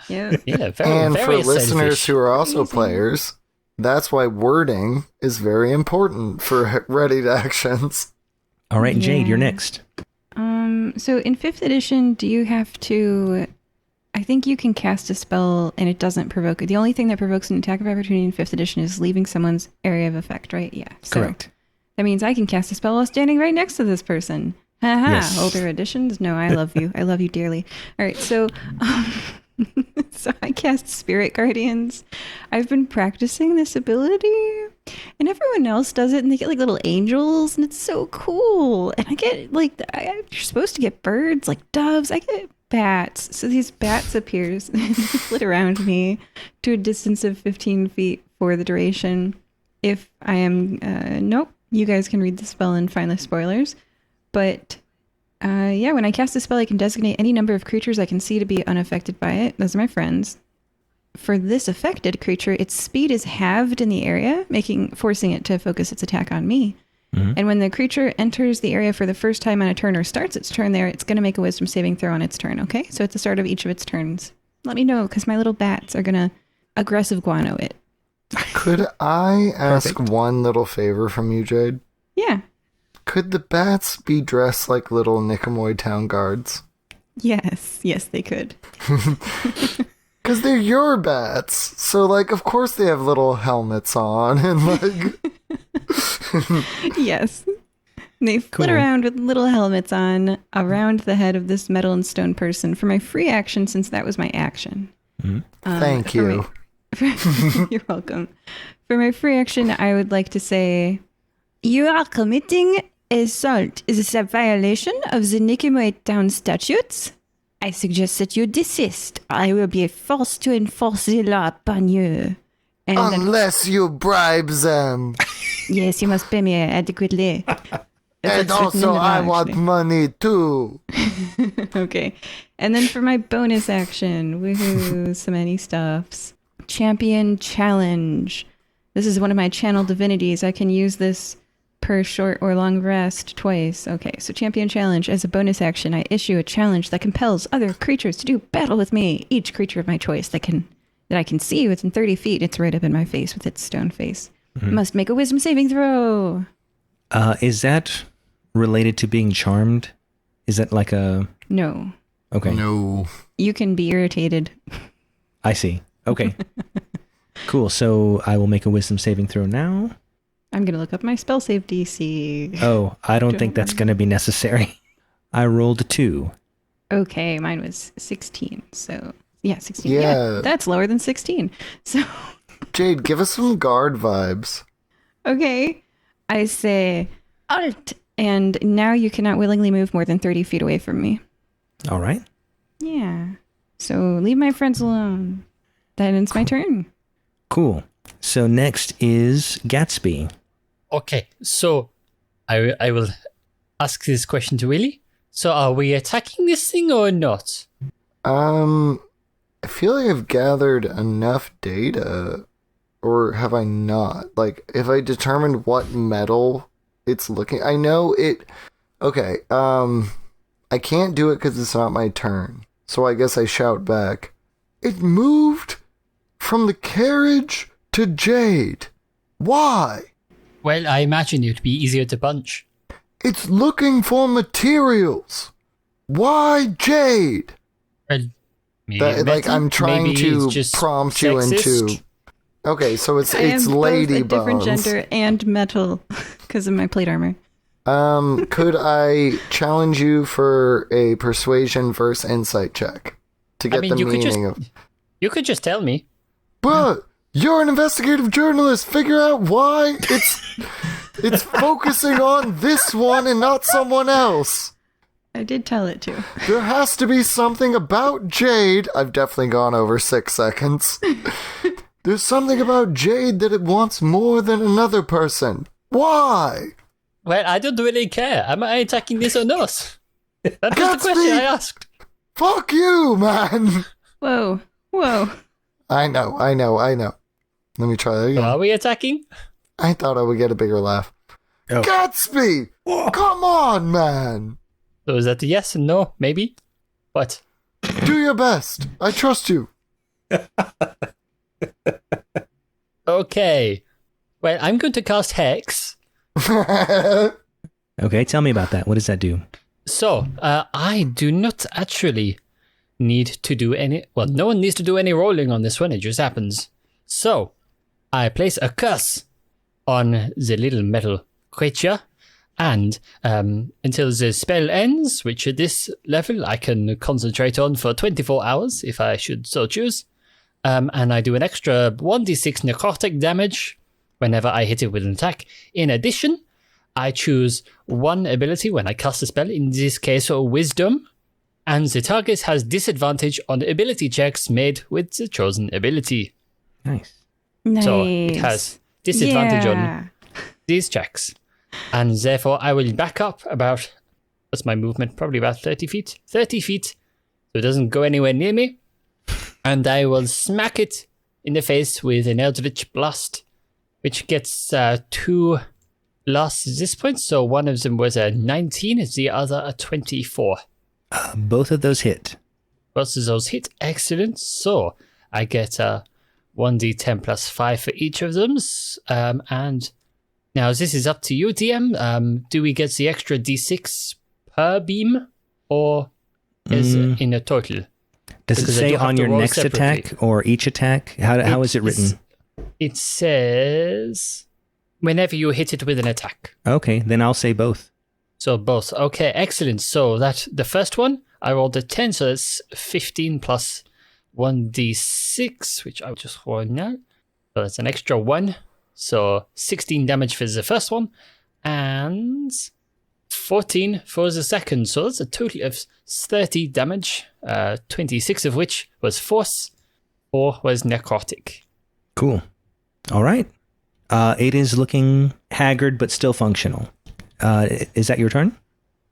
Yeah. Yeah, And for very listeners selfish. who are also players, that's why wording is very important for ready actions. All right, Jade, you're Yeah. next. So in 5th edition, do you have to... I think you can cast a spell and it doesn't provoke it. The only thing that provokes an attack of opportunity in 5th edition is leaving someone's area of effect, right? Yeah. So Correct. that means I can cast a spell while standing right next to this person. Haha. Yes. Older editions? No, I love you. I love you dearly. All right, so... So I cast Spirit Guardians. I've been practicing this ability, and everyone else does it, and they get like little angels, and it's so cool. And I get like, you're supposed to get birds, like doves. I get bats. So these bats appears and flit around me to a distance of 15 feet for the duration. If I am, nope, you guys can read the spell and find the spoilers. But Yeah, when I cast a spell, I can designate any number of creatures I can see to be unaffected by it. Those are my friends. For this affected creature, its speed is halved in the area, forcing it to focus its attack on me. Mm-hmm. And when the creature enters the area for the first time on a turn or starts its turn there, it's going to make a wisdom saving throw on its turn, okay? So at the start of each of its turns. Let me know, because my little bats are going to aggressive guano it. Could I ask Perfect. one little favor from you, Jade? Yeah. Could the bats be dressed like little Nicomoid town guards? Yes, they could. Because they're your bats. So, like, of course they have little helmets on and, like... Yes. They flit Cool. around with little helmets on around the head of this metal and stone person for my free action, since that was my action. Thank you. You're welcome. For my free action, I would like to say, you are committing assault. Is this a violation of the Nicomoid Town statutes? I suggest that you desist. I will be forced to enforce the law upon you. And Unless you bribe them. yes, you must pay me adequately. And That's written in also, the law, I want actually. money, too. Okay. And then for my bonus action, woohoo, so many stuffs. Champion Challenge. This is one of my channel divinities. I can use this per short or long rest twice. Okay, so Champion Challenge. As a bonus action, I issue a challenge that compels other creatures to do battle with me. Each creature of my choice that I can see within 30 feet. It's right up in my face with its stone face. Must make a wisdom saving throw. Is that related to being charmed? Is that like a... No. Okay. No. You can be irritated. I see. Okay. Cool. So I will make a wisdom saving throw now. I'm going to look up my spell save DC. Oh, I don't think that's going to be necessary. I rolled a 2. Okay, mine was 16. So, yeah, 16. Yeah. Yeah, that's lower than 16. So, Jade, give us some guard vibes. okay. I say, Alt. And now you cannot willingly move more than 30 feet away from me. All right. Yeah. So, leave my friends alone. That ends my turn. Cool. So next is Gatsby. Okay, so I will ask this question to Willy. So are we attacking this thing or not? I feel like I've gathered enough data, or have I not? Like, if I determined what metal it's looking... I know it... Okay, I can't do it because it's not my turn. So I guess I shout back. It moved from the carriage to Jade. Why? Well, I imagine it'd be easier to punch. It's looking for materials. Why Jade? Well, maybe That, like, metal? I'm trying Maybe to it's just prompt you sexist? into... Okay, so it's I am lady both a different bones. gender and metal because of my plate armor. Could I challenge you for a persuasion versus insight check to get the meaning of... You could just tell me. But you're an investigative journalist. Figure out why it's focusing on this one and not someone else. I did tell it to. There has to be something about Jade. I've definitely gone over 6 seconds. There's something about Jade that it wants more than another person. Why? Well, I don't really care. Am I attacking this or not? That was the Gatsby! question I asked. Fuck you, man. Whoa. I know. Let me try that So again. are we attacking? I thought I would get a bigger laugh. Oh. Gatsby! Come on, man! So is that a yes and no? Maybe? What? Do your best. I trust you. Okay. Well, I'm going to cast Hex. Okay, tell me about that. What does that do? So, I do not actually need to do any... Well, no one needs to do any rolling on this one. It just happens. So, I place a curse on the little metal creature. And until the spell ends, which at this level I can concentrate on for 24 hours, if I should so choose. And I do an extra 1d6 necrotic damage whenever I hit it with an attack. In addition, I choose one ability when I cast a spell, in this case, Wisdom, and the target has disadvantage on ability checks made with the chosen ability. Nice. Nice. So it has disadvantage Yeah. on these checks. And therefore, I will back up about What's my movement? Probably about 30 feet. 30 feet. So it doesn't go anywhere near me. And I will smack it in the face with an Eldritch Blast, which gets 2 blasts at this point. So one of them was a 19, the other a 24. Both of those hit. Both of those hit. Excellent. So I get 1d10 plus 5 for each of them. And now this is up to you, DM. Do we get the extra d6 per beam or is it in a total? Does it Because I say do have on to your roll next separately. attack or each attack? How is it written? It says whenever you hit it with an attack. Okay, then I'll say both. So both. Okay, excellent. So that the first one, I rolled a 10, so that's 15 plus 1d6, which I'll just roll now. So that's an extra 1. So 16 damage for the first one, and 14 for the second. So that's a total of 30 damage, 26 of which was force, 4 was necrotic. Cool. All right. It is looking haggard but still functional. Is that your turn?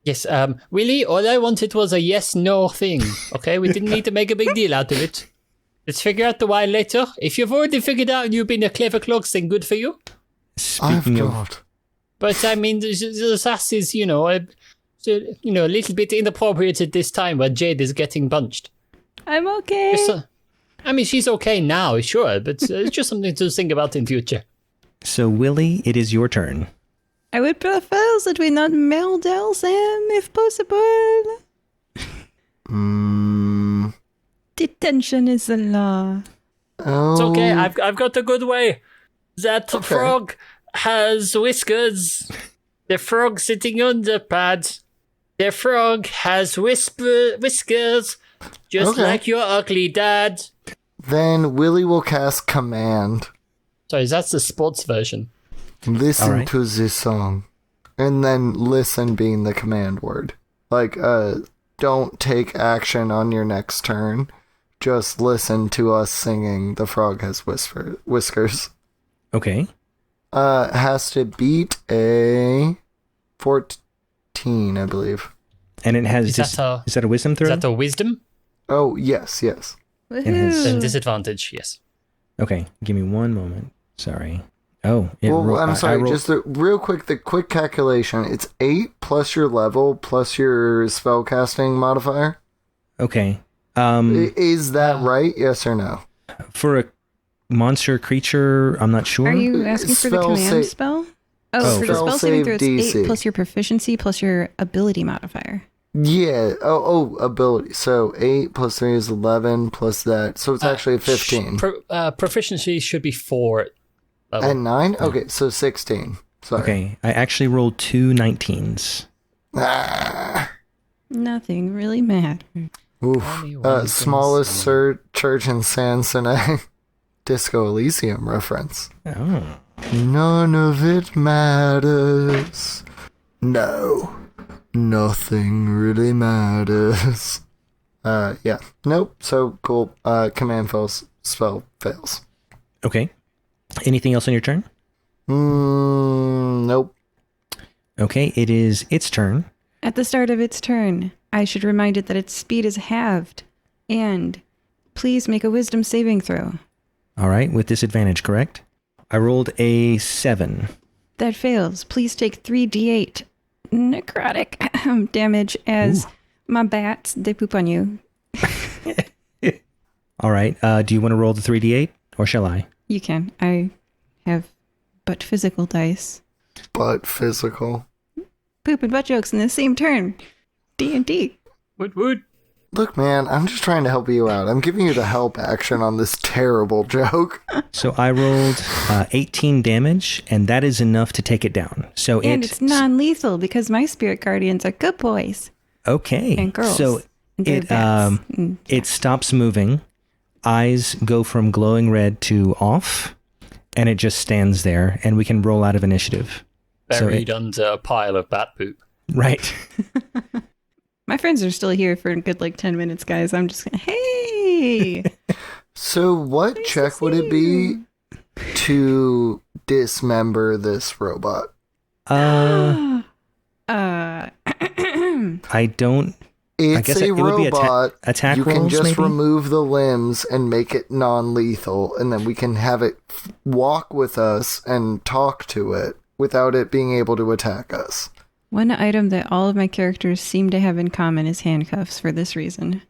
Yes, Willy, all I wanted was a yes-no thing, okay? We didn't need to make a big deal out of it. Let's figure out the why later. If you've already figured out you've been a clever cloaks, then good for you. I've Speaking of, got. But, I mean, the sass is, a little bit inappropriate at this time where Jade is getting punched. I'm okay. I mean, she's okay now, sure, but it's just something to think about in future. so Willy, it is your turn. I would prefer that we not murder them if possible. Detention is the law. Oh, It's okay, I've got a good way. That Okay. frog has whiskers. The frog sitting on the pad. The frog has whiskers, just Okay. like your ugly dad. Then Willy will cast Command. Sorry, that's the sports version. Listen Alright. to this song. And then listen being the command word. Like, don't take action on your next turn. Just listen to us singing The Frog Has Whiskers. Okay. Has to beat a 14, I believe. And it has Is that a wisdom throw? Is that a wisdom? Oh, yes. has- Then Woohoo. disadvantage, yes. Okay, give me one moment. Sorry. Oh, I'm sorry, rolled- just real quick, the quick calculation. It's 8 plus your level plus your spellcasting modifier. Okay. Is that right? Yes or no? For a monster creature, I'm not sure. Are you asking for the Spell command sa- spell? Oh. Oh, for the Spell spell saving throw, save it's 8 DC. plus your proficiency plus your ability modifier. Yeah. Oh, ability. So 8 plus 3 is 11 plus that. So it's actually a 15. Proficiency should be 4. level. And 9? Okay, so 16. Sorry. Okay, I actually rolled 2 19s. Ah. Nothing really matters. Oof. Only one Smallest church in San Sene. Disco Elysium reference. Oh. None of it matters. No. Nothing really matters. Yeah. Nope. So cool. Command fails. Spell fails. Okay. Anything else on your turn? Nope. Okay, it is its turn. At the start of its turn, I should remind it that its speed is halved. And please make a wisdom saving throw. All right, with disadvantage, correct? I rolled a 7. That fails. Please take 3d8 necrotic damage as my bats, they poop on you. All right, do you want to roll the 3d8 or shall I? You can. I have but physical dice. But physical. Poop and butt jokes in the same turn. D&D. Wood. Look, man, I'm just trying to help you out. I'm giving you the help action on this terrible joke. So I rolled 18 damage, and that is enough to take it down. So And it's non-lethal because my spirit guardians are good boys okay. and girls. So and they're it bats. it stops moving. Eyes go from glowing red to off, and it just stands there, and we can roll out of initiative. Buried under a pile of bat poop. Right. My friends are still here for a good 10 minutes, guys. I'm just gonna, hey! So what Nice to check would see it be to dismember this robot? uh, I don't... It's I guess a it would be robot. attack you can rolls, just maybe? remove the limbs and make it non-lethal, and then we can have it walk with us and talk to it without it being able to attack us. One item that all of my characters seem to have in common is handcuffs for this reason.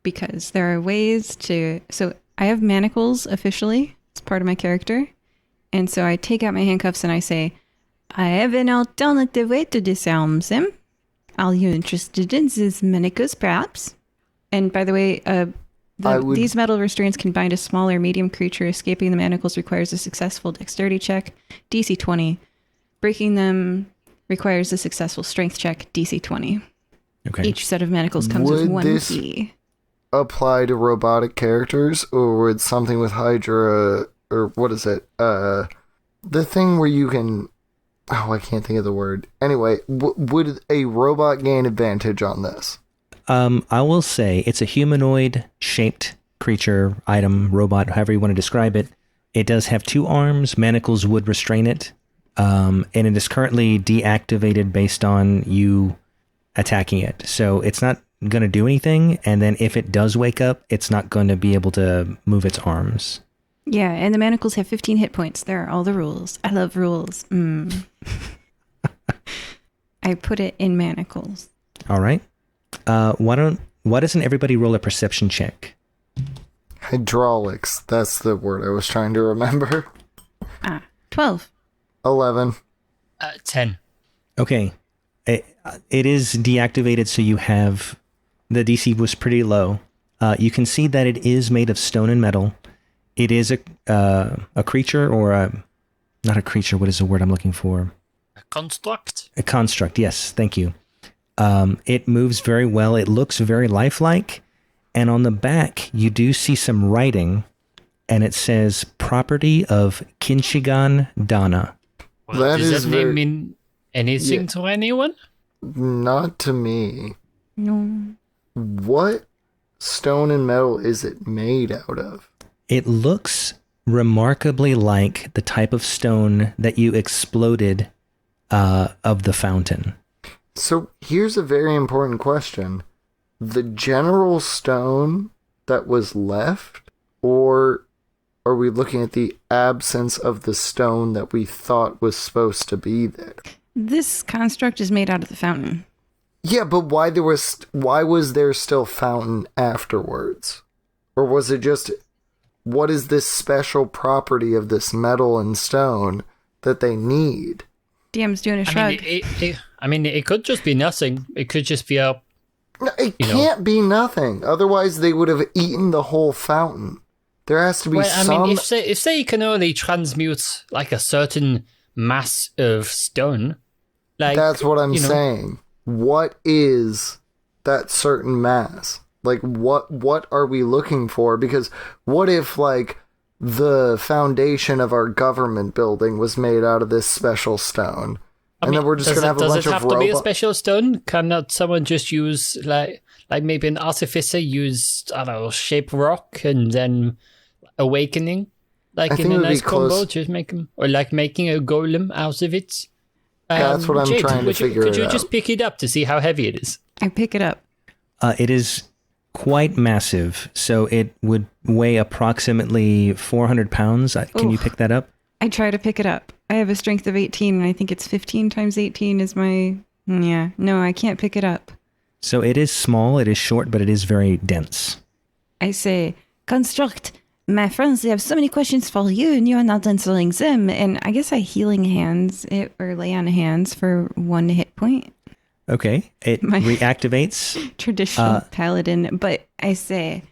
Because there are ways to... So I have manacles officially. It's part of my character. And so I take out my handcuffs and I say, I have an alternative way to disarm them. Are you interested in these manacles, perhaps? And by the way, these metal restraints can bind a small or medium creature. Escaping the manacles requires a successful dexterity check, DC 20. Breaking them requires a successful strength check, DC 20. Okay. Each set of manacles comes with one key. Apply to robotic characters, or would something with Hydra, or what is it? The thing where you can... Oh, I can't think of the word. Anyway, would a robot gain advantage on this? I will say it's a humanoid-shaped creature, item, robot, however you want to describe it. It does have 2 arms. Manacles would restrain it. And it is currently deactivated based on you attacking it. So it's not going to do anything. And then if it does wake up, it's not going to be able to move its arms. Yeah, and the manacles have 15 hit points. There are all the rules. I love rules. I put it in manacles. All right. Why doesn't everybody roll a perception check? Hydraulics. That's the word I was trying to remember. 12. 11. 10. Okay. It is deactivated, so you have... The DC was pretty low. You can see that it is made of stone and metal. It is a creature, or a... Not a creature, what is the word I'm looking for? A construct? A construct, yes, thank you. It moves very well. It looks very lifelike. And on the back, you do see some writing, and it says, property of Kinshigan Dana. Well, does that name mean anything to anyone? Not to me. No. What stone and metal is it made out of? It looks remarkably like the type of stone that you exploded of the fountain. So here's a very important question. The general stone that was left, or are we looking at the absence of the stone that we thought was supposed to be there? This construct is made out of the fountain. Yeah, but why was there still fountain afterwards? Or was it just, what is this special property of this metal and stone that they need? DM's doing a shrug. It could just be nothing. It could just be a... No, it can't be nothing. Otherwise, they would have eaten the whole fountain. There has to be some... if they can only transmute like a certain mass of stone, like... That's what I'm saying. What is that certain mass? Like, what are we looking for? Because what if, like, the foundation of our government building was made out of this special stone? Then we're just going to have a bunch of robots. Does it have to be a special stone? Cannot someone just use, like maybe an artificer used, I don't know, shape rock and then awakening? Like in a nice combo, just make them... Or like making a golem out of it? That's what I'm Jade, trying to figure out. Could you just pick it up to see how heavy it is? I pick it up. It is quite massive, so it would weigh approximately 400 pounds. Can you pick that up? I try to pick it up. I have a strength of 18, and I think it's 15 times 18 is my... Yeah, no, I can't pick it up. So it is small, it is short, but it is very dense. I say, construct. My friends, they have so many questions for you, and you're not answering them. And I guess I healing hands it, or lay on hands for 1 hit point. Okay, it reactivates. Traditional paladin. But I say,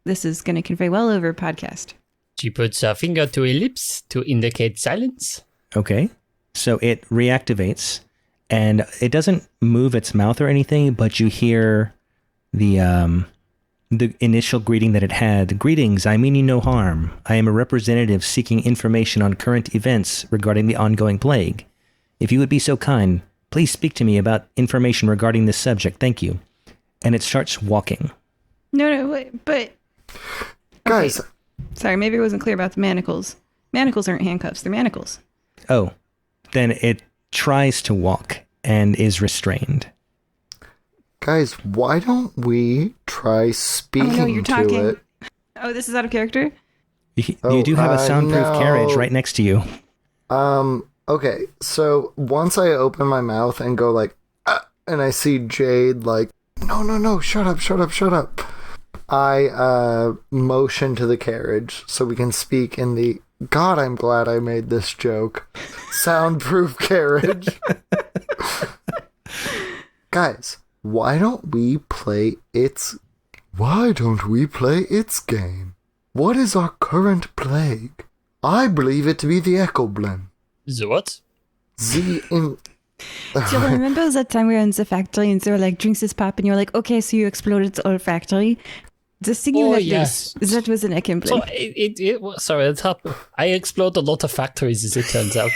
this is going to convey well over podcast. She puts a finger to her lips to indicate silence. Okay, so it reactivates, and it doesn't move its mouth or anything, but you hear the initial greeting that it had. Greetings, I mean you no harm. I am a representative seeking information on current events regarding the ongoing plague. If you would be so kind, please speak to me about information regarding this subject. Thank you. And it starts walking. No, wait, but... Guys... Okay. Sorry, maybe I wasn't clear about the manacles. Manacles aren't handcuffs, they're manacles. Oh, then it tries to walk and is restrained. Guys, why don't we try speaking you're to talking. it? Oh, this is out of character? You do have a soundproof carriage right next to you. Okay, so once I open my mouth and go like, and I see Jade like, no, shut up. I motion to the carriage so we can speak in the, God, I'm glad I made this joke, soundproof carriage. Guys, why don't we play its game? What is our current plague? I believe it to be the Echoblem. The what? The Do you remember that time we were in the factory and they were like, drinks is pop, and you're like, okay, so you exploded the whole factory? The thing you let yes. loose, that was an Echoblem. So I explode a lot of factories, as it turns out.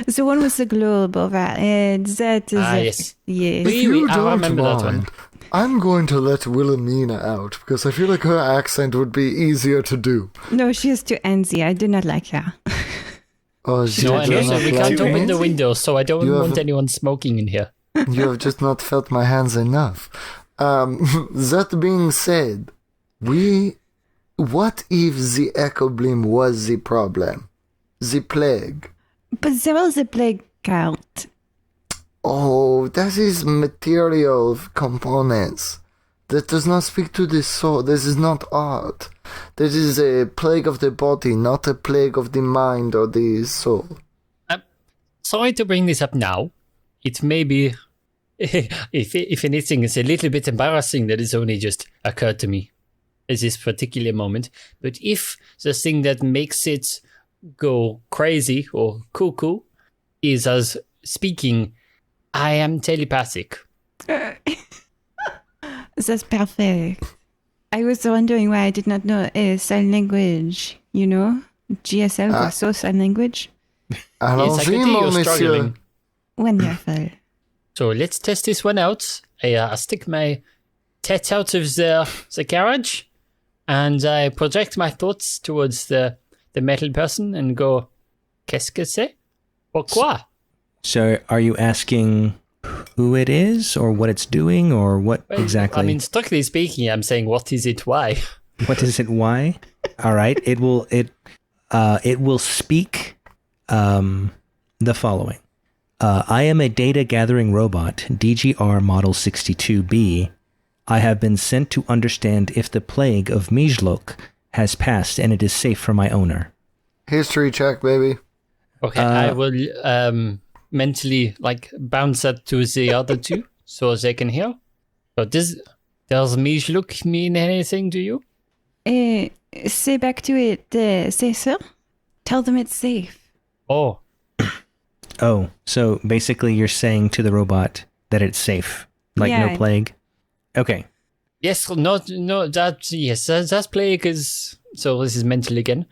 The one with the globe over, and that is... Yes. Yes. If you I don't remember that mind, one. I'm going to let Wilhelmina out because I feel like her accent would be easier to do. No, she is too antsy. I do not like her. Oh, No, and also we can't too open the fancy. window, so I don't You want have- anyone smoking in here. You have just not felt my hands enough. That being said, what if the Echoblem was the problem? The plague? But there was a plague card. Oh, that is material components. That does not speak to the soul. This is not art. That is a plague of the body, not a plague of the mind or the soul. Sorry to bring this up now. It may be, if anything, it's a little bit embarrassing that it's only just occurred to me at this particular moment. But if the thing that makes it go crazy or cuckoo is us speaking, I am telepathic. That's perfect. I was wondering why I did not know sign language, you know? GSL was so sign language. Yes, I can see you're struggling. Wonderful. So let's test this one out. I stick my head out of the carriage and I project my thoughts towards the metal person and go, qu'est-ce que c'est? Pourquoi? So are you asking who it is or what it's doing or what Well, exactly? I mean, strictly speaking, I'm saying, what is it? Why? What is it? Why? All right. It will speak the following. I am a data gathering robot, DGR Model 62B. I have been sent to understand if the plague of Mijlok has passed and it is safe for my owner. History check, baby. Okay, I will mentally bounce that to the other two so they can hear. So does Mijluk mean anything to you? Say back to it, say sir. Tell them it's safe. Oh, Oh, so basically you're saying to the robot that it's safe, like Yeah. no plague? Okay. yes, that plague is... So this is mental again.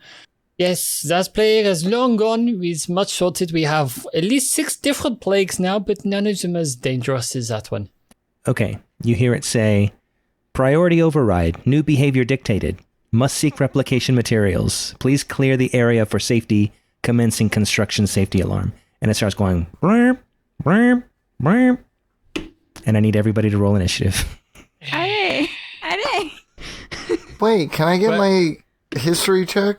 Yes, that plague has long gone. It's much sorted. We have at least 6 different plagues now, but none of them as dangerous as that one. Okay. You hear it say, priority override, new behavior dictated. Must seek replication materials. Please clear the area for safety, commencing construction safety alarm. And it starts going, brr, brr, brr. And I need everybody to roll initiative. Allez! Wait, can I get What? my history check?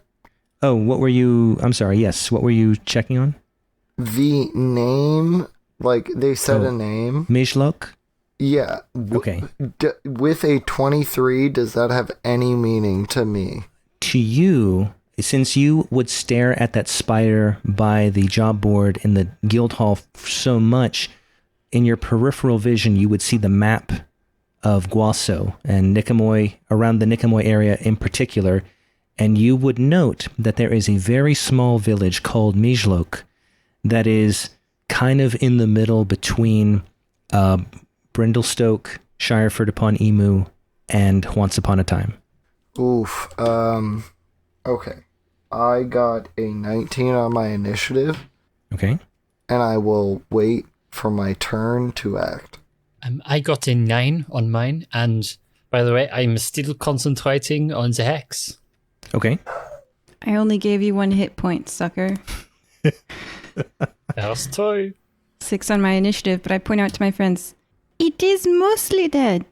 Oh, what were you, I'm sorry, yes, what were you checking on? The name, they said Oh. a name. Mijlok? Yeah. Okay. With a 23, does that have any meaning to me? To you, since you would stare at that spider by the job board in the guild hall so much, in your peripheral vision, you would see the map of Guaso and Nicomoy, around the Nicomoy area in particular, and you would note that there is a very small village called Mijlok that is kind of in the middle between Brindlestoke, Shireford upon Emu, and Once Upon a Time. Oof. Okay. I got a 19 on my initiative, Okay? and I will wait for my turn to act. I got a 9 on mine, and by the way, I'm still concentrating on the hex. Okay. I only gave you 1 hit point, sucker. That's true. 6 on my initiative, but I point out to my friends, It is mostly dead.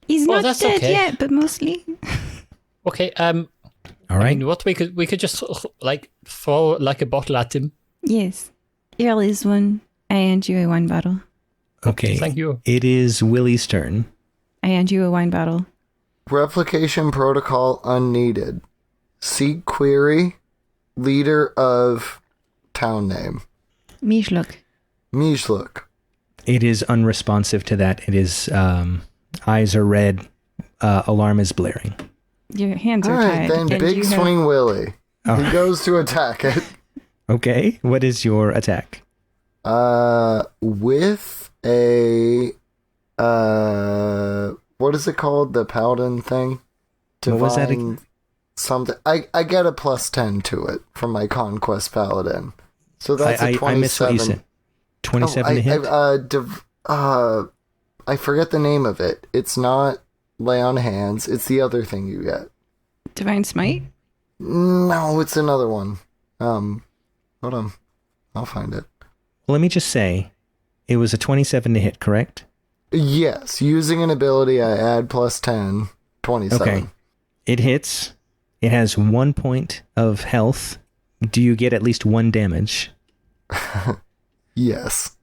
He's not that's dead okay. yet, but mostly. Okay, All I right. mean, what we could just, like, throw, like, a bottle at him. Yes. Here is one. I hand you a wine bottle. Okay. Thank you. It is Willy's turn. I hand you a wine bottle. Replication protocol unneeded. Seek query. Leader of town name. Mijlok. Mijluk. It is unresponsive to that. It is eyes are red. Alarm is blaring. Your hands All are right, tied. then and Big you have- Swing Willy. He goes to attack it. Okay. What is your attack? With a what is it called? The Paladin thing? What was that Divine something. I get a +10 to it from my Conquest Paladin. So that's a 27. I missed what you said. 27 to hit? I forget the name of it. It's not Lay on Hands. It's the other thing you get. Divine Smite? No, it's another one. Hold on. I'll find it. Well, let me just say, it was a 27 to hit, correct? Yes, using an ability, I add +10, 27. Okay. It hits. It has 1 point of health. Do you get at least 1 damage? Yes.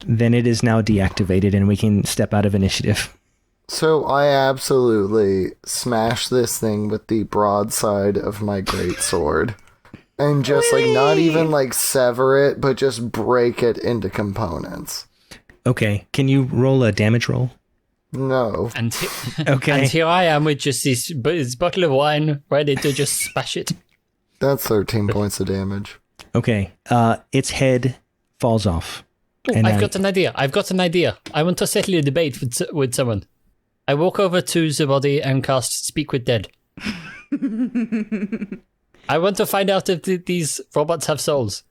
Then it is now deactivated and we can step out of initiative. So I absolutely smash this thing with the broadside of my great sword. And just not even sever it, but just break it into components. Okay. Can you roll a damage roll? No. And Okay. and here I am with just this bottle of wine ready to just smash it. That's 13 points of damage. Okay. Its head falls off. Oh, And I've got an idea. I want to settle a debate with someone. I walk over to the body and cast Speak with Dead. I want to find out if these robots have souls.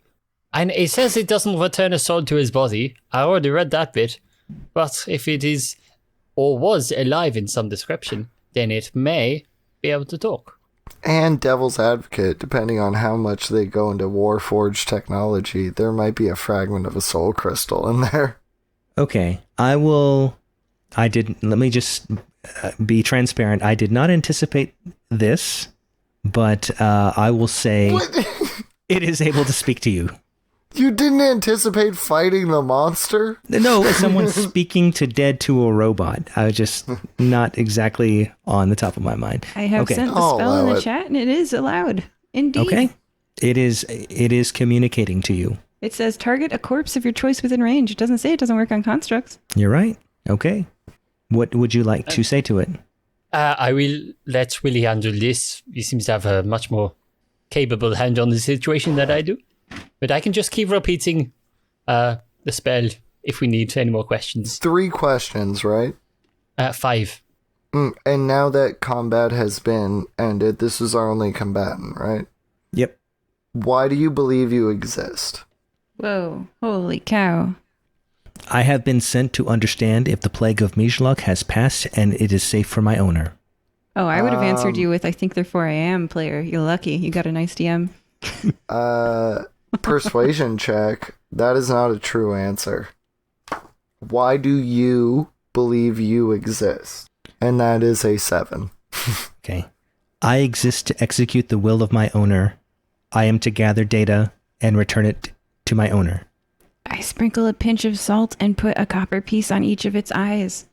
And it says it doesn't return a soul to his body. I already read that bit. But if it is or was alive in some description, then it may be able to talk. And Devil's Advocate, depending on how much they go into Warforged technology, there might be a fragment of a soul crystal in there. Okay. Let me just be transparent. I did not anticipate this, but I will say it is able to speak to you. You didn't anticipate fighting the monster? No, as someone speaking to a robot. I was just not exactly on the top of my mind. I have Okay. sent the I'll spell in allow the it. chat, and it is allowed. Indeed. Okay. It is communicating to you. It says target a corpse of your choice within range. It doesn't say it doesn't work on constructs. You're right. Okay. What would you like to say to it? I will let Willy handle this. He seems to have a much more capable hand on the situation than I do. But I can just keep repeating the spell if we need any more questions. 3 questions, right? 5. And now that combat has been ended, this is our only combatant, right? Yep. Why do you believe you exist? Whoa. Holy cow. I have been sent to understand if the plague of Mijlok has passed and it is safe for my owner. Oh, I would have answered you with I think they're 4 a.m. player. You're lucky. You got a nice DM. Persuasion check. That is not a true answer. Why do you believe you exist? And that is a 7. Okay. I exist to execute the will of my owner. I am to gather data and return it to my owner. I sprinkle a pinch of salt and put a copper piece on each of its eyes.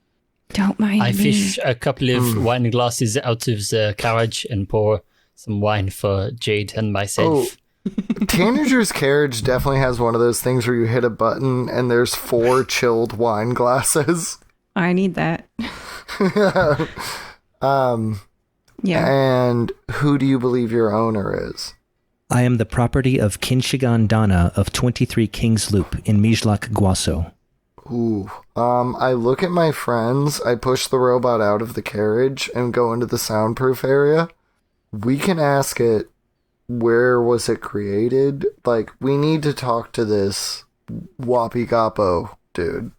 Don't mind I me. fish a couple of wine glasses out of the carriage and pour some wine for Jade and myself. Tanager's carriage definitely has one of those things where you hit a button and there's 4 chilled wine glasses. I need that. Yeah. And who do you believe your owner is? I am the property of Kinshigan Dana of 23 Kings Loop in Mijlok, Guaso. Ooh. I look at my friends, I push the robot out of the carriage and go into the soundproof area. We can ask it, where was it created? Like, we need to talk to this Whoppy Goppo dude.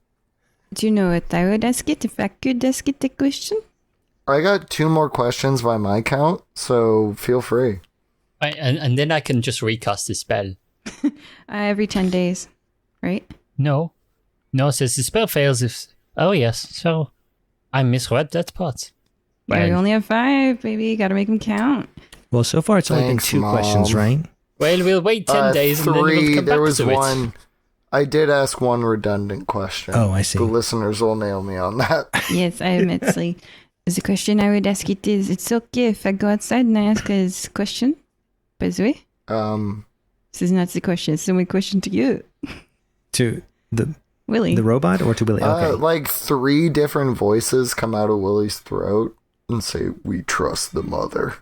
Do you know what I would ask it if I could ask it a question? I got 2 more questions by my count, so feel free. And then I can just recast the spell. Every 10 days, right? No, it says the spell fails if Oh, yes. So I misread that part. Yeah, you only have 5, baby. Gotta make them count. Well, so far it's only been Thanks, 2 questions, Mom. right? Well, we'll wait 10 days and then we'll 3. come There back was to it. one. I did ask one redundant question. Oh, I see. The listeners will nail me on that. Yes, I immensely. The question I would ask it is, it's okay if I go outside and I ask this question? By the way, this is not the question. It's only question to you, To the Willy. robot or to Willy? Okay. Like 3 different voices come out of Willy's throat and say, "We trust the mother."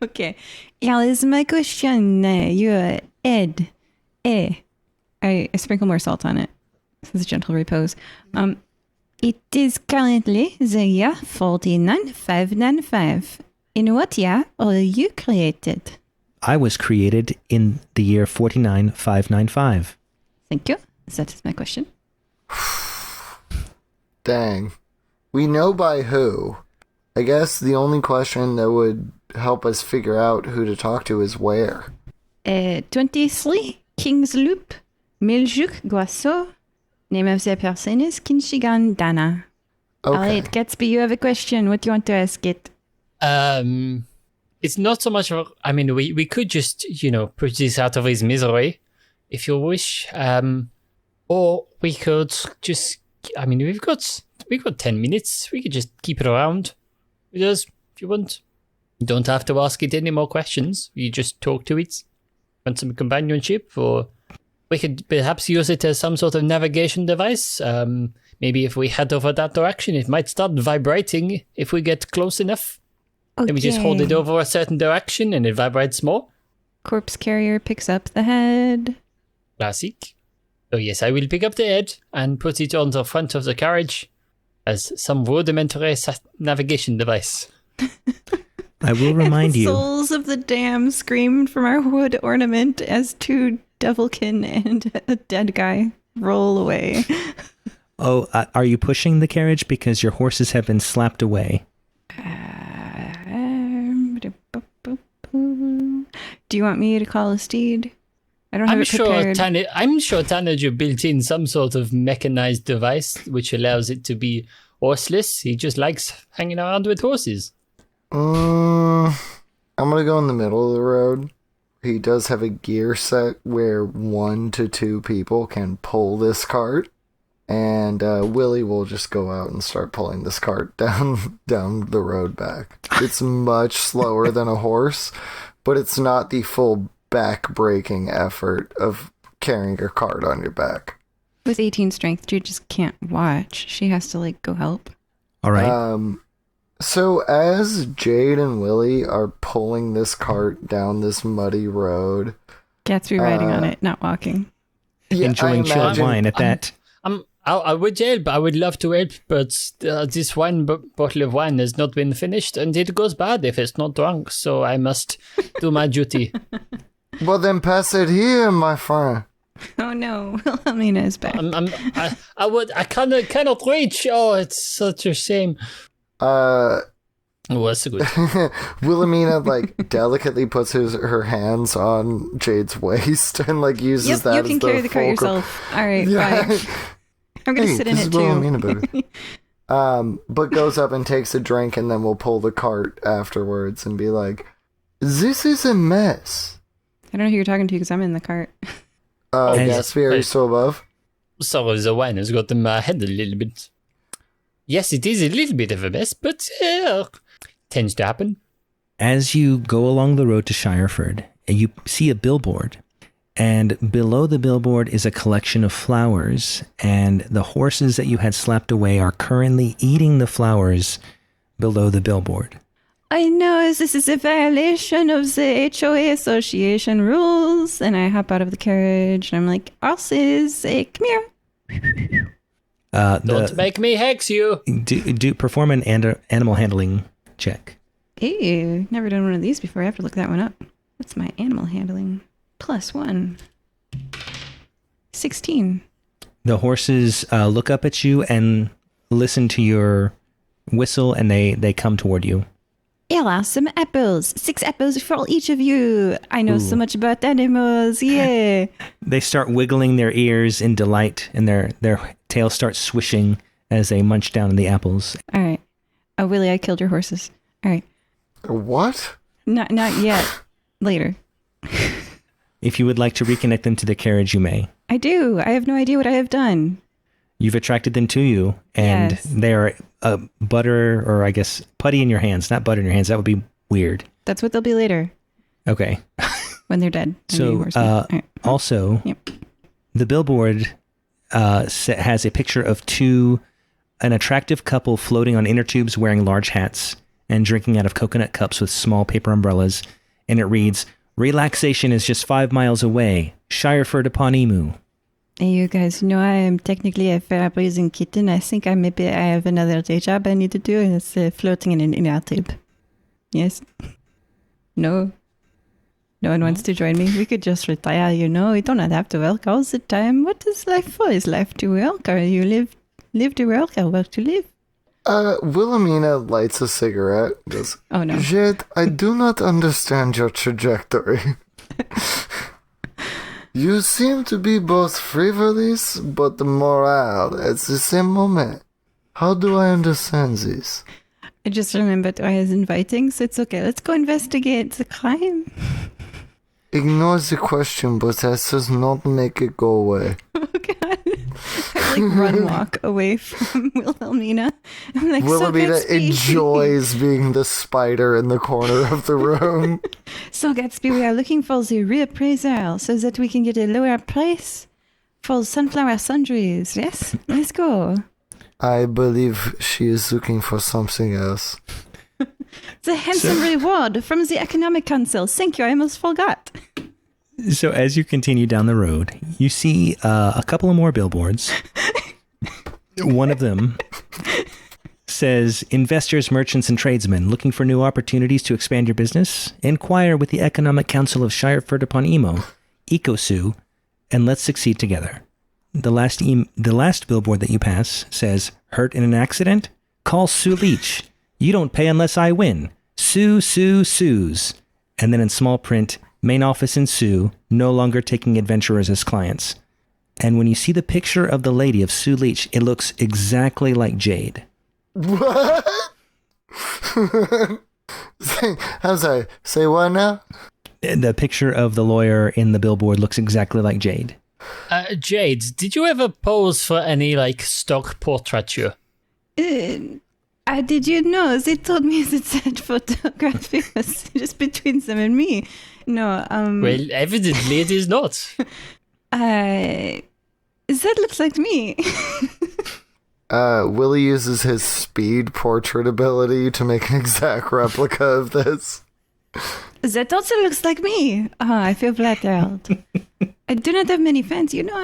Okay. Here is my question. You're Ed. I sprinkle more salt on it. This is a gentle repose. It is currently the year 49595. In what year are you created? I was created in the year 49595. Thank you. That is my question. Dang. We know by who. I guess the only question that would help us figure out who to talk to is where. 23 Kings Loop, Miljuk Guasso. Name of the person is Kinshigan Dana. Okay. All right, Gatsby, you have a question. What do you want to ask it? It's not so much of, I mean, we could just, put this out of his misery, if you wish. Or we could just, I mean, we've got 10 minutes. We could just keep it around with us, if you want. You don't have to ask it any more questions. You just talk to it. Want some companionship, or we could perhaps use it as some sort of navigation device. Maybe if we head over that direction, it might start vibrating if we get close enough. Okay. Then we just hold it over a certain direction and it vibrates more. Corpse carrier picks up the head. Classic. So yes, I will pick up the head and put it on the front of the carriage as some rudimentary navigation device. I will remind The you. souls of the damned screamed from our wood ornament as 2 devilkin and a dead guy roll away. Oh, are you pushing the carriage because your horses have been slapped away? Do you want me to call a steed? I don't have I'm it sure prepared. Tanager built in some sort of mechanized device which allows it to be horseless. He just likes hanging around with horses. I'm gonna go in the middle of the road. He does have a gear set where 1 to 2 people can pull this cart. And Willy will just go out and start pulling this cart down the road back. It's much slower than a horse, but it's not the full back-breaking effort of carrying a cart on your back. With 18 strength, Jude just can't watch. She has to, go help. All right. So as Jade and Willy are pulling this cart down this muddy road... Gatsby riding on it, not walking. Yeah, Enjoying chilled wine at that. I would love to help, but this bottle of wine has not been finished, and it goes bad if it's not drunk, so I must do my duty. Well, then pass it here, my friend. Oh no, Wilhelmina is back. I cannot reach. Oh, it's such a shame. Oh, that's good. Wilhelmina delicately puts her hands on Jade's waist and uses that. You can as carry the cart fulcrum. yourself. All right, Yeah. bye. I'm gonna Hey, sit in this it is too. Wilhelmina, baby. But goes up and takes a drink, and then we'll pull the cart afterwards and be like, "This is a mess." I don't know who you're talking to because I'm in the cart. Gatsby, are you still above? Sorry, the wine has got in my head a little bit. Yes, it is a little bit of a mess, but tends to happen. As you go along the road to Shireford, you see a billboard. And below the billboard is a collection of flowers. And the horses that you had slapped away are currently eating the flowers below the billboard. I know this is a violation of the HOA Association rules. And I hop out of the carriage and I'm like, horses, come here. Don't make me hex you. Do perform an animal handling check. Ew, never done one of these before. I have to look that one up. What's my animal handling? +1. 16. The horses look up at you and listen to your whistle, and they come toward you. Here are some apples. 6 apples for each of you. I know so much about animals. Yeah. They start wiggling their ears in delight, and their tails start swishing as they munch down on the apples. All right. Oh, Willy, I killed your horses. All right. What? Not yet. Later. If you would like to reconnect them to the carriage, you may. I do. I have no idea what I have done. You've attracted them to you, and Yes. they are butter, or I guess putty in your hands, not butter in your hands. That would be weird. That's what they'll be later Okay. when they're dead. and being So, horsemen. All right. also, Yep. the billboard has a picture of an attractive couple floating on inner tubes wearing large hats and drinking out of coconut cups with small paper umbrellas. And it reads, "Relaxation is just 5 miles away. Shireford upon Emu." Hey, you guys know I am technically a fire-breathing kitten. I think I have another day job I need to do, and it's floating in an inner tube. Yes? No? No one wants to join me? We could just retire, you know? We don't have to work all the time. What is life for? Is life to work, or you live to work, or work to live? Wilhelmina lights a cigarette. Goes, Oh, no. Jade, I do not understand your trajectory. You seem to be both frivolous but moral at the same moment. How do I understand this? I just remembered I was inviting, so it's okay. Let's go investigate the crime. Ignore the question, but that does not make it go away. Oh, God. I run walk away from Wilhelmina. I'm like, Wilhelmina so Gatsby. enjoys being the spider in the corner of the room. So Gatsby, we are looking for the reappraisal so that we can get a lower price for sunflower sundries. Yes? Let's go. I believe she is looking for something else. The handsome reward from the Economic Council. Thank you, I almost forgot. So as you continue down the road, you see a couple of more billboards. One of them says, "Investors, merchants, and tradesmen looking for new opportunities to expand your business? Inquire with the Economic Council of Shireford upon Emo, EcoSue, and let's succeed together." The last billboard that you pass says, "Hurt in an accident? Call Sue Leach. You don't pay unless I win. Sue, Sue, Sues." And then in small print, "Main office in Sue, no longer taking adventurers as clients." And when you see the picture of the lady of Sue Leach, it looks exactly like Jade. What? I'm sorry. Say what now? The picture of the lawyer in the billboard looks exactly like Jade. Jade, did you ever pose for any, stock portraiture? Did you know? They told me that photography was just between them and me. No, Well, evidently it is not. that looks like me. Willie uses his speed portrait ability to make an exact replica of this. That also looks like me. Oh, I feel flattered. I do not have many fans. You know,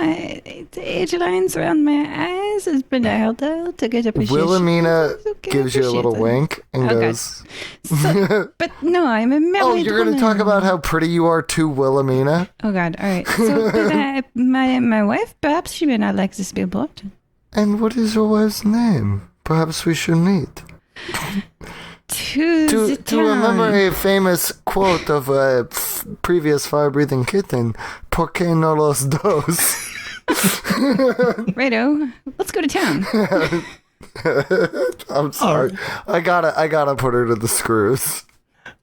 the age lines around my eyes has been harder to get appreciation. Wilhelmina Okay, gives you a little appreciate wink and Okay. goes, So, but no, I'm a married "Oh, you're going to talk woman. about how pretty you are too, Wilhelmina?" Oh, God. All right. So, but my wife, perhaps she may not like this billboard. "And what is your wife's name? Perhaps we should meet." To the To remember town. a famous quote of a previous fire-breathing kitten, "Por qué no los dos?" Righto. Let's go to town. I'm sorry. I gotta put her to the screws.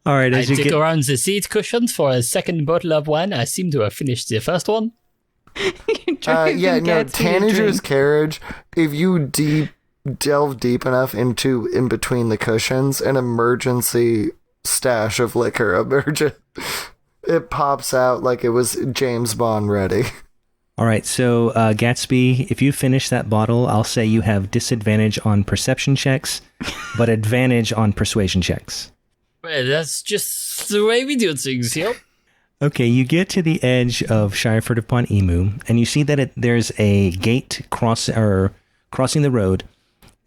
All right, I as you dig get around the seat cushions for a second bottle of wine. I seem to have finished the first one. Yeah, no, Tanager's carriage, if you delve deep enough in between the cushions, an emergency stash of liquor emerges. It pops out like it was James Bond ready. All right, so Gatsby, if you finish that bottle, I'll say you have disadvantage on perception checks, but advantage on persuasion checks. Well, that's just the way we do things here. Okay, you get to the edge of Shireford upon Emu, and you see that there's a gate crossing the road,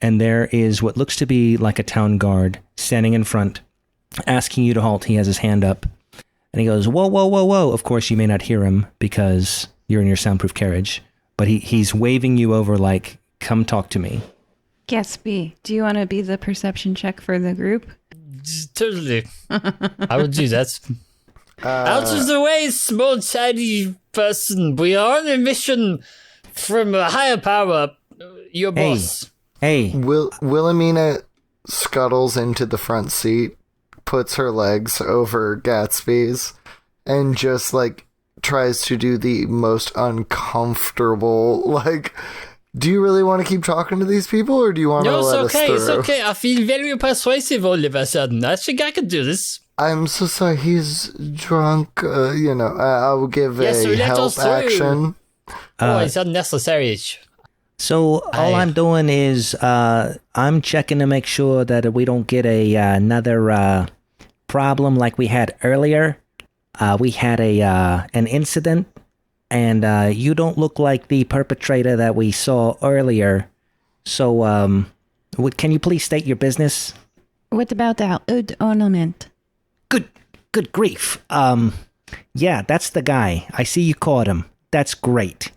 and there is what looks to be like a town guard standing in front, asking you to halt. He has his hand up, and he goes, "Whoa, whoa, whoa, whoa." Of course, you may not hear him because you're in your soundproof carriage, but he's waving you over like, "Come talk to me." Gatsby, do you want to be the perception check for the group? totally. I would do that. Out of the way, small, tiny person. We are on a mission from a higher power. Your boss. Hey, Wilhelmina scuttles into the front seat, puts her legs over Gatsby's, and just, like, tries to do the most uncomfortable, like, do you really want to keep talking to these people, or do you want to let us through? It's okay. I feel very persuasive all of a sudden. I think I can do this. I'm so sorry, he's drunk, I will give Yes, so a let us help through. action. It's unnecessary. so all I'm doing is I'm checking to make sure that we don't get another problem like we had earlier. We had an incident, and you don't look like the perpetrator that we saw earlier. So can you please state your business? What about our oud ornament? Good grief. Yeah, that's the guy. I see you caught him. That's great.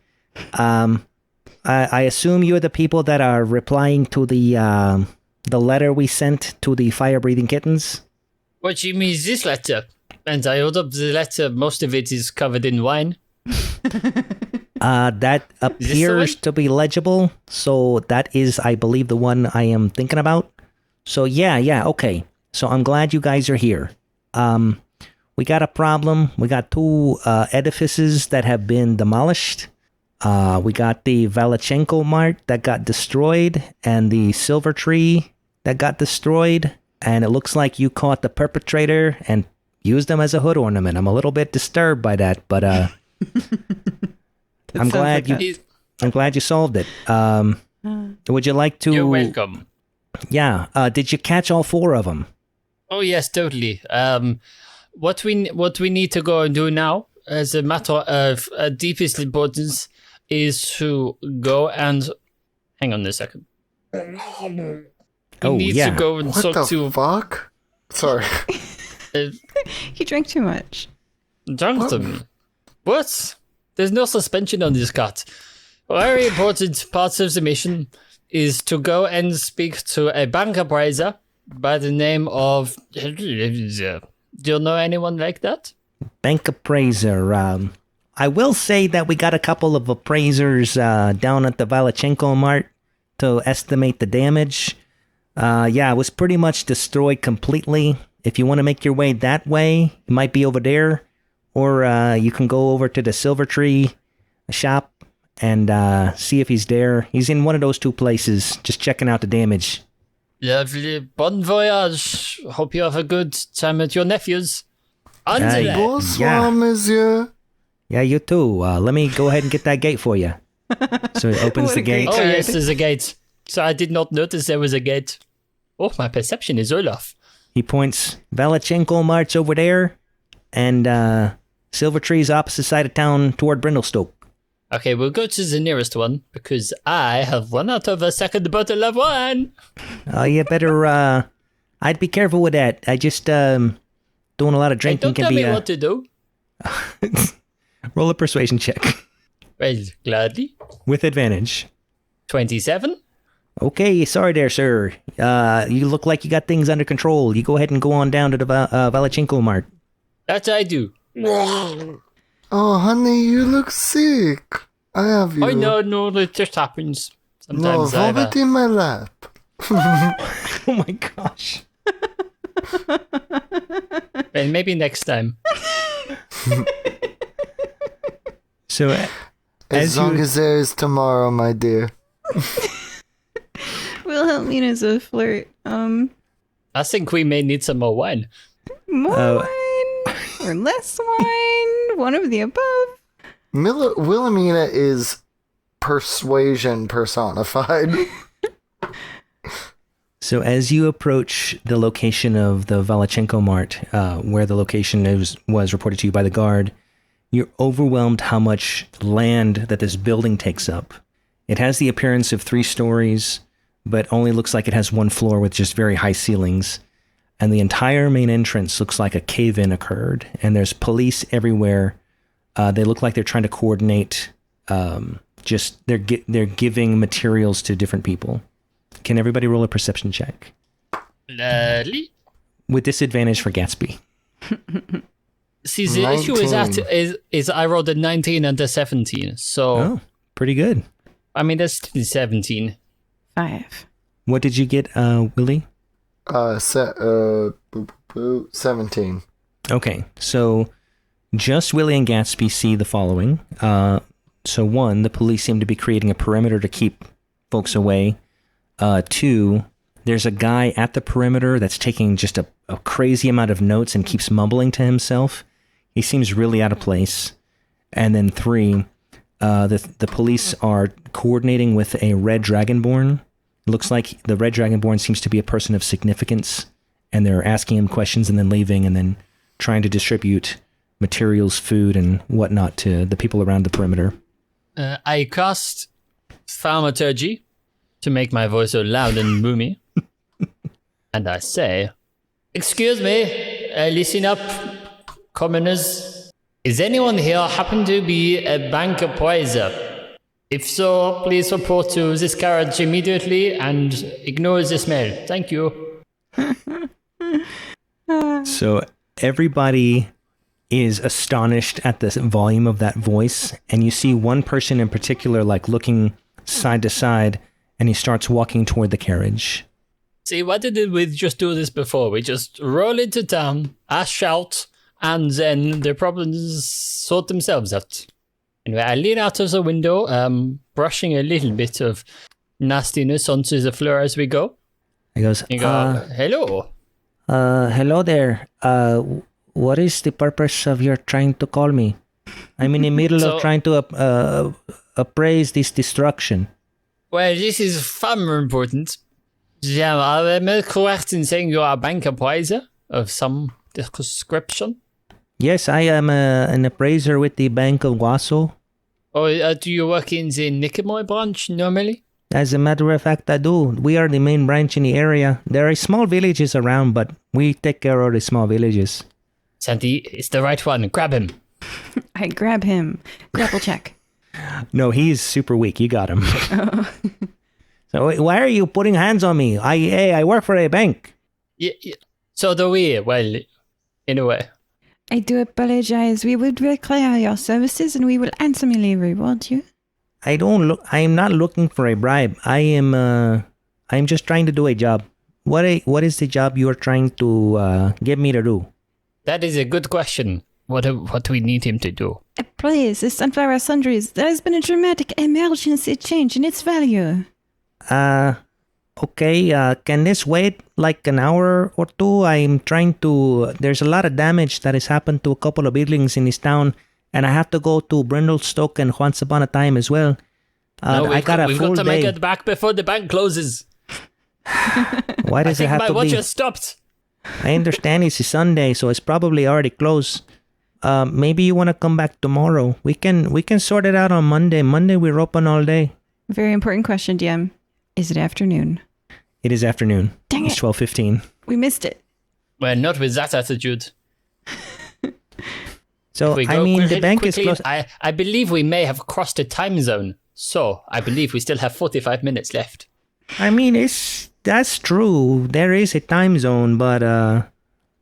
I assume you're the people that are replying to the letter we sent to the fire-breathing kittens? What do you mean is this letter? And I hold up the letter. Most of it is covered in wine. That appears to be legible. So that is, I believe, the one I am thinking about. So yeah, okay. So I'm glad you guys are here. We got a problem. We got two edifices that have been demolished. We got the Valachenko Mart that got destroyed, and the Silver Tree that got destroyed. And it looks like you caught the perpetrator and used them as a hood ornament. I'm a little bit disturbed by that, but I'm glad you solved it. Would you like to? You're welcome. Yeah. Did you catch all four of them? Oh yes, totally. What we need to go and do now, as a matter of deepest importance, is to go and hang on a second. We need to go and What talk the to fuck? Sorry. He drank too much. drunk to me. What? There's no suspension on this cat. A very important part of the mission is to go and speak to a bank appraiser by the name of... Do you know anyone like that? Bank appraiser. I will say that we got a couple of appraisers down at the Valachenko Mart to estimate the damage. It was pretty much destroyed completely. If you want to make your way that way, it might be over there. Or you can go over to the Silver Tree shop and see if he's there. He's in one of those two places, just checking out the damage. Lovely. Bon voyage. Hope you have a good time at your nephew's. Yeah. Bonsoir, monsieur. Yeah, you too. Let me go ahead and get that gate for you. So he opens What the a great gate. Oh, Sorry. yes, there's a gate. So I did not notice there was a gate. Oh, my perception is all off. He points, Valachenko Mart's over there, and Silver Tree's opposite side of town toward Brindlestoke. Okay, we'll go to the nearest one, because I have run out of a second bottle of wine. Oh, you better, I'd be careful with that. I just, doing a lot of Hey, drinking don't can tell be, me what to do. roll a persuasion check. Well, gladly. With advantage. 27? Okay, sorry there, sir. You look like you got things under control. You go ahead and go on down to the Valachenko Mart. That I do. Oh, honey, you look sick. I have you. I know, it just happens. No, Sometimes I vomit in my lap. Oh my gosh. Well, maybe next time. So, As long as there is tomorrow, my dear. Wilhelmina's a flirt. I think we may need some more wine. More wine or less wine, one of the above. Wilhelmina is persuasion personified. So as you approach the location of the Valachenko Mart, where the location was reported to you by the guard, you're overwhelmed how much land that this building takes up. It has the appearance of 3 stories, but only looks like it has 1 floor with just very high ceilings. And the entire main entrance looks like a cave-in occurred, and there's police everywhere. They look like they're trying to coordinate. They're giving materials to different people. Can everybody roll a perception check? Lovely. with disadvantage for Gatsby. See, the issue is I rolled a 19 and a 17. So, Oh, pretty good. I mean, that's still 17. 5. What did you get, Willie? 17. Okay, so just Willie and Gatsby see the following. So 1, the police seem to be creating a perimeter to keep folks away. 2, there's a guy at the perimeter that's taking just a crazy amount of notes and keeps mumbling to himself. He seems really out of place. And then 3, the police are coordinating with a red dragonborn. Looks like the red dragonborn seems to be a person of significance, and they're asking him questions and then leaving and then trying to distribute materials, food, and whatnot to the people around the perimeter. I cast thaumaturgy to make my voice so loud and boomy. And I say, "Excuse me, listen up, commoners. Is anyone here happen to be a bank appraiser? If so, please report to this carriage immediately and ignore the smell. Thank you." So everybody is astonished at the volume of that voice, and you see one person in particular like looking side to side, and he starts walking toward the carriage. See, why didn't we just do this before? We just roll into town, I shout, and then the problems sort themselves out. Anyway, I lean out of the window, brushing a little bit of nastiness onto the floor as we go. He goes, You go, "Hello." hello there. What is the purpose of your trying to call me? I'm in the middle of trying to appraise this destruction. Well, this is far more important. Yeah, am I correct in saying you are a bank appraiser of some description? Yes, I am an appraiser with the Bank of Guaso. Or do you work in the Nicomoy branch normally? As a matter of fact, I do. We are the main branch in the area. There are small villages around, but we take care of the small villages. Sandy, it's the right one. Grab him. I grab him. Grapple check. No, he's super weak. You got him. Oh. So why are you putting hands on me? I work for a bank. Yeah, so do we. Well, in a way. I do apologize. We would require your services and we will handsomely reward you. I am not looking for a bribe. I'm just trying to do a job. What is the job you are trying to get me to do? That is a good question. What do we need him to do? Please, the Sunflower Sundries, there has been a dramatic emergency change in its value. Okay, can this wait like an hour or two? There's a lot of damage that has happened to a couple of buildings in this town, and I have to go to Brindlestoke and Once Upon a Time as well. We've got to make it back before the bank closes. Why does it have to be? I think my watch has stopped. I understand it's a Sunday, so it's probably already closed. Maybe you want to come back tomorrow. We can sort it out on Monday. Monday we're open all day. Very important question, DM. Is it afternoon? It is afternoon. Dang it. It's 12:15. We missed it. Well, not with that attitude. So, the bank is closed. I believe we may have crossed a time zone. So, I believe we still have 45 minutes left. That's true. There is a time zone, but,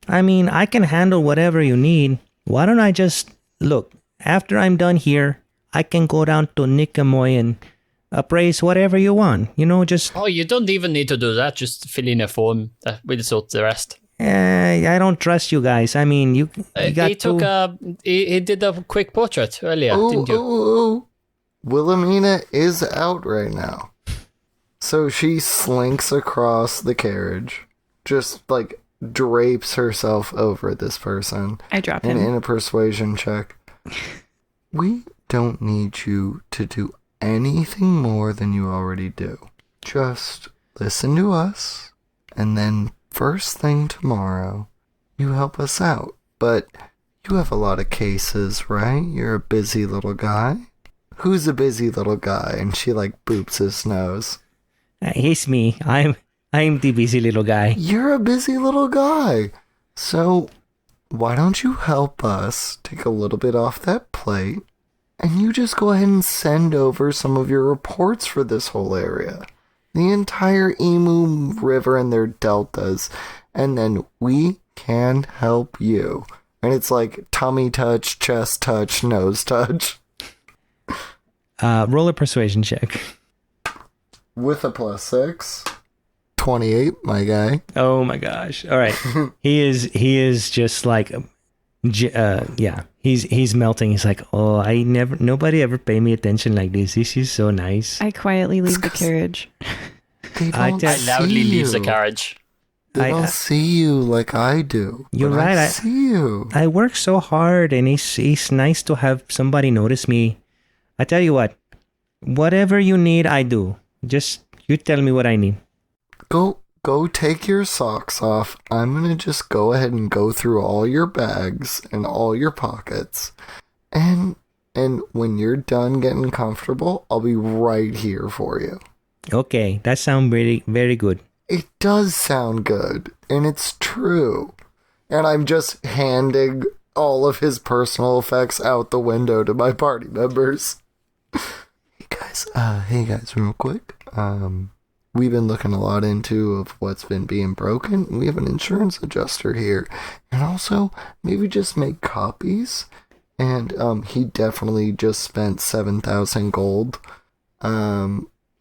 I can handle whatever you need. Why don't I just, look, after I'm done here, I can go down to Nicomoy and appraise whatever you want. Just... Oh, you don't even need to do that. Just fill in a form. We'll sort the rest. I don't trust you guys. You got he did a quick portrait earlier, didn't you? Wilhelmina is out right now. So she slinks across the carriage, just like drapes herself over this person. I drop him. And in a persuasion check. We don't need you to do anything more than you already do. Just listen to us, and then first thing tomorrow, you help us out. But you have a lot of cases, right? You're a busy little guy. Who's a busy little guy? And she boops his nose. It's me. I'm the busy little guy. You're a busy little guy. So why don't you help us take a little bit off that plate, and you just go ahead and send over some of your reports for this whole area. The entire Emu River and their deltas, and then we can help you. And it's like tummy touch, chest touch, nose touch. Roll a persuasion check. With a +6. 28, my guy. Oh my gosh. All right. He is just like, yeah, he's melting. He's like, oh, nobody ever paid me attention like this. This is so nice. I quietly leave the carriage. They I don't just- I loudly see leave the you. carriage. They don't see you like I do. You're but right, I see you. I work so hard, and it's nice to have somebody notice me. I tell you what, whatever you need, I do. Just you tell me what I need. Go take your socks off. I'm gonna just go ahead and go through all your bags and all your pockets. And when you're done getting comfortable, I'll be right here for you. Okay, that sounds very, very good. It does sound good, and it's true. And I'm just handing all of his personal effects out the window to my party members. Hey guys, real quick. We've been looking a lot into of what's been being broken. We have an insurance adjuster here. And also, maybe just make copies. And he definitely just spent 7,000 gold.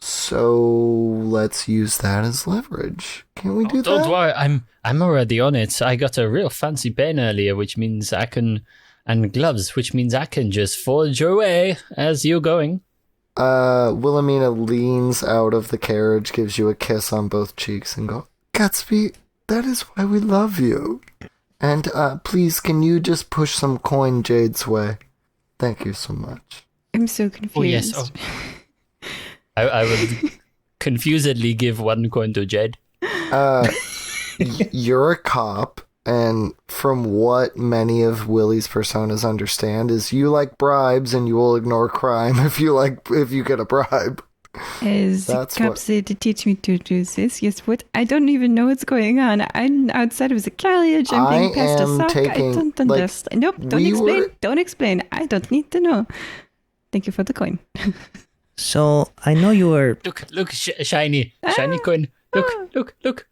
So let's use that as leverage. Can we do that? Don't worry, I'm already on it. I got a real fancy pen earlier, which means I can, and gloves, which means I can just forge away as you're going. Wilhelmina leans out of the carriage, gives you a kiss on both cheeks, and go, Gatsby, that is why we love you. And please, can you just push some coin Jade's way? Thank you so much. I'm so confused. Oh yes. Oh. I will confusedly give one coin to Jade. You're a cop, and from what many of Willy's personas understand is you like bribes and you will ignore crime if you get a bribe. As That's cop what- said to teach me to do this. Yes, what? I don't even know what's going on. I'm outside of the carriage. I'm being passed a am sock. taking, I don't like, understand. Nope, don't we explain. were- Don't explain. I don't need to know. Thank you for the coin. So I know you were. Look, shiny coin. Look.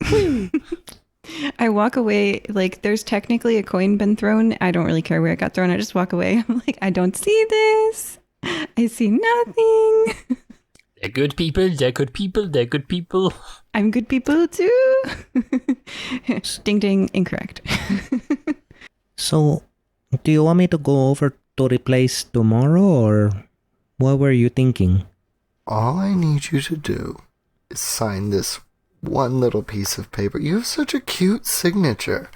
I walk away like there's technically a coin been thrown. I don't really care where it got thrown. I just walk away. I'm like, I don't see this. I see nothing. They're good people. They're good people. I'm good people too. Ding ding, incorrect. So, do you want me to go over to the place tomorrow, or what were you thinking? All I need you to do is sign this one little piece of paper. You have such a cute signature.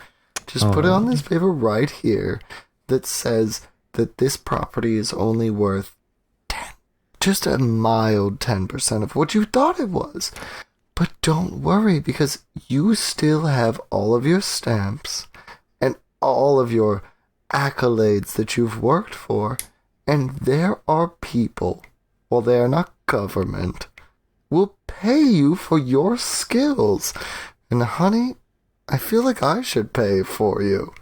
Just put it on this paper right here that says that this property is only worth 10, just a mild 10% of what you thought it was. But don't worry, because you still have all of your stamps and all of your accolades that you've worked for. And there are people, well, they are not government, will pay you for your skills. And honey, I feel like I should pay for you.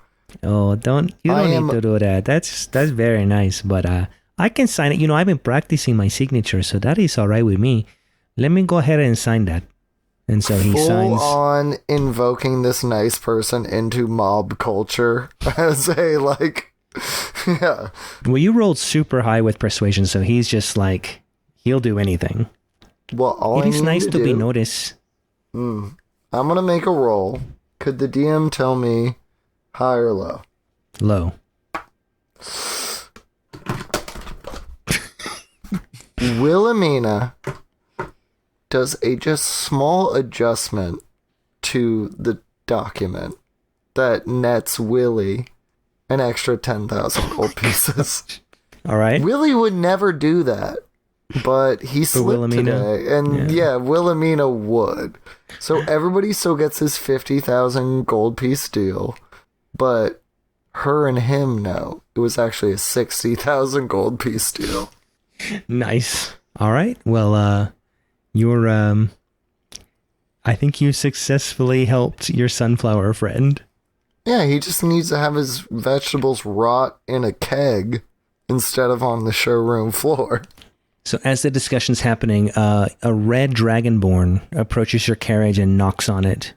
Oh, you don't need to do that. That's very nice, but I can sign it. I've been practicing my signature, so that is all right with me. Let me go ahead and sign that. And so he Full signs. on invoking this nice person into mob culture as a, like, yeah. Well, you rolled super high with persuasion, so he's just like, he'll do anything. Well, all It I is need nice to be do- noticed. I'm gonna make a roll. Could the DM tell me high or low? Low. Wilhelmina does a just small adjustment to the document that nets Willy an extra 10,000 gold pieces. All right. Willy would never do that, but he slipped Wilhelmina? today, and yeah, Wilhelmina would. So everybody still gets his 50,000 gold piece deal, but her and him know it was actually a 60,000 gold piece deal. Nice. All right. Well, you're I think you successfully helped your sunflower friend. Yeah, he just needs to have his vegetables rot in a keg instead of on the showroom floor. So as the discussion's happening, a red dragonborn approaches your carriage and knocks on it.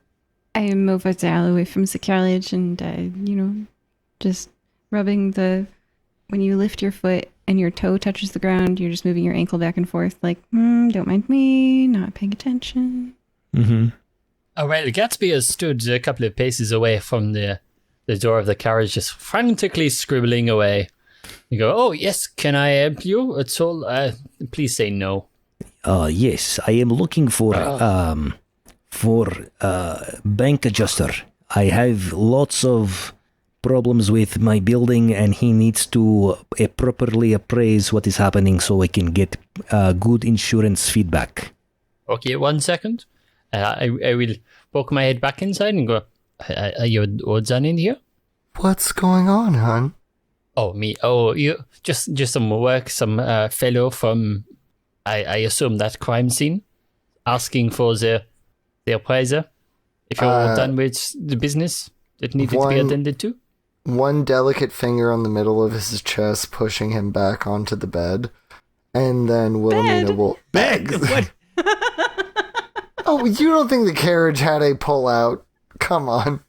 I move a dial away from the carriage and, just rubbing when you lift your foot and your toe touches the ground, you're just moving your ankle back and forth like, don't mind me, not paying attention. Mm-hmm. Oh, well, Gatsby has stood a couple of paces away from the door of the carriage, just frantically scribbling away. You go, oh, yes, can I help you at all? Please say no. Yes, I am looking for bank adjuster. I have lots of problems with my building, and he needs to properly appraise what is happening so I can get good insurance feedback. Okay, 1 second. I will poke my head back inside and go, are your odds on in here? What's going on, hon? Oh, me. Oh, you just some work, some fellow from, I assume, that crime scene, asking for the appraiser. If you're done with the business that needed to be attended to. One delicate finger on the middle of his chest, pushing him back onto the bed, and then Wilhelmina will... Bed? What? Oh, you don't think the carriage had a pull-out? Come on.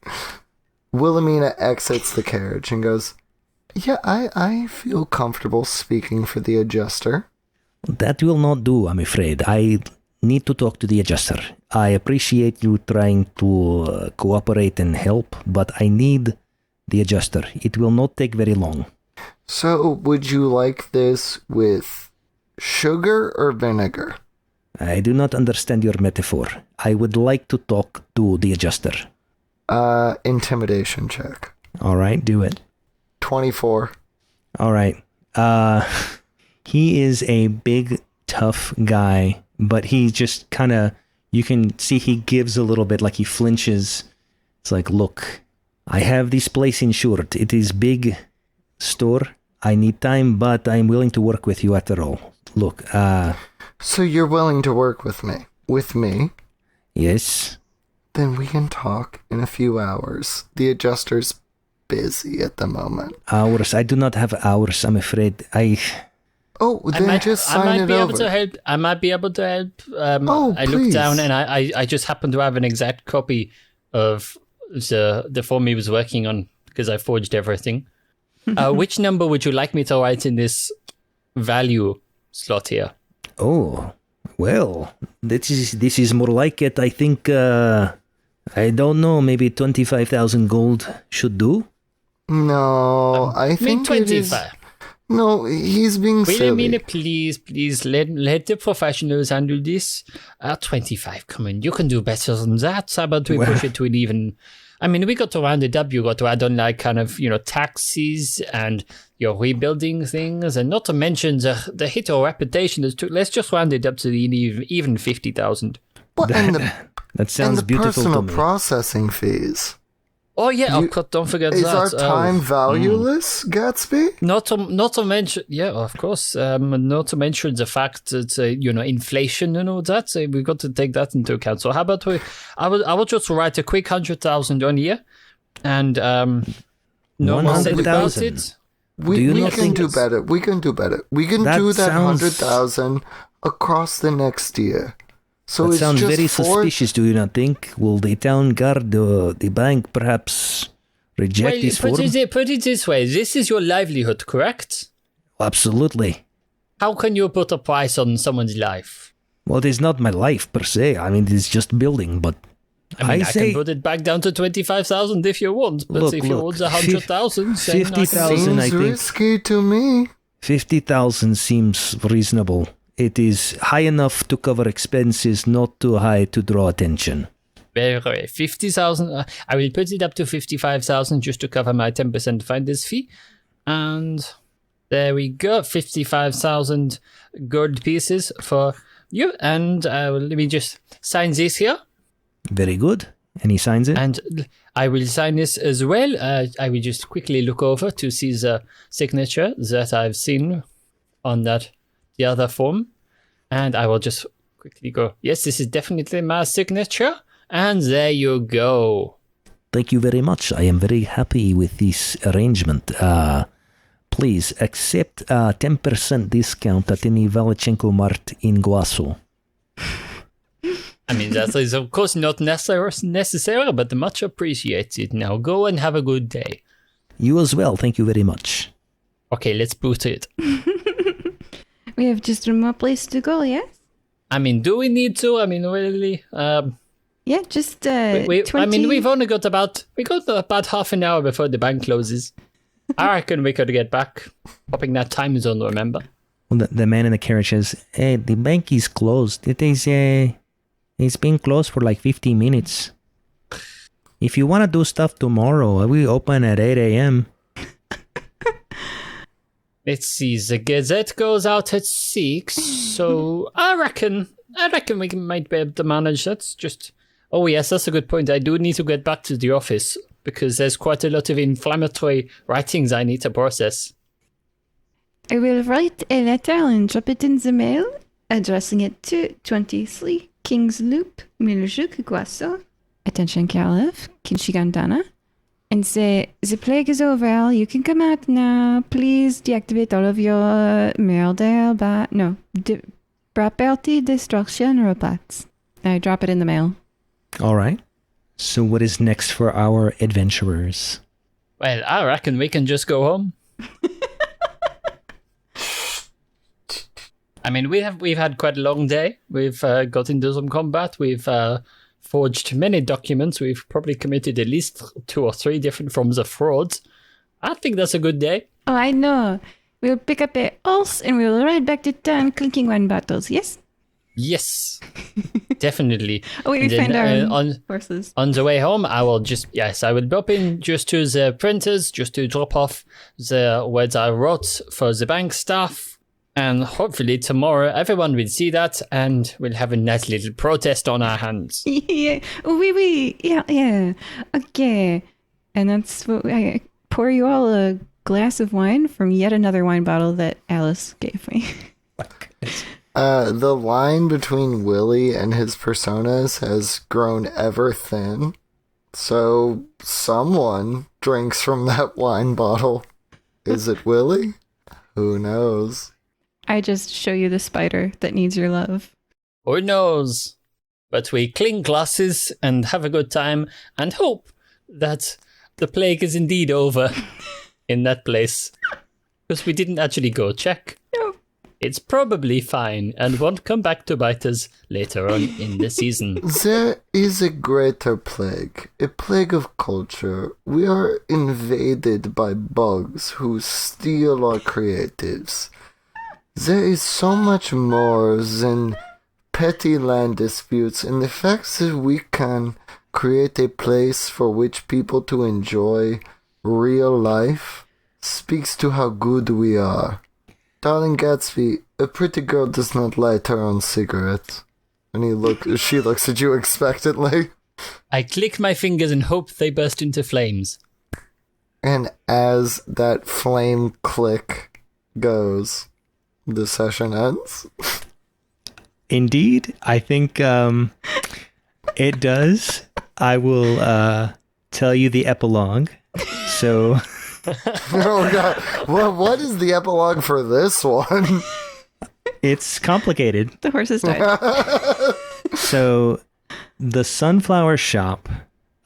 Wilhelmina exits the carriage and goes, yeah, I feel comfortable speaking for the adjuster. That will not do, I'm afraid. I need to talk to the adjuster. I appreciate you trying to cooperate and help, but I need the adjuster. It will not take very long. So, would you like this with sugar or vinegar? I do not understand your metaphor. I would like to talk to the adjuster. Intimidation check. All right, do it. 24. All right. He is a big, tough guy, but he just kind of, you can see he gives a little bit, like he flinches. It's like, look, I have this place insured. It is big store. I need time, but I'm willing to work with you after all. Look, So you're willing to work with me? With me? Yes. Then we can talk in a few hours. The adjuster's busy at the moment. Hours? I do not have hours, I'm afraid. Oh, then just sign it over. I might be able to help. I please. looked down and I just happen to have an exact copy of the form he was working on because I forged everything. Which number would you like me to write in this value slot here? Oh, well, this is more like it. I think, I don't know, maybe 25,000 gold should do? No, I think it is... 25. No, he's being silly. Please, let the professionals handle this. 25, come on, you can do better than that. How about we push it to an even... I mean, we got to round it up. You got to add on like kind of, taxes and your rebuilding things, and not to mention the hit or reputation. Let's just round it up to the even 50,000. Well, That sounds and the beautiful personal to me. processing fees. Oh yeah, of course, don't forget Is that. our time valueless, Gatsby? Not to mention, yeah, of course. Not to mention the fact that inflation and all that. So we got to take that into account. So how about I will just write a quick 100,000 on here, and no more said about 100,000. it. We can do better. We can do better. We can do that 100,000 across the next year. So That it's sounds just very suspicious, do you not think? Will the town guard, the bank, perhaps reject this form? Put it this way. This is your livelihood, correct? Absolutely. How can you put a price on someone's life? Well, it is not my life per se. I mean, it is just building, but I say... can put it back down to 25,000 if you want, but if you want 100,000, 50,000, I seems think. risky to me. 50,000 seems reasonable. It is high enough to cover expenses, not too high to draw attention. Very 50,000. I will put it up to 55,000 just to cover my 10% finder's fee. And there we go. 55,000 gold pieces for you. And let me just sign this here. Very good. And he signs it? And I will sign this as well. I will just quickly look over to see the signature that I've seen on the other form. And I will just quickly go, yes, this is definitely my signature. And there you go. Thank you very much. I am very happy with this arrangement. Please accept a 10% discount at any Valachenko Mart in Guaso. I mean, that is of course not necessary, but much appreciated. Now go and have a good day. You as well. Thank you very much. Okay, let's boot it. We have just one more place to go, yes? I mean, do we need to? I mean, really? Yeah, just I 20... mean, we got about half an hour before the bank closes. I reckon we could get back. Popping that time zone, remember? Well, the man in the carriage says, "Hey, the bank is closed. It's been closed for like 15 minutes. If you want to do stuff tomorrow, we open at 8 a.m. Let's see. The Gazette goes out at 6, so I reckon we might be able to manage. That's just. Oh yes, that's a good point. I do need to get back to the office because there's quite a lot of inflammatory writings I need to process. I will write a letter and drop it in the mail, addressing it to 23 King's Loop, Miljuk, Guaso, attention Caliph, Kinshigandana, and say, the plague is over, you can come out now, please deactivate all of your Merder, property destruction robots. I drop it in the mail. All right. So what is next for our adventurers? Well, I reckon we can just go home. I mean, we've had quite a long day. We've got into some combat. We've forged many documents. We've probably committed at least 2 or 3 different forms of frauds. I think that's a good day. Oh, I know. We'll pick up a horse and we'll ride back to town clinking wine bottles, yes? Yes, definitely. Oh, wait, we And find our on horses. On the way home, I will drop in just to the printers, just to drop off the words I wrote for the bank staff. And hopefully tomorrow everyone will see that and we'll have a nice little protest on our hands. Yeah. Oui. Yeah. Okay. And that's what I pour you all a glass of wine from yet another wine bottle that Alice gave me. The line between Willy and his personas has grown ever thin. So someone drinks from that wine bottle. Is it Willy? Who knows? I just show you the spider that needs your love. Who knows? But we clink glasses and have a good time and hope that the plague is indeed over in that place. Because we didn't actually go check. No. It's probably fine and won't come back to bite us later on in the season. There is a greater plague, a plague of culture. We are invaded by bugs who steal our creatives. There is so much more than petty land disputes, and the fact that we can create a place for which people to enjoy real life speaks to how good we are. Darling Gatsby, a pretty girl does not light her own cigarette. And she looks at you expectantly. I click my fingers and hope they burst into flames. And as that flame click goes, the session ends. Indeed, I think it does. I will tell you the epilogue. So... Oh god, what is the epilogue for this one? It's complicated. The horses died. So, the sunflower shop,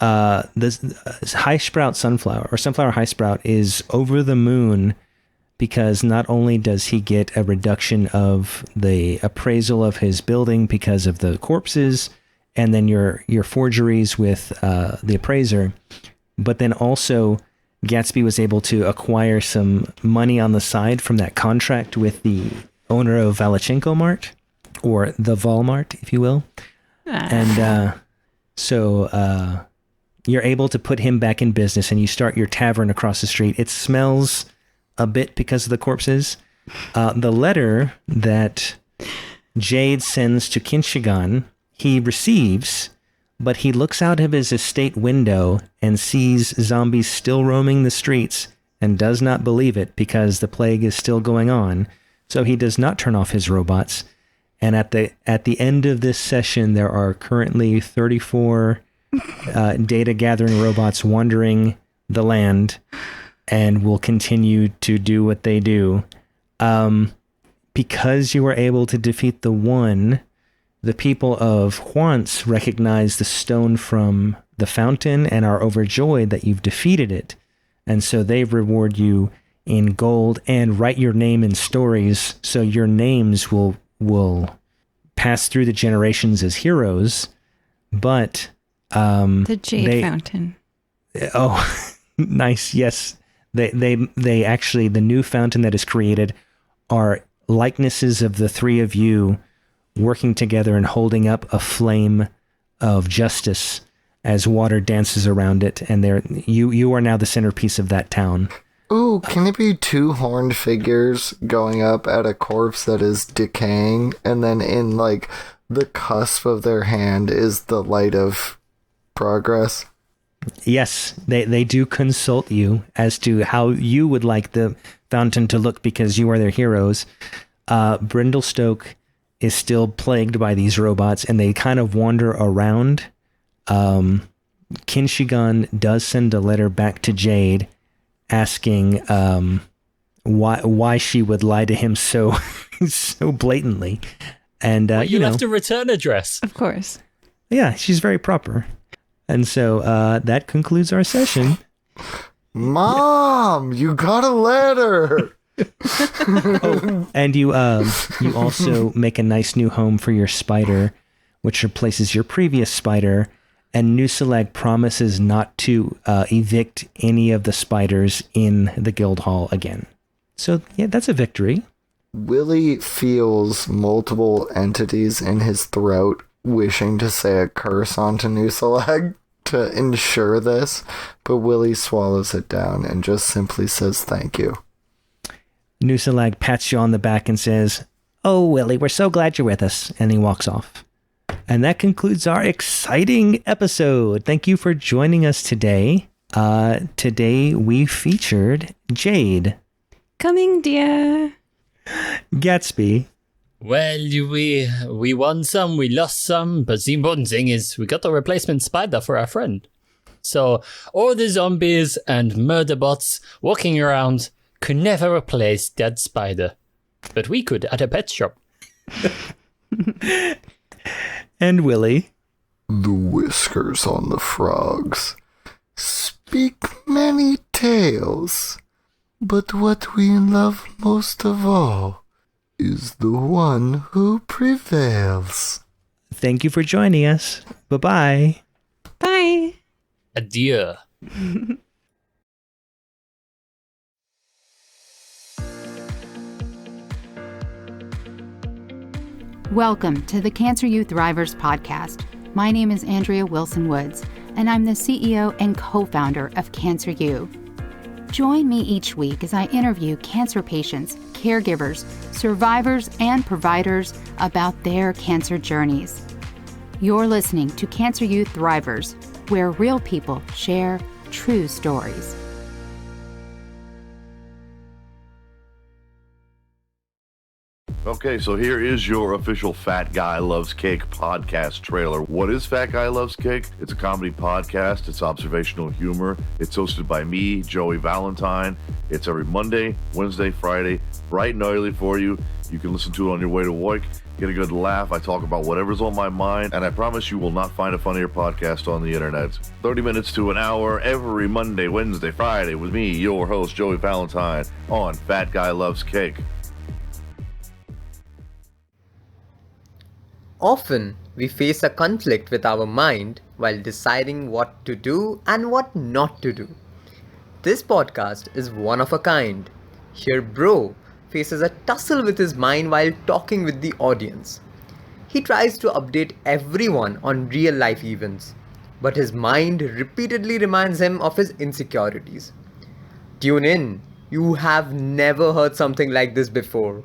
the high sprout sunflower, or sunflower high sprout, is over the moon because not only does he get a reduction of the appraisal of his building because of the corpses, and then your forgeries with the appraiser, but then also Gatsby was able to acquire some money on the side from that contract with the owner of Valachenko Mart, or the Volmart, if you will. And so you're able to put him back in business, and you start your tavern across the street. It smells a bit because of the corpses. The letter that Jade sends to Kinshigan, he receives, but he looks out of his estate window and sees zombies still roaming the streets and does not believe it because the plague is still going on. So he does not turn off his robots. And at the end of this session, there are currently 34 data gathering robots wandering the land and will continue to do what they do. Because you were able to defeat the one, the people of Juance recognize the stone from the fountain and are overjoyed that you've defeated it. And so they reward you in gold and write your name in stories, so your names will pass through the generations as heroes. But The Jade Fountain. Oh, nice. Yes. They actually, the new fountain that is created are likenesses of the three of you working together and holding up a flame of justice as water dances around it. And you are now the centerpiece of that town. Ooh, can it be two horned figures going up at a corpse that is decaying, and then in, like, the cusp of their hand is the light of progress? Yes, they do consult you as to how you would like the fountain to look because you are their heroes. Brindlestoke is still plagued by these robots, and they kind of wander around. Kinshigan does send a letter back to Jade asking why she would lie to him so blatantly. And you left a return address. Of course. Yeah, she's very proper. And so that concludes our session. Mom, you got a letter. And you also make a nice new home for your spider, which replaces your previous spider. And Nusalag promises not to evict any of the spiders in the guild hall again. So yeah, that's a victory. Willy feels multiple entities in his throat wishing to say a curse onto Nusalag to ensure this, but Willy swallows it down and just simply says thank you. Nusalag pats you on the back and says, "Oh, Willy, we're so glad you're with us," and he walks off. And that concludes our exciting episode. Thank you for joining us today. Today we featured Jade. Coming, dear. Gatsby. Well, we won some, we lost some, but the important thing is we got a replacement spider for our friend. So all the zombies and murder bots walking around could never replace that spider. But we could at a pet shop. And Willy. The whiskers on the frogs speak many tales, but what we love most of all is the one who prevails. Thank you for joining us. Bye-bye. Bye. Adieu. Welcome to the Cancer Youth Thrivers podcast. My name is Andrea Wilson Woods, and I'm the CEO and co-founder of Cancer U. Join me each week as I interview cancer patients, caregivers, survivors, and providers about their cancer journeys. You're listening to Cancer Youth Thrivers, where real people share true stories. Okay, so here is your official Fat Guy Loves Cake podcast trailer. What is Fat Guy Loves Cake? It's a comedy podcast. It's observational humor. It's hosted by me, Joey Valentine. It's every Monday, Wednesday, Friday, bright and early for you. You can listen to it on your way to work, get a good laugh. I talk about whatever's on my mind, and I promise you will not find a funnier podcast on the internet. 30 minutes to an hour every Monday, Wednesday, Friday with me, your host, Joey Valentine, on Fat Guy Loves Cake. Often, we face a conflict with our mind while deciding what to do and what not to do. This podcast is one of a kind. Here, Bro faces a tussle with his mind while talking with the audience. He tries to update everyone on real-life events, but his mind repeatedly reminds him of his insecurities. Tune in. You have never heard something like this before.